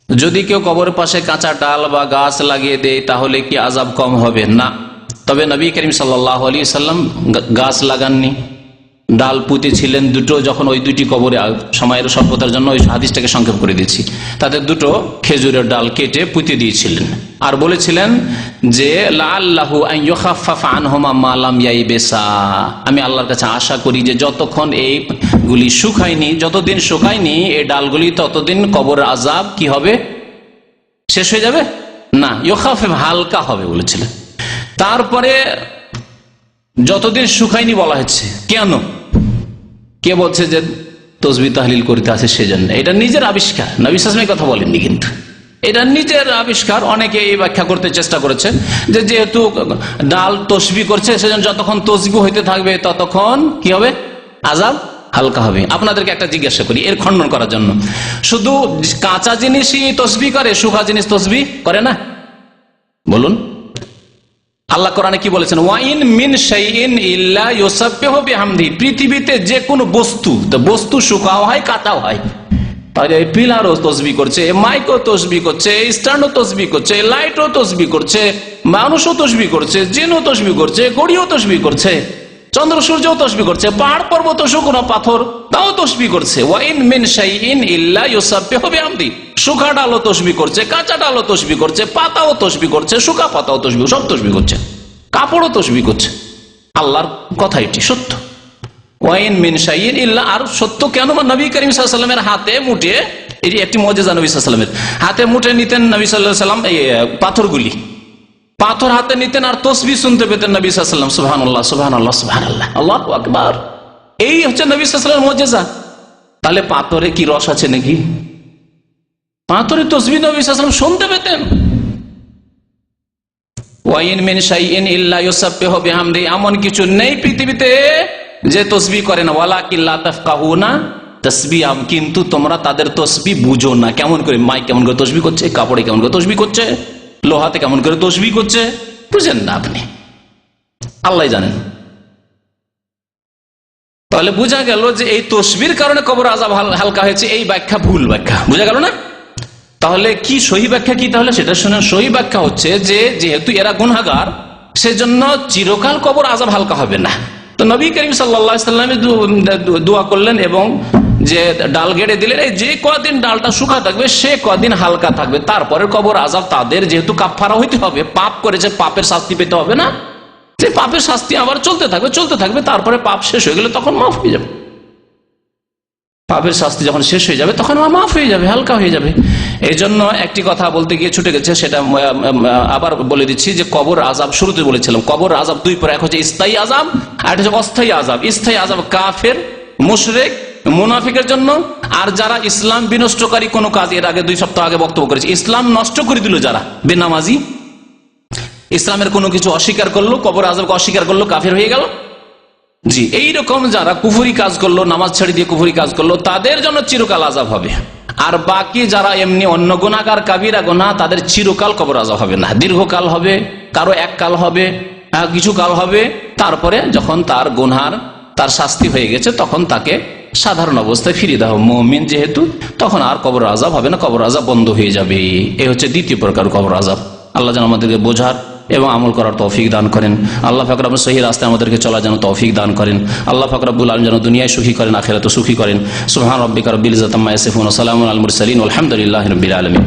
যদি কেউ কবরের পাশে কাঁচা ডাল বা গাছ লাগিয়ে দেয় তাহলে কি আযাব কম হবে? না। তবে নবী করিম সাল্লাল্লাহু আলাইহি সাল্লাম গাছ লাগাননি, ডাল পুঁতেছিলেন দুটো, যখন ওই 2টি কবরে, সময়ের স্বল্পতার জন্য ওই হাদিসটাকে সংক্ষেপ করে দিচ্ছি, তাদের 2টো খেজুরের ডাল কেটে পুঁতে দিয়েছিলেন আর বলেছিলেন যে লাআল্লাহু আন ইউখাফফাফা আনহুমা মা লাম ইয়াইবিসা, আমি আল্লাহর কাছে আশা করি যে যতক্ষণ এইগুলি শুকায়নি, যতদিন শুকায়নি এই ডালগুলি, ততদিন কবরের আযাব কি হবে? শেষ হয়ে যাবে না, ইউখাফফিফ, হালকা হবে বলেছিলেন। তারপরে যতদিন শুকায়নি বলা হচ্ছে কেন? কে বলছে যে তসবিহ তাহলিল করতে আছে সেজন্য? এটা নিজের আবিষ্কার, নবী সাল্লাল্লাহু আলাইহি ওয়াসাল্লাম কথা বলেননি, কিন্তু এটা নিজের আবিষ্কার। অনেকে এই ব্যাখ্যা করতে চেষ্টা করেছে যে যেহেতু ডাল তসবিহ করছে, সেজন্য যতক্ষণ তসবিহ হইতে থাকবে ততক্ষণ কি হবে? আযাব হালকা হবে। আপনাদেরকে একটা জিজ্ঞাসা করি এর খণ্ডন করার জন্য, শুধু কাঁচা জিনিসই তসবিহ করে, শুকা জিনিস তসবিহ করে না? বলুন। আল্লাহ কোরআনে কি বলেছেন? ওয়াইন মিন শাইইন ইল্লা ইউসাব্বিহু বিহামদিহি, পৃথিবীতে যে কোনো বস্তু, বস্তু শুকাও হয়, কাটাও হয়, পিলারও তসবিহ করছে, মাইকও তসবিহ করছে, স্ট্যান্ডও তসবিহ করছে, লাইটও তসবিহ করছে, মানুষও তসবিহ করছে, জিনও তসবিহ করছে, ঘড়িও তসবিহ করছে, চন্দ্র সূর্যও তসবিহ করছে, পাহাড় পর্বত, শুকনো পাথর, তাও তসবিহ করছে। ওয়াইন মিন শাইইন ইল্লা ইউসাব্বিহু বিহামদিহি, শুকা ডালও তসবিহ করছে, কাঁচা ডালও তসবিহ করছে, পাতাও তসবিহ করছে, শুকা পাতাও তসবিহ, সব তসবিহ করছে, কাপড়ও তসবিহ করছে। আল্লাহর কথা এটি সত্য। ওয়াইন মিন শাইইন ইল্লা, আর সত্য কেন? নবী করিম সাল্লাল্লাহু আলাইহি ওয়াসাল্লামের হাতে মুঠে, এটি একটি মুজিজা, নবী সাল্লাল্লাহু আলাইহি ওয়াসাল্লামের হাতে মুঠে নিতেন নবী সাল্লাল্লাহু আলাইহি ওয়াসাল্লাম এই পাথরগুলি, পাথর হাতে নিতেন আর তসবিহ শুনতে পেতেন নবী সাল্লাল্লাহু আলাইহি ওয়াসাল্লাম, সুবহানাল্লাহ সুবহানাল্লাহ সুবহানাল্লাহ, আল্লাহু আকবার। এই হচ্ছে নবী সাল্লাল্লাহু আলাইহি ওয়াসাল্লামের মুজিজা। তাহলে পাথরে কি রস আছে নাকি? পাথরে তসবিহ নবী সাল্লাল্লাহু আলাইহি ওয়াসাল্লাম শুনতে পেতেন। ওয়াইন মিন শাইইন ইল্লা ইউসাব্বিহু বিহামদিহি, এমন কিছু নেই পৃথিবীতে যে তসবিহ করে না। ওয়ালাকিন লা তাফকাহুনা তাসবিহ, কিন্তু তোমরা তাদের তসবিহ বুঝো না। কেমন করে? মাইক কেমন করে তসবিহ করছে, কাপড়ে কেমন করে তসবিহ করছে, লোহাতে কেমন করে তসবিহ করছে, বুঝেন না আপনি, আল্লাহ জানেন। তাহলে বোঝা গেল যে এই তসবিহর কারণে কবর আযাব হালকা হয়েছে, এই ব্যাখ্যা ভুল ব্যাখ্যা। বোঝা গেল না? তাহলে কি সহি ব্যাখ্যা কি? তাহলে সেটা শুনেন। সহি ব্যাখ্যা হচ্ছে যে যেহেতু এরা গুনাহগার, সেজন্য চিরকাল কবর আযাব হালকা হবে না। তো নবী করিম সাল্লাল্লাহু আলাইহি ওয়াসাল্লাম দোয়া করলেন এবং যে ডাল গেড়ে দিলেন, এই যে কদিন ডালটা শুকা থাকবে সে কদিন হালকা থাকবে, তারপরে কবর আযাব তাদের যেহেতু কাফারা হইতে হবে, পাপ করেছে, পাপের শাস্তি পেতে হবে না, যে পাপের শাস্তি আবার চলতে থাকবে, তারপরে পাপ শেষ হয়ে গেলে তখন মাফ হয়ে যাবে। পাপের শাস্তি যখন শেষ হয়ে যাবে তখন মাফ হয়ে যাবে, হালকা হয়ে যাবে। এই জন্য একটি কথা বলতে গিয়ে ছুটে গেছে, সেটা আবার বলে দিচ্ছি যে কবর আযাব, শুরুতে বলেছিলাম কবর আযাব 2 প্রকার, এক হচ্ছে স্থায়ী আযাব আর একটা হচ্ছে অস্থায়ী আযাব। স্থায়ী আযাব কাফের, মুশরিক, মুনাফিকের জন্য, আর যারা ইসলাম বিনষ্টকারী কোনো কাজ, এর আগে 2 সপ্তাহ আগে বক্তব্য করেছি, ইসলাম নষ্ট করে দিল যারা, বেনামাজি, ইসলামের কোনো কিছু অস্বীকার করলো, কবর আযাবকে অস্বীকার করলো, কাফের হয়ে গেল। জি, এইরকম যারা কুফরি কাজ করলো, নামাজ ছেড়ে দিয়ে কুফরি কাজ করলো, তাদের জন্য চিরকাল আযাব হবে। আর বাকি যারা এমনি অন্য গুনাহগার, কাবিরা গুনাহ, তাদের চিরকাল কবর আযাব হবে না, দীর্ঘকাল হবে, কারো এক কাল হবে, কিছু কাল হবে, তারপরে যখন তার গুনহার, তার শাস্তি হয়ে গেছে, তখন তাকে সাধারণ অবস্থায় ফিরিয়ে দেওয়া হবে। মুমিন যেহেতু, তখন আর কবর আযাব হবে না, কবর আযাব বন্ধ হয়ে যাবে। এই হচ্ছে দ্বিতীয় প্রকার কবর আযাব। আল্লাহ যেন আমাদেরকে বোঝার এবং আমল করার তৌফিক দান করেন। আল্লাহ পাক রব্বুল সহি রাস্তায় আমাদেরকে চলার জন্য তৌফিক দান করেন। আল্লাহ পাক রব্বুল আলামিন যেন দুনিয়ায় সুখী করেন, আখিরাতে সুখী করেন। সুবহান রাব্বিকা রব্বিল ইজ্জাতি আম্মা ইয়াসিফুন ওয়া সালামুন আলাল মুরসালিন ওয়ালহামদুলিল্লাহি রাব্বিল আলামিন।